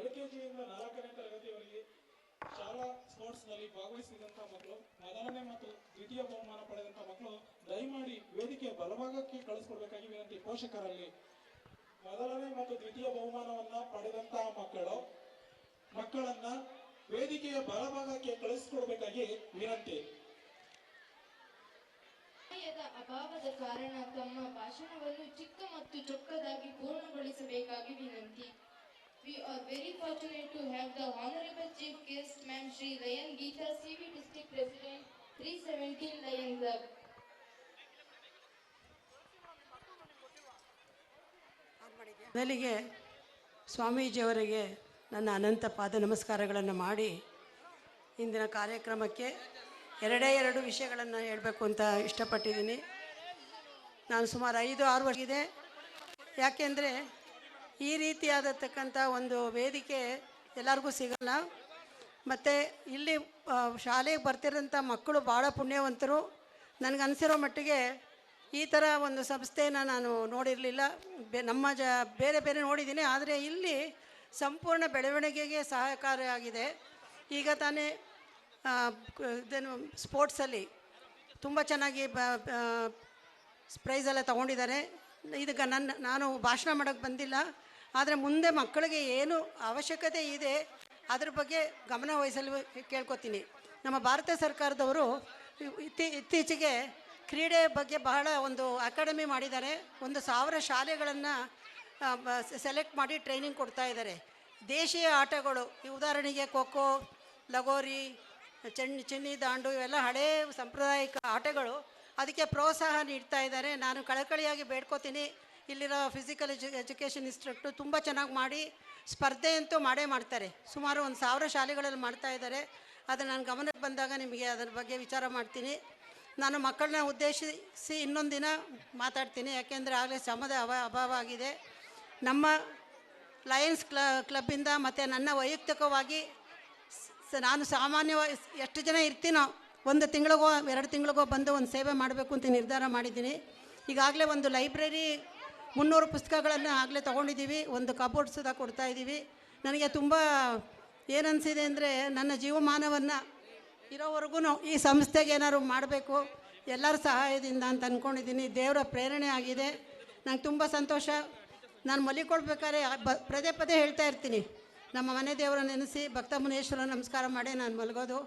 LKGಯಿಂದ 4ನೇ ತರಗತಿಯವರೆಗೆ ಶಾಲಾ ಸ್ಪೋರ್ಟ್ಸ್ ನಲ್ಲಿ ಭಾಗವಹಿಸಿದಂತ ಮಕ್ಕಳು, ಮೊದಲನೇ ಮತ್ತು ದ್ವಿತೀಯ ಬಹುಮಾನ ಪಡೆದಂತ ಮಕ್ಕಳು ದಯಮಾಡಿ ವೇದಿಕೆ ಬಲಭಾಗಕ್ಕೆ ಕಳಿಸ್ಕೊಡ್ಬೇಕಾಗಿ ವಿನಂತಿ. ಪೋಷಕರಲ್ಲಿ ಮೊದಲನೇ ಮತ್ತು ದ್ವಿತೀಯ ಬಹುಮಾನವನ್ನ ಪಡೆದಂತಹ ಮಕ್ಕಳನ್ನ ವೇದಿಕೆಯ ಬಲಭಾಗಕ್ಕೆ ಕಳಿಸ್ಕೊಡ್ಬೇಕಾಗಿ ವಿನಂತಿ. ಸಮಯದ ಅಭಾವದ ಕಾರಣ ತಮ್ಮ ಭಾಷಣವನ್ನು ಚಿಕ್ಕ ಮತ್ತು ಚೊಕ್ಕದಾಗಿ ಪೂರ್ಣಗೊಳಿಸಬೇಕಾಗಿ ವಿನಂತಿ. We are very fortunate to have the Honorable Chief Guest, Ma'am Shri Layan Geeta, CV District President, 317 Lion Club. ಮೊದಲಿಗೆ ಸ್ವಾಮೀಜಿಯವರಿಗೆ ನನ್ನ ಅನಂತ ಪಾದ ನಮಸ್ಕಾರಗಳನ್ನು ಮಾಡಿ ಇಂದಿನ ಕಾರ್ಯಕ್ರಮಕ್ಕೆ ಎರಡು ವಿಷಯಗಳನ್ನು ಹೇಳಬೇಕು ಅಂತ ಇಷ್ಟಪಟ್ಟಿದ್ದೀನಿ. ನಾನು ಸುಮಾರು 5-6 ವರ್ಷ ಇದೆ. ಯಾಕೆಂದರೆ ಈ ರೀತಿಯಾದತಕ್ಕಂಥ ಒಂದು ವೇದಿಕೆ ಎಲ್ಲರಿಗೂ ಸಿಗಲ್ಲ. ಮತ್ತು ಇಲ್ಲಿ ಶಾಲೆಗೆ ಬರ್ತಿರೋಂಥ ಮಕ್ಕಳು ಭಾಳ ಪುಣ್ಯವಂತರು. ನನಗನ್ಸಿರೋ ಮಟ್ಟಿಗೆ ಈ ಥರ ಒಂದು ಸಂಸ್ಥೆನ ನಾನು ನೋಡಿರಲಿಲ್ಲ. ನಮ್ಮ ಬೇರೆ ಬೇರೆ ನೋಡಿದ್ದೀನಿ, ಆದರೆ ಇಲ್ಲಿ ಸಂಪೂರ್ಣ ಬೆಳವಣಿಗೆಗೆ ಸಹಕಾರಿಯಾಗಿದೆ. ಈಗ ತಾನೇ ಇದೇನು ಸ್ಪೋರ್ಟ್ಸಲ್ಲಿ ತುಂಬ ಚೆನ್ನಾಗಿ ಪ್ರೈಸೆಲ್ಲ ತೊಗೊಂಡಿದ್ದಾರೆ. ಇದಕ್ಕೆ ನಾನು ಭಾಷಣ ಮಾಡೋಕ್ಕೆ ಬಂದಿಲ್ಲ, ಆದರೆ ಮುಂದೆ ಮಕ್ಕಳಿಗೆ ಏನು ಅವಶ್ಯಕತೆ ಇದೆ ಅದ್ರ ಬಗ್ಗೆ ಗಮನ ವಹಿಸಲು ಕೇಳ್ಕೊತೀನಿ. ನಮ್ಮ ಭಾರತ ಸರ್ಕಾರದವರು ಇತ್ತೀಚೆಗೆ ಕ್ರೀಡೆ ಬಗ್ಗೆ ಬಹಳ ಒಂದು ಅಕಾಡೆಮಿ ಮಾಡಿದ್ದಾರೆ. 1,000 ಶಾಲೆಗಳನ್ನು ಸೆಲೆಕ್ಟ್ ಮಾಡಿ ಟ್ರೈನಿಂಗ್ ಕೊಡ್ತಾ ಇದ್ದಾರೆ. ದೇಶೀಯ ಆಟಗಳು, ಈ ಉದಾಹರಣೆಗೆ ಖೋಖೋ, ಲಗೋರಿ, ಚಿನ್ನಿ ದಾಂಡು ಇವೆಲ್ಲ ಹಳೇ ಸಾಂಪ್ರದಾಯಿಕ ಆಟಗಳು, ಅದಕ್ಕೆ ಪ್ರೋತ್ಸಾಹ ನೀಡ್ತಾ ಇದ್ದಾರೆ. ನಾನು ಕಳಕಳಿಯಾಗಿ ಬೇಡ್ಕೋತೀನಿ, ಇಲ್ಲಿರೋ ಫಿಸಿಕಲ್ ಎಜುಕೇಷನ್ ಇನ್ಸ್ಟ್ರಕ್ಟರ್ ತುಂಬ ಚೆನ್ನಾಗಿ ಮಾಡಿ ಸ್ಪರ್ಧೆ ಅಂತೂ ಮಾಡ್ತಾರೆ. ಸುಮಾರು 1,000 ಶಾಲೆಗಳಲ್ಲಿ ಮಾಡ್ತಾ ಇದ್ದಾರೆ. ಅದು ನನ್ನ ಗಮನಕ್ಕೆ ಬಂದಾಗ ನಿಮಗೆ ಅದರ ಬಗ್ಗೆ ವಿಚಾರ ಮಾಡ್ತೀನಿ. ನಾನು ಮಕ್ಕಳನ್ನ ಉದ್ದೇಶಿಸಿ ಇನ್ನೊಂದು ದಿನ ಮಾತಾಡ್ತೀನಿ, ಯಾಕೆಂದರೆ ಆಗಲೇ ಸಮಯದ ಅಭಾವ ಆಗಿದೆ. ನಮ್ಮ ಲಯನ್ಸ್ ಕ್ಲಬ್ಬಿಂದ ಮತ್ತು ನನ್ನ ವೈಯಕ್ತಿಕವಾಗಿ ನಾನು ಸಾಮಾನ್ಯವಾಗಿ ಎಷ್ಟು ಜನ ಇರ್ತೀನೋ 1 ತಿಂಗಳಿಗೋ 2 ತಿಂಗಳಿಗೋ ಬಂದು ಒಂದು ಸೇವೆ ಮಾಡಬೇಕು ಅಂತ ನಿರ್ಧಾರ ಮಾಡಿದ್ದೀನಿ. ಈಗಾಗಲೇ ಒಂದು ಲೈಬ್ರರಿ 300 ಪುಸ್ತಕಗಳನ್ನು ಆಗಲೇ ತೊಗೊಂಡಿದ್ದೀವಿ. ಒಂದು ಕಬೋರ್ಡ್ ಸುಧಾ ಕೊಡ್ತಾಯಿದ್ದೀವಿ. ನನಗೆ ತುಂಬ ಏನನ್ಸಿದೆ ಅಂದರೆ ನನ್ನ ಜೀವಮಾನವನ್ನು ಇರೋವರೆಗೂ ಈ ಸಂಸ್ಥೆಗೆ ಏನಾದ್ರು ಮಾಡಬೇಕು ಎಲ್ಲರ ಸಹಾಯದಿಂದ ಅಂತ ಅಂದ್ಕೊಂಡಿದ್ದೀನಿ. ದೇವರ ಪ್ರೇರಣೆ ಆಗಿದೆ, ನಂಗೆ ತುಂಬ ಸಂತೋಷ. ನಾನು ಮಲಿಕೊಳ್ಬೇಕಾದ್ರೆ ಪದೇ ಹೇಳ್ತಾ ಇರ್ತೀನಿ, ನಮ್ಮ ಮನೆ ದೇವರ ನೆನೆಸಿ ಭಕ್ತ ಮುನೇಶ್ವರ ನಮಸ್ಕಾರ ಮಾಡಿ ನಾನು ಮಲಗೋದು.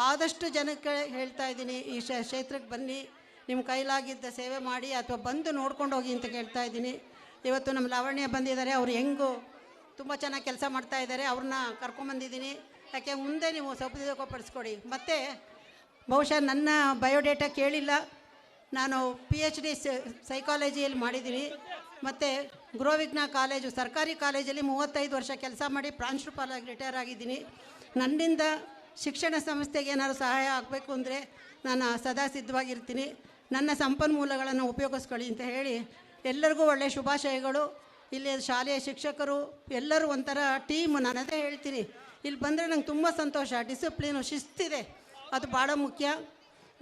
ಆದಷ್ಟು ಜನಕ್ಕೆ ಹೇಳ್ತಾ ಇದ್ದೀನಿ, ಈ ಕ್ಷೇತ್ರಕ್ಕೆ ಬನ್ನಿ, ನಿಮ್ಮ ಕೈಲಾಗಿದ್ದ ಸೇವೆ ಮಾಡಿ ಅಥವಾ ಬಂದು ನೋಡ್ಕೊಂಡು ಹೋಗಿ ಅಂತ ಕೇಳ್ತಾ ಇದ್ದೀನಿ. ಇವತ್ತು ನಮ್ಮ ಲಾವಣ್ಯ ಬಂದಿದ್ದಾರೆ, ಅವ್ರು ಹೆಂಗೂ ತುಂಬ ಚೆನ್ನಾಗಿ ಕೆಲಸ ಮಾಡ್ತಾ ಇದ್ದಾರೆ, ಅವ್ರನ್ನ ಕರ್ಕೊಂಬಂದಿದ್ದೀನಿ. ಯಾಕೆ ಮುಂದೆ ನೀವು ಸದುಪಯೋಗಪಡಿಸ್ಕೊಡಿ. ಮತ್ತು ಬಹುಶಃ ನನ್ನ ಬಯೋಡೇಟಾ ಕೇಳಿಲ್ಲ, ನಾನು PhD ಸೈಕಾಲಜಿಯಲ್ಲಿ ಮಾಡಿದ್ದೀನಿ. ಮತ್ತು ಗೃಹವಿಜ್ಞಾನ ಕಾಲೇಜು ಸರ್ಕಾರಿ ಕಾಲೇಜಲ್ಲಿ 35 ವರ್ಷ ಕೆಲಸ ಮಾಡಿ ಪ್ರಾಂಶುಪಾಲಾಗಿ ರಿಟೈರ್ ಆಗಿದ್ದೀನಿ. ನನ್ನಿಂದ ಶಿಕ್ಷಣ ಸಂಸ್ಥೆಗೆ ಏನಾದರೂ ಸಹಾಯ ಆಗಬೇಕು ಅಂದರೆ ನಾನು ಸದಾ ಸಿದ್ಧವಾಗಿರ್ತೀನಿ. ನನ್ನ ಸಂಪನ್ಮೂಲಗಳನ್ನು ಉಪಯೋಗಿಸ್ಕೊಳ್ಳಿ ಅಂತ ಹೇಳಿ ಎಲ್ಲರಿಗೂ ಒಳ್ಳೆಯ ಶುಭಾಶಯಗಳು. ಇಲ್ಲಿ ಶಾಲೆಯ ಶಿಕ್ಷಕರು ಎಲ್ಲರೂ ಒಂಥರ ಟೀಮ್. ನಾನು ಅದೇ ಹೇಳ್ತೀನಿ, ಇಲ್ಲಿ ಬಂದರೆ ನಂಗೆ ತುಂಬ ಸಂತೋಷ. ಡಿಸಿಪ್ಲಿನು, ಶಿಸ್ತಿದೆ, ಅದು ಭಾಳ ಮುಖ್ಯ.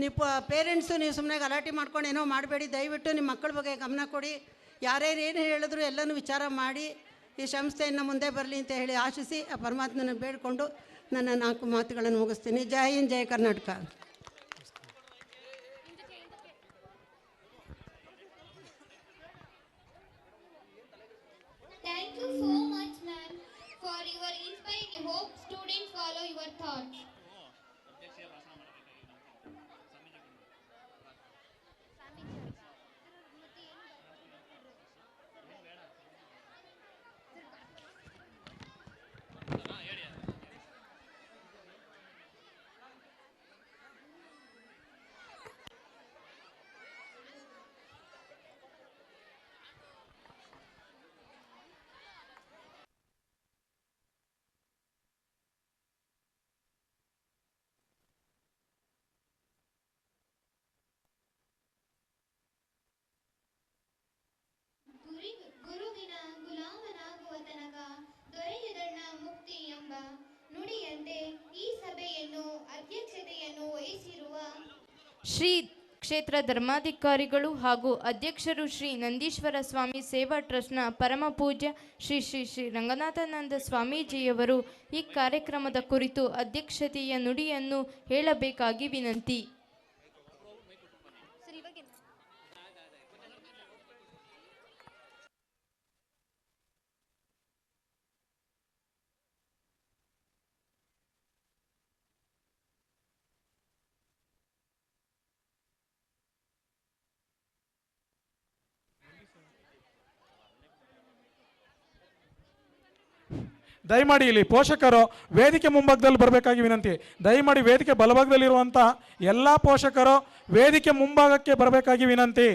ನೀವು ಪೇರೆಂಟ್ಸು ನೀವು ಸುಮ್ಮನೆ ಗಲಾಟೆ ಮಾಡ್ಕೊಂಡು ಏನೋ ಮಾಡಬೇಡಿ. ದಯವಿಟ್ಟು ನಿಮ್ಮ ಮಕ್ಕಳ ಬಗ್ಗೆ ಗಮನ ಕೊಡಿ. ಯಾರ್ಯಾರು ಏನು ಹೇಳಿದ್ರು ಎಲ್ಲನೂ ವಿಚಾರ ಮಾಡಿ ಈ ಸಂಸ್ಥೆಯನ್ನು ಮುಂದೆ ಬರಲಿ ಅಂತ ಹೇಳಿ ಆಶಿಸಿ ಆ ಪರಮಾತ್ಮನ ಬೇಡಿಕೊಂಡು ನನ್ನ 4 ಮಾತುಗಳನ್ನು ಮುಗಿಸ್ತೀನಿ. ಜೈ ಹಿಂದ್, ಜೈ Karnataka. Thank you so much, ma'am, for your inspiring. I hope students follow your thoughts. ಗುರುವಿನ ಗುಲಾಮನಾಗುವ ತನಕ ದೊರೆಯುದಣ್ಣ ಮುಕ್ತಿ ಎಂಬ ನುಡಿಯಂತೆ ಈ ಸಭೆಯನ್ನು ಅಧ್ಯಕ್ಷತೆಯನ್ನು ವಹಿಸಿರುವ ಶ್ರೀ ಕ್ಷೇತ್ರ ಧರ್ಮಾಧಿಕಾರಿಗಳು ಹಾಗೂ ಅಧ್ಯಕ್ಷರು ಶ್ರೀ ನಂದೀಶ್ವರ ಸ್ವಾಮಿ ಸೇವಾ ಟ್ರಸ್ಟ್ನ ಪರಮ ಪೂಜ್ಯ ಶ್ರೀ ಶ್ರೀ ಶ್ರೀ ರಂಗನಾಥಾನಂದ ಸ್ವಾಮೀಜಿಯವರು ಈ ಕಾರ್ಯಕ್ರಮದ ಕುರಿತು ಅಧ್ಯಕ್ಷತೆಯ ನುಡಿಯನ್ನು ಹೇಳಬೇಕಾಗಿ ವಿನಂತಿ. ದಯಮಾಡಿ ಇಲ್ಲಿ ಪೋಷಕರು ವೇದಿಕೆ ಮುಂಭಾಗದಲ್ಲಿ ಬರಬೇಕಾಗಿ ವಿನಂತಿ. ದಯಮಾಡಿ ವೇದಿಕೆ ಬಲಭಾಗದಲ್ಲಿರುವಂಥ ಎಲ್ಲ ಪೋಷಕರು ವೇದಿಕೆ ಮುಂಭಾಗಕ್ಕೆ ಬರಬೇಕಾಗಿ ವಿನಂತಿ.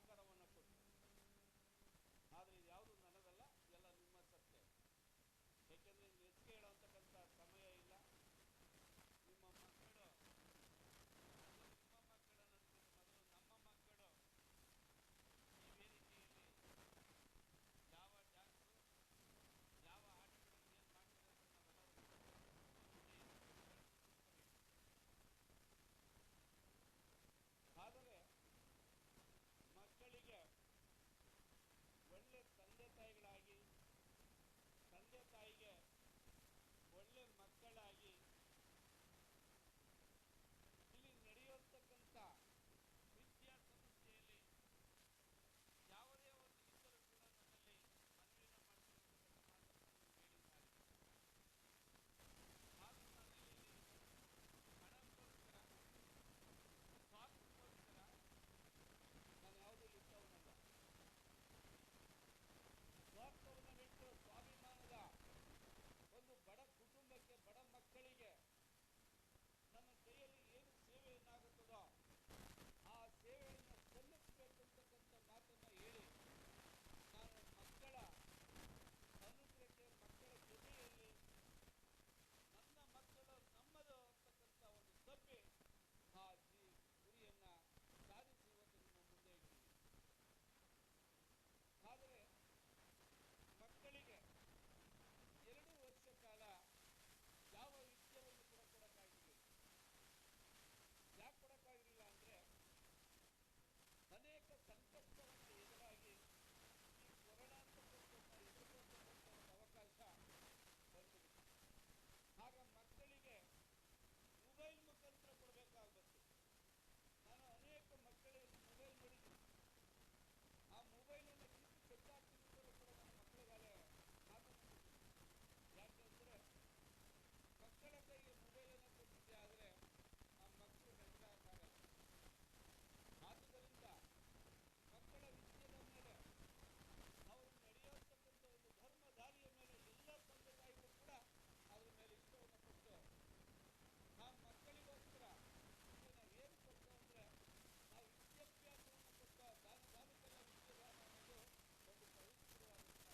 ಸಹಕಾರವನ್ನು ಕೊಟ್ಟರು. ಆದರೆ ಇದ್ಯಾವುದು ನನ್ನದಲ್ಲ, ಎಲ್ಲ ನಿಮ್ಮ ಸತ್ಯ. ಏಕೆಂದರೆ ಹೆಚ್ಚಿಗೆ ಹೇಳುವಂತಕ್ಕಂಥ ಸಮಯ ಇಲ್ಲ. ನಿಮ್ಮ ಮಕ್ಕಳು ನಮ್ಮ ಮಕ್ಕಳು ಈ ವೇದಿಕೆಯಲ್ಲಿ ಯಾವ ಡ್ಯಾನ್ಸು ಯಾವ ಆಟಗಳನ್ನು ಏನು ಮಾಡ್ತಾರೆ ಅಂತ ಆದರೆ ಮಕ್ಕಳಿಗೆ ಒಳ್ಳೆ ತಂದೆ ತಾಯಿಗಳಾಗಿ, ತಂದೆ ತಾಯಿಗೆ ಒಳ್ಳೆ ಮಕ್ಕಳಾಗಿ ಇಲ್ಲಿ ನಡೆಯುವಂತಕ್ಕಂಥ ವಿದ್ಯಾಸಂಸ್ಥೆಯಲ್ಲಿ ಯಾವುದೇ ಒಂದು ಇದ್ದರೂ ಕೂಡ ನನ್ನಲ್ಲಿ ಮನವಿಯನ್ನು ಮಾಡಿರ್ತಕ್ಕಂಥ ಮಾತನ್ನು ಹೇಳಿದ್ದಾರೆ. ಆದರೂ ನಾನು ಇಲ್ಲಿ ಹಣಕ್ಕೋಸ್ಕರ, ಸ್ವಾರ್ಥಕ್ಕೋಸ್ಕರ ನಾನು ಯಾವುದೂ ಇದ್ದವನಲ್ಲ. ಸ್ವಾರ್ಥವನ್ನು ಬಿಟ್ಟು ಸ್ವಾಭಿಮಾನದ ಒಂದು ಬಡ ಕುಟುಂಬಕ್ಕೆ, ಬಡ ಮಕ್ಕಳಿಗೆ ನನ್ನ ಕೈಯಲ್ಲಿ ಏನು ಸೇವೆಯನ್ನಾಗುತ್ತದೋ ಆ ಸೇವೆಯನ್ನು ಸಲ್ಲಿಸಬೇಕಂತಕ್ಕಂಥ ಮಾತನ್ನು ಹೇಳಿ ನಾನು ಮಕ್ಕಳ ಅನುಗ್ರಹಕ್ಕೆ, ಮಕ್ಕಳ ಜೊತೆಯಲ್ಲಿ ನನ್ನ ಮಕ್ಕಳು ನಮ್ಮದು ಅಂತಕ್ಕಂಥ ಒಂದು ತಪ್ಪಿ ಆ ಗುರಿಯನ್ನ ಸಾಧಿಸಿ ಇವತ್ತು ನಿಮ್ಮ ಮುಂದೆ ಇಟ್ಟಿದ್ದೀನಿ. ಆದರೆ ಮಕ್ಕಳಿಗೆ 2 ವರ್ಷ ಕಾಲ ಯಾವ ವಿದ್ಯೆಯನ್ನು ಕೂಡ ಕೊಡಕ್ಕಾಗಿರಲಿಲ್ಲ. ಯಾಕೆ ಕೊಡಕ್ಕಾಗಿರಲಿಲ್ಲ ಅಂದ್ರೆ ಅನೇಕ ಸಂಕಷ್ಟವನ್ನು ಎದುರಾಗಿ ಈ ಕೊರೋನಾ ಅಂತಕ್ಕಂಥದ್ದನ್ನ ಎದುರಿಸುವಂತಕ್ಕಂಥ ಒಂದು ಅವಕಾಶ ಬಂದ್ಬಿಟ್ಟಿದೆ. ಆಗ ಮಕ್ಕಳಿಗೆ ಮೊಬೈಲ್ ಮುಖಾಂತರ ಕೊಡಬೇಕಾಗ್ಬಂತು. ನಾನು ಅನೇಕ ಮಕ್ಕಳಿಗೆ ಮೊಬೈಲ್ ನೋಡಿದ್ದೀನಿ. ಆ ಮೊಬೈಲನ್ನು ಕಿತ್ತು ಕಚ್ಚಾಕ್ತೀನಿ ಅಂತಲೂ ಕೂಡ ನನ್ನ ಮಕ್ಕಳಿಗಾಲೆ ಮಾತನಾಡಿದ್ದೀನಿ. ಯಾಕೆಂದ್ರೆ ಮಕ್ಕಳ ಕೈಗೆ ಮೊಬೈಲನ್ನು ಕೊಟ್ಟಿದ್ದೆ ಆದರೆ ಆ ಮಕ್ಕಳು ನಡೆದಾಗಲ್ಲ. ಆದುದರಿಂದ ಮಕ್ಕಳ ವಿಷಯದ ಮೇಲೆ, ಅವರು ನಡೆಯುವಂತಕ್ಕಂಥ ಒಂದು ಧರ್ಮ ದಾರಿಯ ಮೇಲೆ ಎಲ್ಲ ತಂದೆ ತಾಯಿಗಳು ಕೂಡ ಅದ್ರ ಮೇಲೆ ಇಷ್ಟವನ್ನು ಕೊಟ್ಟು ಆ ಮಕ್ಕಳಿಗೋಸ್ಕರ ನಾವು ಏನು ಕೊಡ್ತೇವೆ ಅಂದ್ರೆ ನಾವು ವಿದ್ಯಾಭ್ಯಾಸವನ್ನು ಕೊಟ್ಟು ದಾನಕ್ಕೆಲ್ಲ ವಿದ್ಯಾದಾನ ಅನ್ನೋದು ಒಂದು ಪವಿತ್ರವಾದಂಥ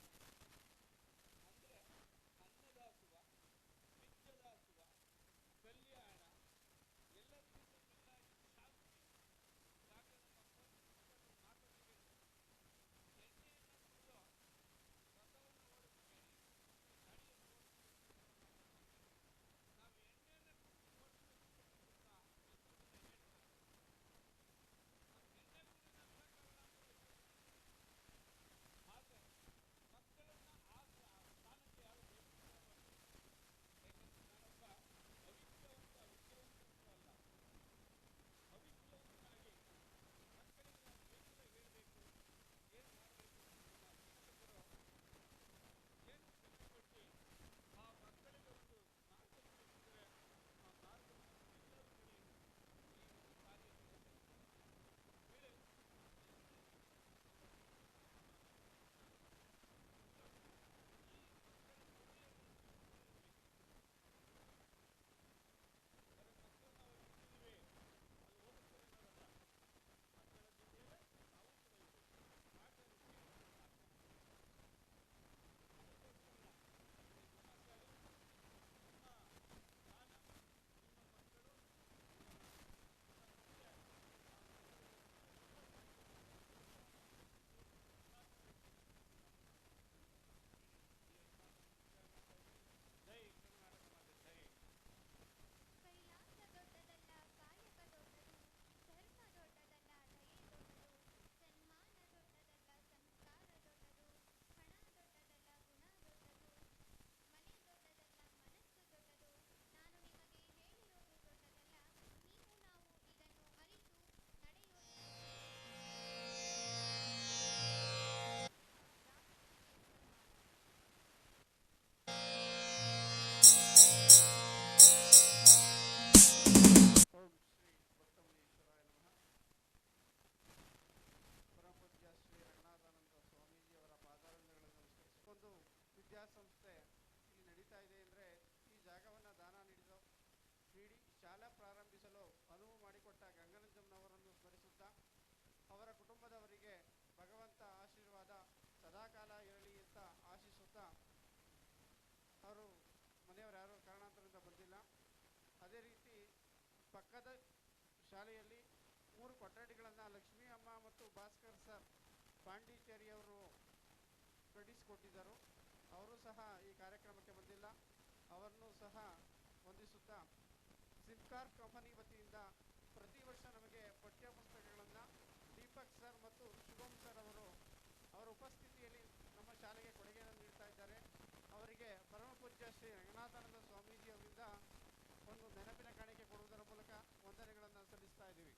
ಅಂದ್ರೆ ಅನ್ನದಾಸುವ, ವಿದ್ಯಾದಾಸುವ, ಕಲ್ಯಾಣ, ಎಲ್ಲದಕ್ಕಿಂತ ಮಿಗಿಲಾಗಿ ಶಾಂತಿ. ಯಾಕೆ ನಮ್ಮ ಮಾತನ್ನು ಕೇಳಿ, ಎಣ್ಣೆಯನ್ನು ಕುಡಿದು ರಥವನ್ನು ಓಡಿಸಬೇಡಿ, ಗಾಡಿಯನ್ನು ಓಡಿಸಬೇಕು. ನಾವು ಎಣ್ಣೆಯನ್ನು ಕುಡಿದು ಓಡಿಸಬೇಕಂತಕ್ಕಂಥ ಹೆಸರನ್ನ ಹೇಳ್ತಾರೆ. ನಮ್ಗೆ ಎಣ್ಣೆ ಕುಡಿದು ಬಿಡಕ್ಕಾಗಲ್ಲ ಅಂತ ಆದರೆ ಮಕ್ಕಳನ್ನ ಆ ಸ್ಥಾನಕ್ಕೆ ಯಾರು ಬೇಕು. ಯಾಕಂದ್ರೆ ನಾನೊಬ್ಬ ವಿದ್ಯಾವಂತನೂ ಅಲ್ಲ, ಅವಿದ್ಯಾವಂತನಾಗಿ ಮಕ್ಕಳಿಗೆ ನಾನು ಏನೆಲ್ಲ ಹೇಳಬೇಕು, ಏನು ಮಾಡಬೇಕು ನಮ್ಮ ಶಿಕ್ಷಕರು ಏನು ತಿಳಿದುಕೊಟ್ಟು ಆ ಮಕ್ಕಳಿಗೆ ಒಂದು ಮಾರ್ಗವನ್ನು ಕೊಟ್ಟಿದ್ರೆ ಆ ಮಾರ್ಗವನ್ನು ಎಲ್ಲರೂ ನೋಡಿ ಈ ಒಂದು ಕಾರ್ಯ ಹೇಳಿ ಮಕ್ಕಳನ್ನ ನಾವು ಬಿಟ್ಟಿದ್ದೀವಿ, ಅಲ್ಲಿ ಓದಿಸ್ತಾರೆ ಅನ್ನೋದಲ್ಲ. ಮಕ್ಕಳ ಜೊತೆಯಲ್ಲೇ ನಾವು ಕೂಡ ಇದ್ದೀವಿ. ಮಾತಾಡಿಸಿ ಅದಕ್ಕೋಸ್ಕರ ಈ ಗುಣಶಾಲಿ ನಿಮ್ಮ ಜ್ಞಾನ, ನಿಮ್ಮ ಮಕ್ಕಳು, ನಿಮ್ಮ ಮುಂದೆ ಜೈ ಕರ್ನಾಟಕ ಮಾತೆ ಜೈ. ಕೈಲಾಸ ದೊಡ್ಡದಲ್ಲ, ಕಾಯಕ ದೊಡ್ಡದು, ಧರ್ಮ ದೊಡ್ಡದಲ್ಲ, ದಯೆ ದೊಡ್ಡದು, ಸನ್ಮಾನ ದೊಡ್ಡದಲ್ಲ, ಸಂಸ್ಕಾರ ದೊಡ್ಡದು, ಹಣ ದೊಡ್ಡದಲ್ಲ, ಗುಣ ದೊಡ್ಡದು, ಮನೆ ದೊಡ್ಡದಲ್ಲ, ಮನಸ್ಸು ದೊಡ್ಡದು. ನಾನು ನಿಮಗೆ ಹೇಳಿರೋದು ದೊಡ್ಡದಲ್ಲ, ನೀವು ನಾವು ಇದನ್ನು ಅರಿತು ನಡೆಯೋದು. ಓಂ ಶ್ರೀ ಬಸವಣ್ಣೇಶ್ವರಾಯ ನಮಃ. ಪರಮಪೂಜ್ಯ ಶ್ರೀ ರಂಗನಾಥಾನಂದ ಸ್ವಾಮೀಜಿಯವರ ಪಾದಾರವಿಂದಗಳನ್ನು ನಮಸ್ಕರಿಸಿಕೊಂಡು ವಿದ್ಯಾಸಂಸ್ಥೆ ಇಲ್ಲಿ ನಡೀತಾ ಇದೆ ಅಂದರೆ ಈ ಜಾಗವನ್ನು ದಾನ ನೀಡಿ ಶಾಲಾ ಪ್ರಾರಂಭಿಸಲು ಅನುವು ಮಾಡಿಕೊಟ್ಟ ಗಂಗನಂಜಮ್ಮನವರನ್ನು ಸ್ಮರಿಸುತ್ತಾ ಅವರ ಕುಟುಂಬದವರಿಗೆ ಅದೇ ರೀತಿ ಪಕ್ಕದ ಶಾಲೆಯಲ್ಲಿ 3 ಕೊಠಡಿಗಳನ್ನು ಲಕ್ಷ್ಮೀ ಅಮ್ಮ ಮತ್ತು ಭಾಸ್ಕರ್ ಸರ್ ಪಾಂಡಿಚೇರಿಯವರು ಕಟ್ಟಿಸಿಕೊಟ್ಟಿದ್ದರು. ಅವರು ಸಹ ಈ ಕಾರ್ಯಕ್ರಮಕ್ಕೆ ಬಂದಿಲ್ಲ. ಅವರನ್ನು ಸಹ ವಂದಿಸುತ್ತಾ, ಸಿಮ್ಕಾರ್ ಕಂಪನಿ ವತಿಯಿಂದ ಪ್ರತಿ ವರ್ಷ ನಮಗೆ ಪಠ್ಯ ಪುಸ್ತಕಗಳನ್ನು ದೀಪಕ್ ಸರ್ ಮತ್ತು ಶುಭಮ್ ಸರ್ ಅವರ ಉಪಸ್ಥಿತಿಯಲ್ಲಿ ನಮ್ಮ ಶಾಲೆಗೆ ಕೊಡುಗೆಯನ್ನು ನೀಡ್ತಾ ಇದ್ದಾರೆ. ಅವರಿಗೆ ಪರಮ ಪೂಜ್ಯ ಶ್ರೀ ರಂಗನಾಥಾನಂದ ಸ್ವಾಮೀಜಿ ಅವರಿಂದ ಒಂದು ನೆನಪಿನ ಕಾಣಿಕೆ ಕೊಡುವುದರ ಮೂಲಕ ವಂದನೆಗಳನ್ನು ಸಲ್ಲಿಸ್ತಾ ಇದ್ದೀವಿ.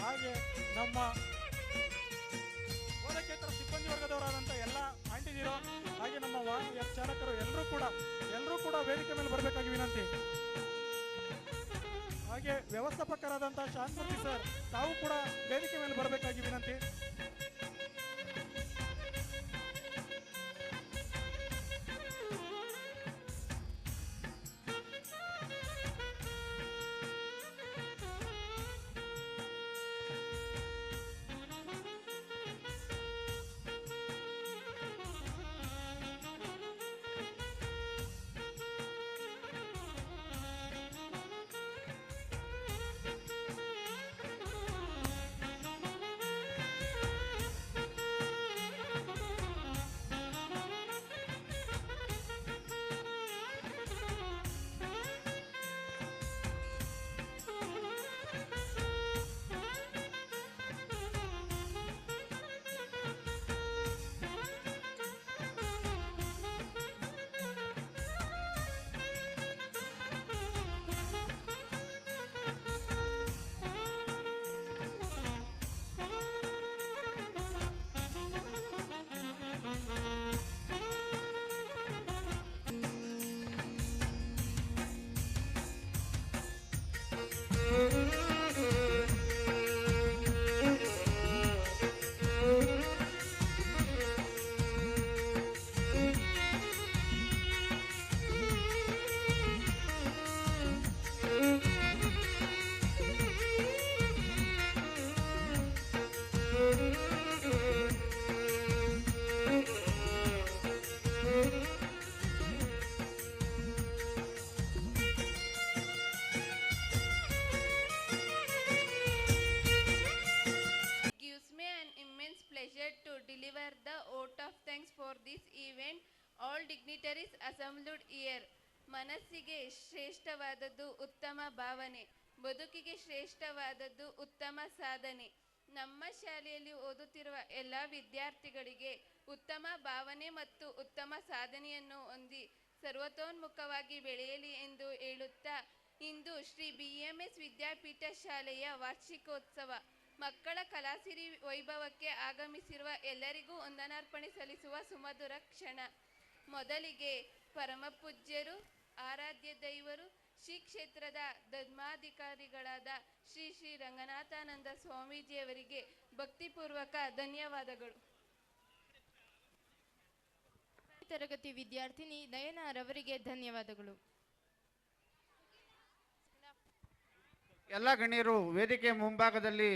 ಹಾಗೆ ನಮ್ಮ ಬೋಧಕೇತರ ಸಿಬ್ಬಂದಿ ವರ್ಗದವರಾದಂಥ ಎಲ್ಲ ಆಂಟಿದಿರು ಹಾಗೆ ನಮ್ಮ ವಾಹನ ಚಾಲಕರು ಎಲ್ಲರೂ ಕೂಡ ವೇದಿಕೆ ಮೇಲೆ ಬರಬೇಕಾಗಿ ವಿನಂತಿ. ಹಾಗೆ ವ್ಯವಸ್ಥಾಪಕರಾದಂಥ ಶಾಂತಮೂರ್ತಿ ಸರ್ ತಾವು ಕೂಡ ವೇದಿಕೆ ಮೇಲೆ ಬರಬೇಕಾಗಿ ವಿನಂತಿ. To deliver the vote of thanks for this event, all dignitaries assembled here. ಮನಸ್ಸಿಗೆ ಶ್ರೇಷ್ಠವಾದದ್ದು ಉತ್ತಮ ಭಾವನೆ, ಬದುಕಿಗೆ ಶ್ರೇಷ್ಠವಾದದ್ದು ಉತ್ತಮ ಸಾಧನೆ. ನಮ್ಮ ಶಾಲೆಯಲ್ಲಿ ಓದುತ್ತಿರುವ ಎಲ್ಲ ವಿದ್ಯಾರ್ಥಿಗಳಿಗೆ ಉತ್ತಮ ಭಾವನೆ ಮತ್ತು ಉತ್ತಮ ಸಾಧನೆಯನ್ನು ಹೊಂದಿ ಸರ್ವತೋನ್ಮುಖವಾಗಿ ಬೆಳೆಯಲಿ ಎಂದು ಹೇಳುತ್ತಾ, ಇಂದು ಶ್ರೀ BMS ವಿದ್ಯಾಪೀಠ ಶಾಲೆಯ ವಾರ್ಷಿಕೋತ್ಸವ ಮಕ್ಕಳ ಕಲಾಸಿರಿ ವೈಭವಕ್ಕೆ ಆಗಮಿಸಿರುವ ಎಲ್ಲರಿಗೂ ವಂದನಾರ್ಪಣೆ ಸಲ್ಲಿಸುವ ಸುಮಧುರ ಕ್ಷಣ. ಮೊದಲಿಗೆ ಪರಮಪೂಜ್ಯರು, ಆರಾಧ್ಯ ದೈವರು, ಶ್ರೀ ಕ್ಷೇತ್ರದ ಧರ್ಮಾಧಿಕಾರಿಗಳಾದ ಶ್ರೀ ಶ್ರೀ ರಂಗನಾಥಾನಂದ ಸ್ವಾಮೀಜಿಯವರಿಗೆ ಭಕ್ತಿಪೂರ್ವಕ ಧನ್ಯವಾದಗಳು. ತರಗತಿ ವಿದ್ಯಾರ್ಥಿನಿ ನಯನಾರವರಿಗೆ ಧನ್ಯವಾದಗಳು. ಎಲ್ಲ ಗಣ್ಯರು ವೇದಿಕೆ ಮುಂಭಾಗದಲ್ಲಿ